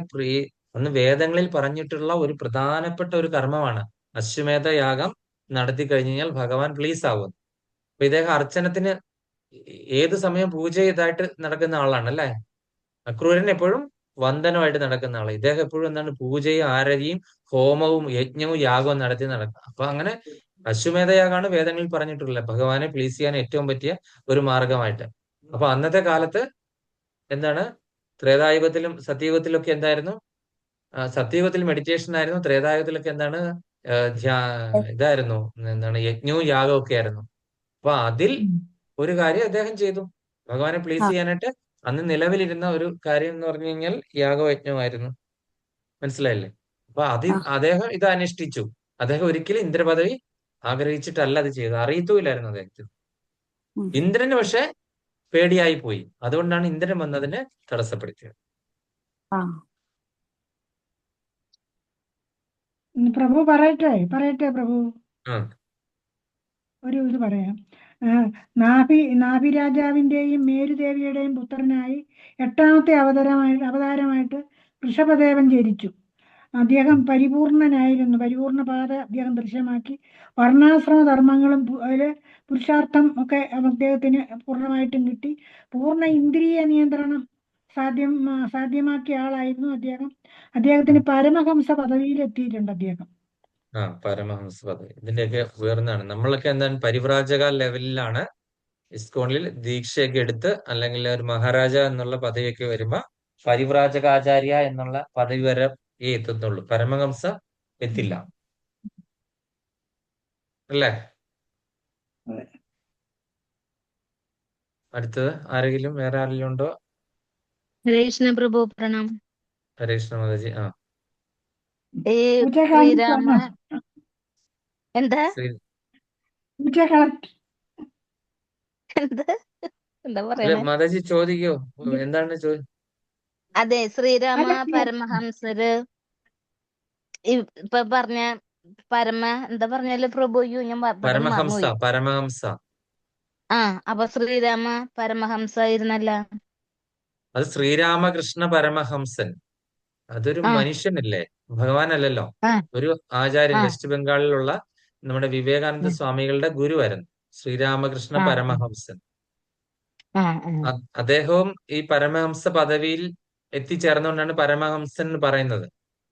അന്ന് വേദങ്ങളിൽ പറഞ്ഞിട്ടുള്ള ഒരു പ്രധാനപ്പെട്ട ഒരു കർമ്മമാണ്. അശ്വമേധ യാഗം നടത്തി കഴിഞ്ഞു കഴിഞ്ഞാൽ ഭഗവാൻ പ്ലീസ് ആകും. അപ്പൊ ഇദ്ദേഹം അർച്ചനത്തിന് ഏത് സമയം പൂജ ചെയ്തായിട്ട് നടക്കുന്ന ആളാണ്, അല്ലെ? അക്രൂരൻ എപ്പോഴും വന്ദനമായിട്ട് നടക്കുന്ന ആള്. ഇദ്ദേഹം എപ്പോഴും എന്താണ്? പൂജയും ആരതിയും ഹോമവും യജ്ഞവും യാഗവും നടത്തി നടക്കുക. അപ്പൊ അങ്ങനെ അശ്വമേധയാഗമാണ് വേദങ്ങളിൽ പറഞ്ഞിട്ടുള്ളത് ഭഗവാനെ പ്ലീസ് ചെയ്യാൻ ഏറ്റവും പറ്റിയ ഒരു മാർഗമായിട്ട്. അപ്പൊ അന്നത്തെ കാലത്ത് എന്താണ്? ത്രേതായുഗത്തിലും സത്യയുഗത്തിലൊക്കെ എന്തായിരുന്നു? സത്യയുഗത്തിൽ മെഡിറ്റേഷൻ ആയിരുന്നു. ത്രേതായുഗത്തിലൊക്കെ എന്താണ്? ഇതായിരുന്നു, എന്താണ്? യജ്ഞവും യാഗവും ഒക്കെ ആയിരുന്നു. അപ്പൊ അതിൽ ഒരു കാര്യം അദ്ദേഹം ചെയ്തു ഭഗവാനെ പ്ലീസ് ചെയ്യാനായിട്ട്. അന്ന് നിലവിലിരുന്ന ഒരു കാര്യം എന്ന് പറഞ്ഞു കഴിഞ്ഞാൽ യാഗയജ്ഞമായിരുന്നു. മനസ്സിലായില്ലേ? അപ്പൊ അദ്ദേഹം ഇത് അനുഷ്ഠിച്ചു. അദ്ദേഹം ഒരിക്കലും ഇന്ദ്രപദവി ആഗ്രഹിച്ചിട്ടല്ല അത് ചെയ്തത്. അറിയത്തുമില്ലായിരുന്നു അദ്ദേഹത്തിന്. ഇന്ദ്രന് പക്ഷെ പേടിയായി പോയി. അതുകൊണ്ടാണ് ഇന്ദ്രൻ വന്നതിനെ തടസ്സപ്പെടുത്തിയത്. പ്രഭു പറയട്ടെ പ്രഭു ഒരു ഇത് പറയാം. നാഭി രാജാവിന്റെയും മേരുദേവിയുടെയും പുത്രനായി 8ാമത്തെ അവതാരമായിട്ട് ഋഷഭദേവൻ ജനിച്ചു. അദ്ദേഹം പരിപൂർണ പാത അദ്ദേഹം ദൃശ്യമാക്കി. വർണ്ണാശ്രമ ധർമ്മങ്ങളും അതില് പുരുഷാർത്ഥം ഒക്കെ അദ്ദേഹത്തിന് പൂർണ്ണമായിട്ടും കിട്ടി. പൂർണ്ണ ഇന്ദ്രിയ നിയന്ത്രണം സാധ്യമാക്കിയ ആളായിരുന്നു അദ്ദേഹം. അദ്ദേഹത്തിന് പരമഹംസ പദവിയിൽ എത്തിയിട്ടുണ്ട് അദ്ദേഹം. പരമഹംസ പദവി ഇതിന്റെയൊക്കെ ഉയർന്നാണ്. നമ്മളൊക്കെ എന്താണ്? പരിവ്രാജക ലെവലിലാണ് ഇസ്കോണിൽ ദീക്ഷയൊക്കെ എടുത്ത്, അല്ലെങ്കിൽ ഒരു മഹാരാജ എന്നുള്ള പദവിയൊക്കെ വരുമ്പോ പരിവ്രാജകാചാര്യ എന്നുള്ള പദവി വരെ എത്തുന്നുള്ളൂ. പരമഹംസ എത്തില്ല, അല്ലേ? അടുത്തത് ആരെങ്കിലും വേറെ ആരെങ്കിലും ഉണ്ടോ? ഹരേ കൃഷ്ണ പ്രഭു, പ്രണാം. ഹരേ കൃഷ്ണ മാതാജി. ശ്രീരാമ എന്താ എന്താ പറയാ? മാതാജി ചോദിക്കോ, എന്താണ് അതെ, ശ്രീരാമ അല്ല പരമഹംസര് ഇപ്പൊ പറഞ്ഞ എന്താ പറഞ്ഞാല് പ്രഭു, അയ്യോ ഞാൻ പെട്ടെന്ന് പരമഹംസ മറന്നുപോയി. പരമഹംസ അപ്പൊ ശ്രീരാമ പരമഹംസ ആയിരുന്നല്ല. അത് ശ്രീരാമകൃഷ്ണ പരമഹംസൻ. അതൊരു ആ മനുഷ്യനല്ലേ, ഭഗവാനല്ലല്ലോ. ആ ഒരു ആചാര്യൻ, ആ വെസ്റ്റ് ബംഗാളിലുള്ള നമ്മുടെ വിവേകാനന്ദ ഉം, സ്വാമികളുടെ ഗുരുവായിരുന്നു ശ്രീരാമകൃഷ്ണ ആ പരമഹംസൻ. ആ ആ അദ്ദേഹവും ഈ പരമഹംസ പദവിയിൽ എത്തിച്ചേർന്നുകൊണ്ടാണ് പരമഹംസൻ എന്ന് പറയുന്നത്.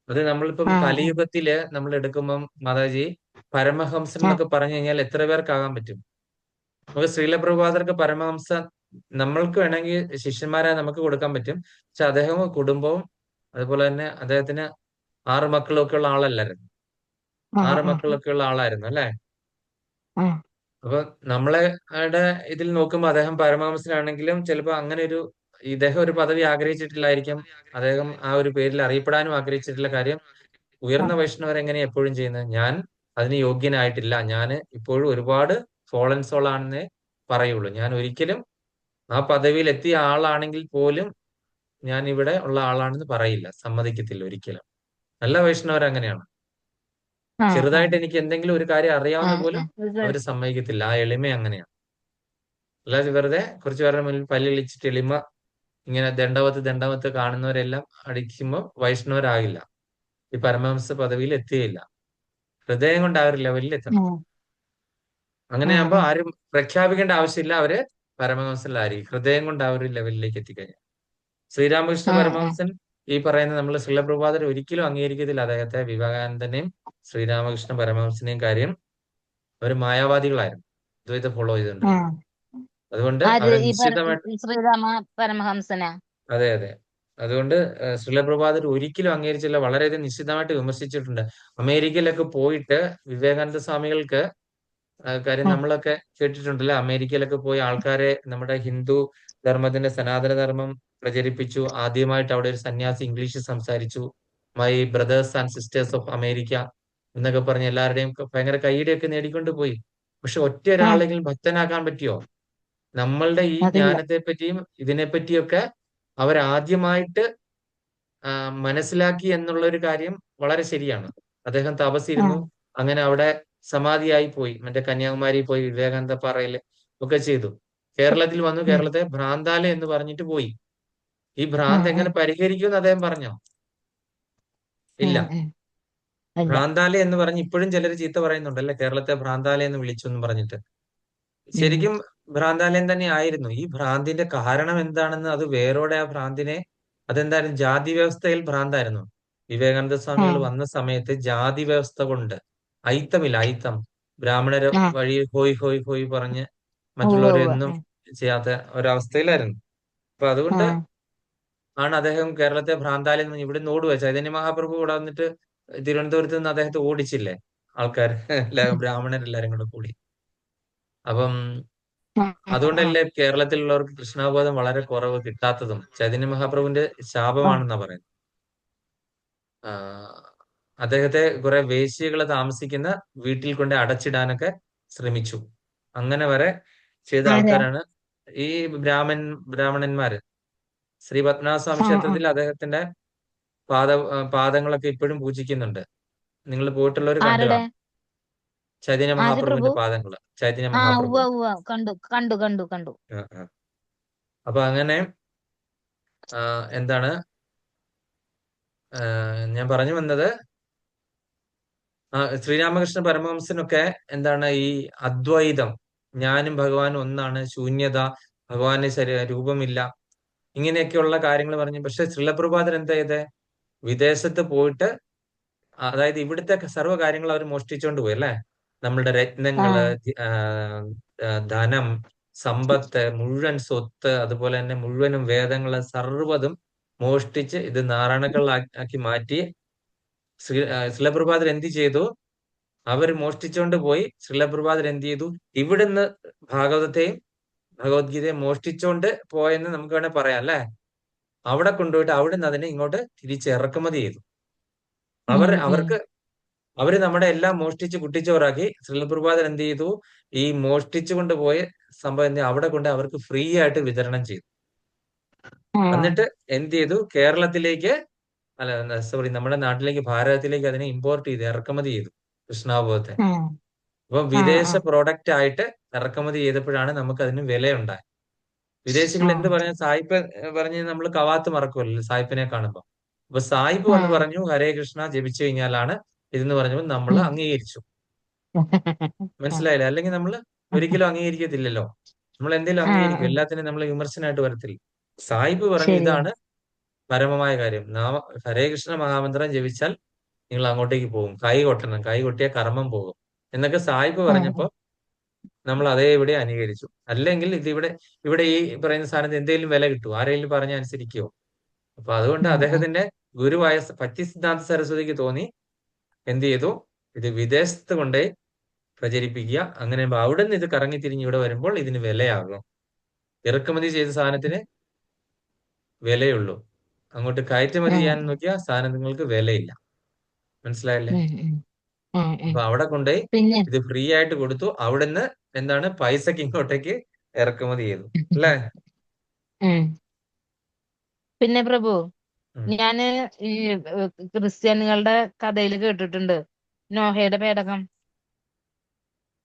അത് നമ്മളിപ്പം ആ കലിയുഗത്തില് നമ്മൾ എടുക്കുമ്പം മാതാജി പരമഹംസൻ ആ എന്നൊക്കെ പറഞ്ഞു കഴിഞ്ഞാൽ എത്ര പേർക്കാകാൻ പറ്റും? നമുക്ക് ശ്രീല പ്രഭുപാദർക്ക് പരമഹംസ നമ്മൾക്ക് വേണമെങ്കിൽ ശിഷ്യന്മാരായി നമുക്ക് കൊടുക്കാൻ പറ്റും. പക്ഷെ അദ്ദേഹവും കുടുംബവും അതുപോലെ തന്നെ അദ്ദേഹത്തിന് 6 മക്കളൊക്കെ ഉള്ള ആളല്ലായിരുന്നു. ആ 6 ആ മക്കളൊക്കെ ഉള്ള ആളായിരുന്നു അല്ലെ. ആ അപ്പൊ നമ്മളെ ഇതിൽ നോക്കുമ്പോൾ അദ്ദേഹം പരമഹംസനാണെങ്കിലും ചിലപ്പോ അങ്ങനെ ഇദ്ദേഹം ഒരു പദവി ആഗ്രഹിച്ചിട്ടില്ലായിരിക്കും. അദ്ദേഹം ആ ഒരു പേരിൽ അറിയപ്പെടാനും ആഗ്രഹിച്ചിട്ടില്ല. കാര്യം ഉയർന്ന വൈഷ്ണവർ എങ്ങനെ എപ്പോഴും ചെയ്യുന്നത്, ഞാൻ അതിന് യോഗ്യനായിട്ടില്ല, ഞാൻ ഇപ്പോഴും ഒരുപാട് ഫോളൻ സോൾ ആണെന്നേ പറയുള്ളൂ. ഞാൻ ഒരിക്കലും ആ പദവിയിൽ എത്തിയ ആളാണെങ്കിൽ പോലും ഞാൻ ഇവിടെ ഉള്ള ആളാണെന്ന് പറയില്ല, സമ്മതിക്കത്തില്ല ഒരിക്കലും. നല്ല വൈഷ്ണവർ അങ്ങനെയാണ്. ആ ആ ചെറുതായിട്ട് എനിക്ക് എന്തെങ്കിലും ഒരു കാര്യം ആ അറിയാവുന്ന പോലും ഇത് അവർ സമ്മതിക്കത്തില്ല. ആ എളിമ അങ്ങനെയാണ്. അല്ലാതെ വെറുതെ കുറച്ചു പേരുടെ മുന്നിൽ പല്ലിളിച്ചിട്ട് എളിമ ഇങ്ങനെ ദണ്ഡവത്ത് കാണുന്നവരെല്ലാം അടിക്കുമ്പോൾ വൈഷ്ണവരാകില്ല, ഈ പരമഹംസ പദവിയിൽ എത്തുകയില്ല. ഹൃദയം കൊണ്ട് ആ ഒരു ലെവലിൽ എത്തണം. ആ അങ്ങനെയാകുമ്പോൾ ആ ആരും പ്രഖ്യാപിക്കേണ്ട ആവശ്യമില്ല, അവര് പരമഹംസനിലായിരിക്കും ഹൃദയം കൊണ്ട് ആ ഒരു ലെവലിലേക്ക് എത്തിക്കഴിഞ്ഞാൽ. ശ്രീരാമകൃഷ്ണ ആ ആ പരമഹംസൻ ഈ പറയുന്ന നമ്മൾ ശ്രീലപ്രഭാതർ ഒരിക്കലും അംഗീകരിക്കത്തില്ല അദ്ദേഹത്തെ, വിവേകാനന്ദനെയും ശ്രീരാമകൃഷ്ണ പരമഹംസനെയും. കാര്യം അവർ മായാവാദികളായിരുന്നു, ദ്വൈതം ഫോളോ ആ ചെയ്തുകൊണ്ടിരുന്നത്. അതുകൊണ്ട് ആര് അവരെ ഈ നിശ്ചിതമായിട്ട് ശ്രീരാമ പരമഹംസനാ? അതെ അതെ. അതുകൊണ്ട് ശ്രീലപ്രഭാതർ ഒരിക്കലും അംഗീകരിച്ചില്ല, വളരെയധികം നിശ്ചിതമായിട്ട് വിമർശിച്ചിട്ടുണ്ട്. അമേരിക്കയിലൊക്കെ പോയിട്ട് വിവേകാനന്ദ സ്വാമികൾക്ക് കാര്യം ആ നമ്മളൊക്കെ കേട്ടിട്ടുണ്ടല്ലോ, അമേരിക്കയിലൊക്കെ പോയി ആൾക്കാരെ നമ്മുടെ ഹിന്ദു ധർമ്മത്തിന്റെ സനാതന ധർമ്മം പ്രചരിപ്പിച്ചു. ആദ്യമായിട്ട് അവിടെ ഒരു സന്യാസി ഇംഗ്ലീഷ് സംസാരിച്ചു. My brothers and sisters of America എന്നൊക്കെ പറഞ്ഞ് എല്ലാവരുടെയും ഭയങ്കര കൈയ്യടിയൊക്കെ നേടിക്കൊണ്ട് പോയി. പക്ഷെ ഒറ്റ ആ ഒരാളെങ്കിലും ഭക്തനാക്കാൻ പറ്റിയോ? നമ്മളുടെ ഈ അതില്ല. ജ്ഞാനത്തെ പറ്റിയും ഇതിനെപ്പറ്റിയൊക്കെ അവരാദ്യമായിട്ട് മനസ്സിലാക്കി എന്നുള്ള ഒരു കാര്യം വളരെ ശരിയാണ്. അദ്ദേഹം ആ തപസ്സിരുന്നു, അങ്ങനെ അവിടെ സമാധിയായി പോയി, മറ്റേ കന്യാകുമാരി പോയി വിവേകാനന്ദ പാറയില് ഒക്കെ ചെയ്തു. കേരളത്തിൽ വന്നു, ഉം, കേരളത്തെ ഭ്രാന്താലയം എന്ന് പറഞ്ഞിട്ട് പോയി. ഈ ഉം, ഭ്രാന്ത് ഉം, എങ്ങനെ പരിഹരിക്കുമെന്ന് അദ്ദേഹം പറഞ്ഞോ? ഇല്ല. ഉം, ഉം. ഇല്ല. ഭ്രാന്താലയം എന്ന് പറഞ്ഞ് ഇപ്പോഴും ചിലർ ചീത്ത പറയുന്നുണ്ടല്ലേ, കേരളത്തെ ഭ്രാന്താലയം എന്ന് വിളിച്ചു എന്ന് പറഞ്ഞിട്ട്. ഉം, ശരിക്കും ഭ്രാന്താലയം തന്നെ ആയിരുന്നു. ഈ ഭ്രാന്തിന്റെ കാരണം എന്താണെന്ന്, അത് വേരോടെ ആ ഭ്രാന്തിനെ, അതെന്തായാലും ജാതി വ്യവസ്ഥയിൽ ഭ്രാന്തായിരുന്നു. വിവേകാനന്ദ ആ സ്വാമികൾ വന്ന സമയത്ത് ജാതി വ്യവസ്ഥ കൊണ്ട് അയിത്തമില്ല, അയിത്തം. ബ്രാഹ്മണര് ആ വഴി ഹോയ് ഹോയ് ഹോയ് പറഞ്ഞ് ഉവ്വ് മറ്റുള്ളവരെ ഉവ്വ് ഒന്നും ചെയ്യാത്ത ഒരവസ്ഥയിലായിരുന്നു. അപ്പൊ ആ അതുകൊണ്ട് ആണ് അദ്ദേഹം കേരളത്തെ ഭ്രാന്താലയം എന്ന് ഇവിടെ നിന്ന് ഓടുക. ചൈതന്യ മഹാപ്രഭു ഇവിടെ വന്നിട്ട് തിരുവനന്തപുരത്ത് നിന്ന് അദ്ദേഹത്തെ ഓടിച്ചില്ലേ ആൾക്കാർ, ബ്രാഹ്മണരെല്ലാരും കൂടെ കൂടി. അപ്പം ആ ആ അതുകൊണ്ടല്ലേ കേരളത്തിലുള്ളവർക്ക് കൃഷ്ണാവബോധം വളരെ കുറവ് കിട്ടാത്തതും. ചൈതന്യ മഹാപ്രഭുവിന്റെ ആ ശാപമാണെന്നാ പറയുന്നത്. ആ, അദ്ദേഹത്തെ കുറെ വേശ്യകൾ താമസിക്കുന്ന വീട്ടിൽ കൊണ്ട് അടച്ചിടാനൊക്കെ ശ്രമിച്ചു. അങ്ങനെ വരെ ചെയ്ത ആരാ? ആൾക്കാരാണ് ഈ ബ്രാഹ്മണന്മാര്. ശ്രീ പത്മനാഭസ്വാമി ആ ആ ക്ഷേത്രത്തിൽ അദ്ദേഹത്തിന്റെ പാദങ്ങളൊക്കെ ഇപ്പോഴും പൂജിക്കുന്നുണ്ട്. നിങ്ങൾ പോയിട്ടുള്ളവർ കണ്ടു ആരുടെ? കാണും ചൈതന്യ ആര് പ്രഭു? മഹാപ്രഭുവിന്റെ പാദങ്ങള്. ചൈതന്യ ആ ഉവ്വ മഹാപ്രഭു. ഉവ്വ കണ്ടു കണ്ടു കണ്ടു കണ്ടു. ആ, ആ. അപ്പൊ അങ്ങനെ എന്താണ് ഞാൻ പറഞ്ഞു വന്നത്, ശ്രീരാമകൃഷ്ണ പരമഹംസനൊക്കെ എന്താണ് ഈ അദ്വൈതം, ഞാനും ഭഗവാനും ഒന്നാണ്, ശൂന്യത, ഭഗവാന് രൂപമില്ല, ഇങ്ങനെയൊക്കെയുള്ള കാര്യങ്ങൾ പറഞ്ഞു. പക്ഷെ ശ്രീലപ്രഭാതർ എന്താ ചെയ്തേ? വിദേശത്ത് പോയിട്ട്, അതായത് ഇവിടുത്തെ സർവ്വ കാര്യങ്ങൾ അവർ മോഷ്ടിച്ചുകൊണ്ട് പോയി അല്ലെ. നമ്മളുടെ ആ രത്നങ്ങള്, ധനം, സമ്പത്ത്, മുഴുവൻ സ്വത്ത്, അതുപോലെ തന്നെ മുഴുവനും വേദങ്ങള്, സർവ്വതും മോഷ്ടിച്ച് ഇത് നാറാണക്കളാക്കി മാറ്റി. ശ്രീലപ്രഭാതർ എന്ത് ചെയ്തു? അവർ മോഷ്ടിച്ചുകൊണ്ട് പോയി. ശ്രീലപ്രഭാതർ എന്ത് ചെയ്തു? ഇവിടുന്ന് ഭാഗവതത്തെയും ഭഗവത്ഗീതയും മോഷ്ടിച്ചുകൊണ്ട് പോയെന്ന് നമുക്ക് വേണേൽ പറയാം അല്ലെ. അവിടെ കൊണ്ടുപോയിട്ട് അവിടുന്ന് അതിനെ ഇങ്ങോട്ട് തിരിച്ചിറക്കുമതി ചെയ്തു. ഉം ഉം അവര് നമ്മുടെ എല്ലാം മോഷ്ടിച്ച് കുട്ടിച്ചോറാക്കി. ശ്രീലപ്രഭാതർ എന്ത് ചെയ്തു? ഈ മോഷ്ടിച്ചു കൊണ്ടുപോയ സംഭവം അവിടെ കൊണ്ട് അവർക്ക് ഫ്രീ ആയിട്ട് വിതരണം ചെയ്തു. ആ എന്നിട്ട് എന്ത് ചെയ്തു? കേരളത്തിലേക്ക്, അല്ല സോറി, നമ്മുടെ നാട്ടിലേക്ക്, ഭാരതത്തിലേക്ക് അതിനെ ഇമ്പോർട്ട് ചെയ്തു, ഇറക്കുമതി ചെയ്തു കൃഷ്ണാവബോധത്തെ. ആ അപ്പൊ ആ വിദേശ ആ പ്രോഡക്റ്റ് ആയിട്ട് ഇറക്കുമതി ചെയ്തപ്പോഴാണ് നമുക്ക് അതിന് വിലയുണ്ടായത്. വിദേശികൾ ആ എന്ത് പറഞ്ഞ സായിപ്പ് പറഞ്ഞ് നമ്മൾ കവാത്ത് മറക്കുമല്ലോ സായിപ്പിനെ കാണുമ്പോൾ. അപ്പൊ സായിപ്പ് ആ വന്ന് പറഞ്ഞു ഹരേ കൃഷ്ണ ജപിച്ചു കഴിഞ്ഞാലാണ് ഇതെന്ന് പറഞ്ഞപ്പോൾ നമ്മൾ ഉം. അംഗീകരിച്ചു. ആ മനസ്സിലായില്ലേ? അല്ലെങ്കിൽ നമ്മൾ ഒരിക്കലും അംഗീകരിക്കത്തില്ലല്ലോ. നമ്മൾ എന്തെങ്കിലും ആ അംഗീകരിക്കും, എല്ലാത്തിനും നമ്മൾ വിമർശനമായിട്ട് വരത്തില്ല. സായിപ്പ് പറഞ്ഞു ശരിയാ. ഇതാണ് പരമമായ കാര്യം. ഹരേ കൃഷ്ണ മഹാമന്ത്രം ജപിച്ചാൽ നിങ്ങൾ അങ്ങോട്ടേക്ക് പോകും, കൈ കൊട്ടണം, കൈ കൊട്ടിയ കർമ്മം പോകും എന്നൊക്കെ സായിപ്പ് ആ പറഞ്ഞപ്പോ നമ്മൾ അതേ ഇവിടെ അനുകരിച്ചു. അല്ലെങ്കിൽ ഇവിടെ ഇവിടെ ഈ പറയുന്ന സാധനത്തിന് എന്തെങ്കിലും വില കിട്ടുമോ? ആരെങ്കിലും പറഞ്ഞ അനുസരിക്കുമോ? അപ്പൊ അതുകൊണ്ട് ആ ആ അദ്ദേഹത്തിന്റെ ഗുരുവായ ഭക്തിസിദ്ധാന്ത സരസ്വതിക്ക് തോന്നി എന്ത് ചെയ്തു? ഇത് വിദേശത്ത് കൊണ്ടേ പ്രചരിപ്പിക്കുക. അങ്ങനെ അവിടെ നിന്ന് ഇത് കറങ്ങി തിരിഞ്ഞ് ഇവിടെ വരുമ്പോൾ ഇതിന് വിലയാകും. ഇറക്കുമതി ചെയ്ത സാധനത്തിന് വിലയുള്ളൂ. അങ്ങോട്ട് കയറ്റുമതി ഉം, ചെയ്യാൻ നോക്കിയാൽ സാധനങ്ങൾക്ക് വിലയില്ല. മനസ്സിലായല്ലേ? ഉം, ഉം, ഉം, ഉം. അപ്പൊ അവിടെ കൊണ്ടുപോയി പിന്നെ ഇത് ഫ്രീ ആയിട്ട് കൊടുത്തു. അവിടുന്ന് എന്താണ് പൈസക്ക് ഇങ്ങോട്ടേക്ക് ഇറക്കുമതി ചെയ്തു. അല്ലേ? ഉം. പിന്നെ പ്രഭു, ഉം. ഞാന് ഈ ക്രിസ്ത്യാനികളുടെ കഥയിൽ കേട്ടിട്ടുണ്ട് നോഹയുടെ പേടകം.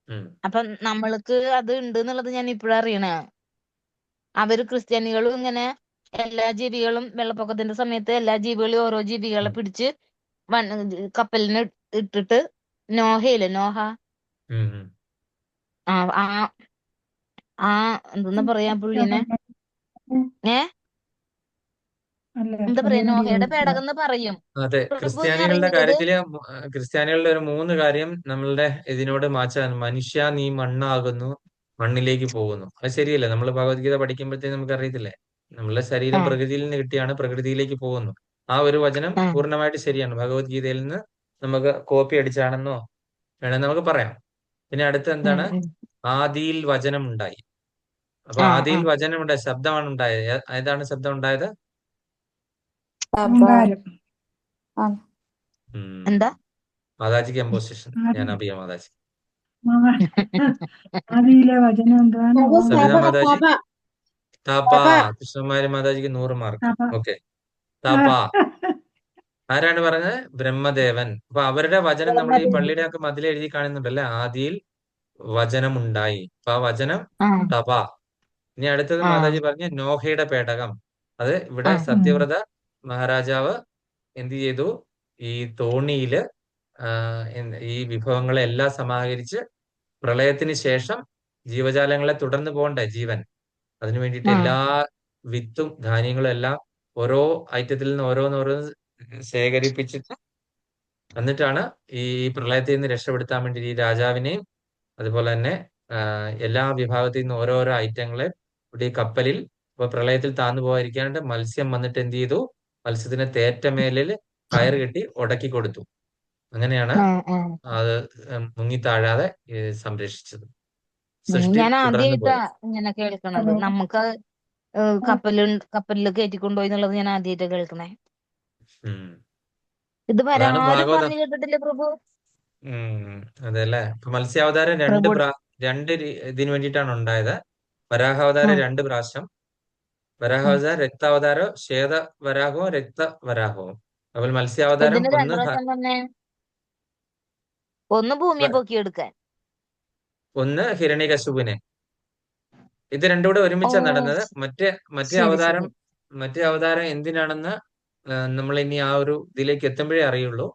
ഉം. അപ്പൊ നമ്മൾക്ക് അത് ഉണ്ട് എന്നുള്ളത് ഞാൻ ഇപ്പോഴാ അറിയണ. അവര് ക്രിസ്ത്യാനികളും ഇങ്ങനെ എല്ലാ ജീവികളും വെള്ളപ്പൊക്കത്തിന്റെ സമയത്ത് എല്ലാ ജീവികളും ഓരോ ജീവികളെ ഉം. പിടിച്ച് കപ്പലിന് ഇട്ടിട്ട് നോഹയില്ലേ നോഹ, ഉം. ഉം. ആ ആ ആ എന്തെന്നാ പറയാ പുള്ളീനെ, ഏ അല്ല എന്താ പറയാ, പ്രഭുവിനോട് നോഹയുടെ ചോദിക്കുക. പേടകം എന്ന് പറയും. അതെ, പ്രഭു ഞാൻ ക്രിസ്ത്യാനികളുടെ അറിയുന്നത് ഇത്. കാര്യത്തില് ക്രിസ്ത്യാനികളുടെ ഒരു 3 കാര്യം നമ്മളുടെ ഇതിനോട് മാച്ചാൻ. മനുഷ്യ നീ മണ്ണാകുന്നു, മണ്ണിലേക്ക് പോകുന്നു. അത് ശരിയല്ലേ? നമ്മൾ ഭഗവത്ഗീത പഠിക്കുമ്പോഴത്തേക്ക് നമുക്ക് അറിയത്തില്ലേ? നമ്മളുടെ ആ ശരീരം പ്രകൃതിയിൽ നിന്ന് കിട്ടിയാണ്, പ്രകൃതിയിലേക്ക് പോകുന്നു. ആ ഒരു വചനം ആ പൂർണ്ണമായിട്ട് ശരിയാണ്. ഭഗവത്ഗീതയിൽ നിന്ന് നമുക്ക് കോപ്പി അടിച്ചാണെന്നോ വേണമെങ്കിൽ നമുക്ക് പറയാം. പിന്നെ അടുത്ത് ഉം, എന്താണ്? ഉം. ആദിയിൽ വചനം ഉണ്ടായി. അപ്പൊ ആ ആ ആദിയിൽ വചനം ഉണ്ടായി, ശബ്ദമാണ് ഉണ്ടായത്. ഏതാണ് ശബ്ദം ഉണ്ടായത്? ഓങ്കാരം. ആ, ഉം. എന്താ മാതാജി കമ്പോസിഷൻ. ആദി ഞാൻ അഭിയ മാതാജി. മക- ആദിയിലെ വചനം എന്താണ്? സബിത ഓങ്കാരം. മാതാജി. താപ്പ. കൃഷ്ണകുമാരി മാതാജിക്ക് 100 മാർക്ക്. അപ്പൊ ഓക്കെ. താപ്പ. ആരാണ് പറഞ്ഞത്? ബ്രഹ്മദേവൻ. അപ്പൊ അവരുടെ വചനം നമ്മൾ ഈ പള്ളിയുടെ ഒക്കെ മതിൽ എഴുതി കാണുന്നുണ്ടല്ലേ? ആദിയിൽ വചനമുണ്ടായി. അപ്പൊ ആ വചനം ആ തപ. ഇനി അടുത്തത് ആ മാതാജി പറഞ്ഞ നോഹയുടെ പേടകം. അത് ഇവിടെ ആ സത്യവ്രത മഹാരാജാവ് എന്ത് ചെയ്തു? ഈ തോണിയില് ഈ വിഭവങ്ങളെല്ലാം സമാഹരിച്ച് പ്രളയത്തിന് ശേഷം ജീവജാലങ്ങളെ തുടർന്ന് പോകണ്ടേ ജീവൻ, അതിനു വേണ്ടിയിട്ട് ആ എല്ലാ വിത്തും ധാന്യങ്ങളും എല്ലാം ഓരോ ഐറ്റത്തിൽ നിന്ന് ഓരോന്നോരോന്ന് ശേഖരിപ്പിച്ചിട്ട് എന്നിട്ടാണ് ഈ പ്രളയത്തിൽ നിന്ന് രക്ഷപ്പെടുത്താൻ വേണ്ടി ഈ രാജാവിനെയും അതുപോലെ തന്നെ എല്ലാ വിഭാഗത്തിൽ നിന്ന് ഓരോരോ ഐറ്റങ്ങളെ ഇവിടെ ഈ കപ്പലിൽ ഇപ്പൊ പ്രളയത്തിൽ താന്നു പോകാതിരിക്കാണ്ട് മത്സ്യം വന്നിട്ട് എന്ത് ചെയ്തു? മത്സ്യത്തിന് തേറ്റമേലിൽ കയറ് കെട്ടി ഉടക്കി കൊടുത്തു. അങ്ങനെയാണ് ആ ആ. അത് മുങ്ങി താഴാതെ സംരക്ഷിച്ചത്. സൃഷ്ടി ഞാൻ തുടർന്ന് ആദ്യമായിട്ടാ പോയി. ഇങ്ങനെ കേൾക്കണത്. നമുക്ക് കപ്പലിൽ കയറ്റിക്കൊണ്ടുപോയി എന്നുള്ളത് ഞാൻ ആദ്യമായിട്ടാ കേൾക്കണേ. ഉം. ഇത് അതാണ് വരാരും ഭാഗവതം. പറഞ്ഞു കേട്ടിട്ടില്ല പ്രഭു. ഉം. അതെല്ലേ? ഇപ്പൊ മത്സ്യാവതാരം പ്രഭു ഇതിനു വേണ്ടിയിട്ടാണ് ഉണ്ടായത്. വരാഹാവതാരം 2 പ്രാവശ്യം. വരാഹാവതാരം രക്താവതാരവും ശ്വേത വരാഹവും രക്തവരാഹവും. അതുപോലെ മത്സ്യാവതാരം എന്തിനു രണ്ടു പ്രാവശ്യം തന്നെ? ഒന്ന് ഭൂമിയെ പൊക്കിയെടുക്കാൻ. ഒന്ന് ഹിരണ്യകശിപുവിനെ. ഇത് രണ്ടും കൂടെ ഓ ഒരുമിച്ചാണ് നടന്നത്. മറ്റേ ശരി അവതാരം ശരി. എന്തിനാണെന്ന് നമ്മൾ ഇനി ആ ഒരു ഇതിലേക്ക് എത്തുമ്പോഴേ അറിയുള്ളൂ.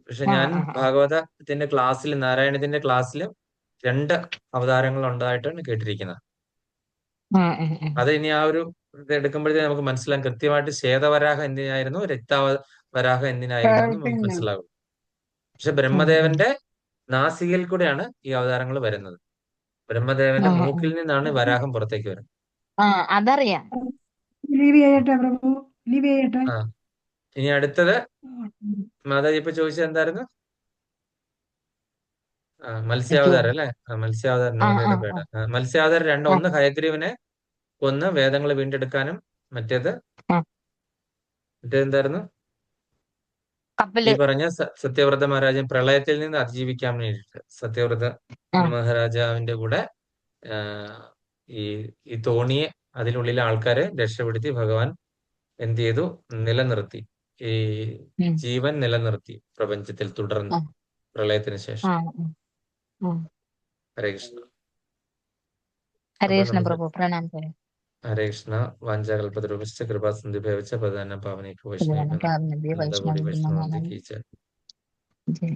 പക്ഷെ ആ ഞാൻ ആ ആ ഭാഗവതത്തിന്റെ ക്ലാസ്സിൽ, നാരായണത്തിന്റെ ക്ലാസ്സിലും 2 അവതാരങ്ങൾ ഉണ്ടായിട്ടാണ് കേട്ടിരിക്കുന്നത്. ആ ആ ആ. അത് ഇനി ആ ഒരു ഇത് എടുക്കുമ്പോഴത്തേ നമുക്ക് മനസ്സിലാകും കൃത്യമായിട്ട് ശ്വേതവരാഹം എന്തിനായിരുന്നു, രക്തവരാഹം എന്തിനായിരുന്നു എന്ന് നമുക്ക് മനസ്സിലാകും. പക്ഷെ ബ്രഹ്മദേവന്റെ നാസികയിൽ കൂടെയാണ് ഈ അവതാരങ്ങൾ വരുന്നത്. ബ്രഹ്മദേവന്റെ മൂക്കിൽ നിന്നാണ് വരാഹം പുറത്തേക്ക് വരുന്നത്. ആ അതറിയാം. ലീവ് ചെയ്യട്ടെ പ്രഭു, ലീവ് ചെയ്യട്ടെ. ആ ഇനി അടുത്തത് മാതാജി ഇപ്പൊ ചോദിച്ചത് എന്തായിരുന്നു? മത്സ്യാവതാരം അല്ലെ? മത്സ്യാവതാരം ആ ആ നോഹയുടെ ആ പേട. മത്സ്യാവതാരം 2, ആ ഒന്ന് ഹയഗ്രീവനെ കൊന്ന് വേദങ്ങൾ വീണ്ടെടുക്കാനും, മറ്റേത് ആ. എന്തായിരുന്നു? ഈ കപ്പല്. പറഞ്ഞ സത്യവ്രത മഹാരാജൻ പ്രളയത്തിൽ നിന്ന് അതിജീവിക്കാൻ വേണ്ടിയിട്ട് സത്യവ്രത ആ മഹാരാജാവിന്റെ കൂടെ ഈ തോണിയെ അതിനുള്ളിലെ ആൾക്കാരെ രക്ഷപ്പെടുത്തി ഭഗവാൻ എന്ത് ചെയ്തു? നിലനിർത്തി. ഈ ഉം. ജീവൻ നിലനിർത്തി പ്രപഞ്ചത്തിൽ തുടർന്ന് ആ, പ്രളയത്തിന് ആ, ശേഷം. ആ. ഹരേ കൃഷ്ണ. ഹരേ അപ്പൊ കൃഷ്ണ നമുക്ക് പ്രഭു, പ്രണാം പ്രഭു. ഹരേ കൃഷ്ണ. വാഞ്ചാകൽപതരൂപശ്ച കൃപാസിന്ധുഭ്യവച പദാന പാവനേഭ്യോ ഭഗവാൻ വൈഷ്ണവേഭ്യോ പാവനഭ്യോ നന്ദകോടി വൈഷ്ണവേഭ്യോ നമോ വൈഷ്ണവാന്തി നമഃ. കീ ജയ. ജയ.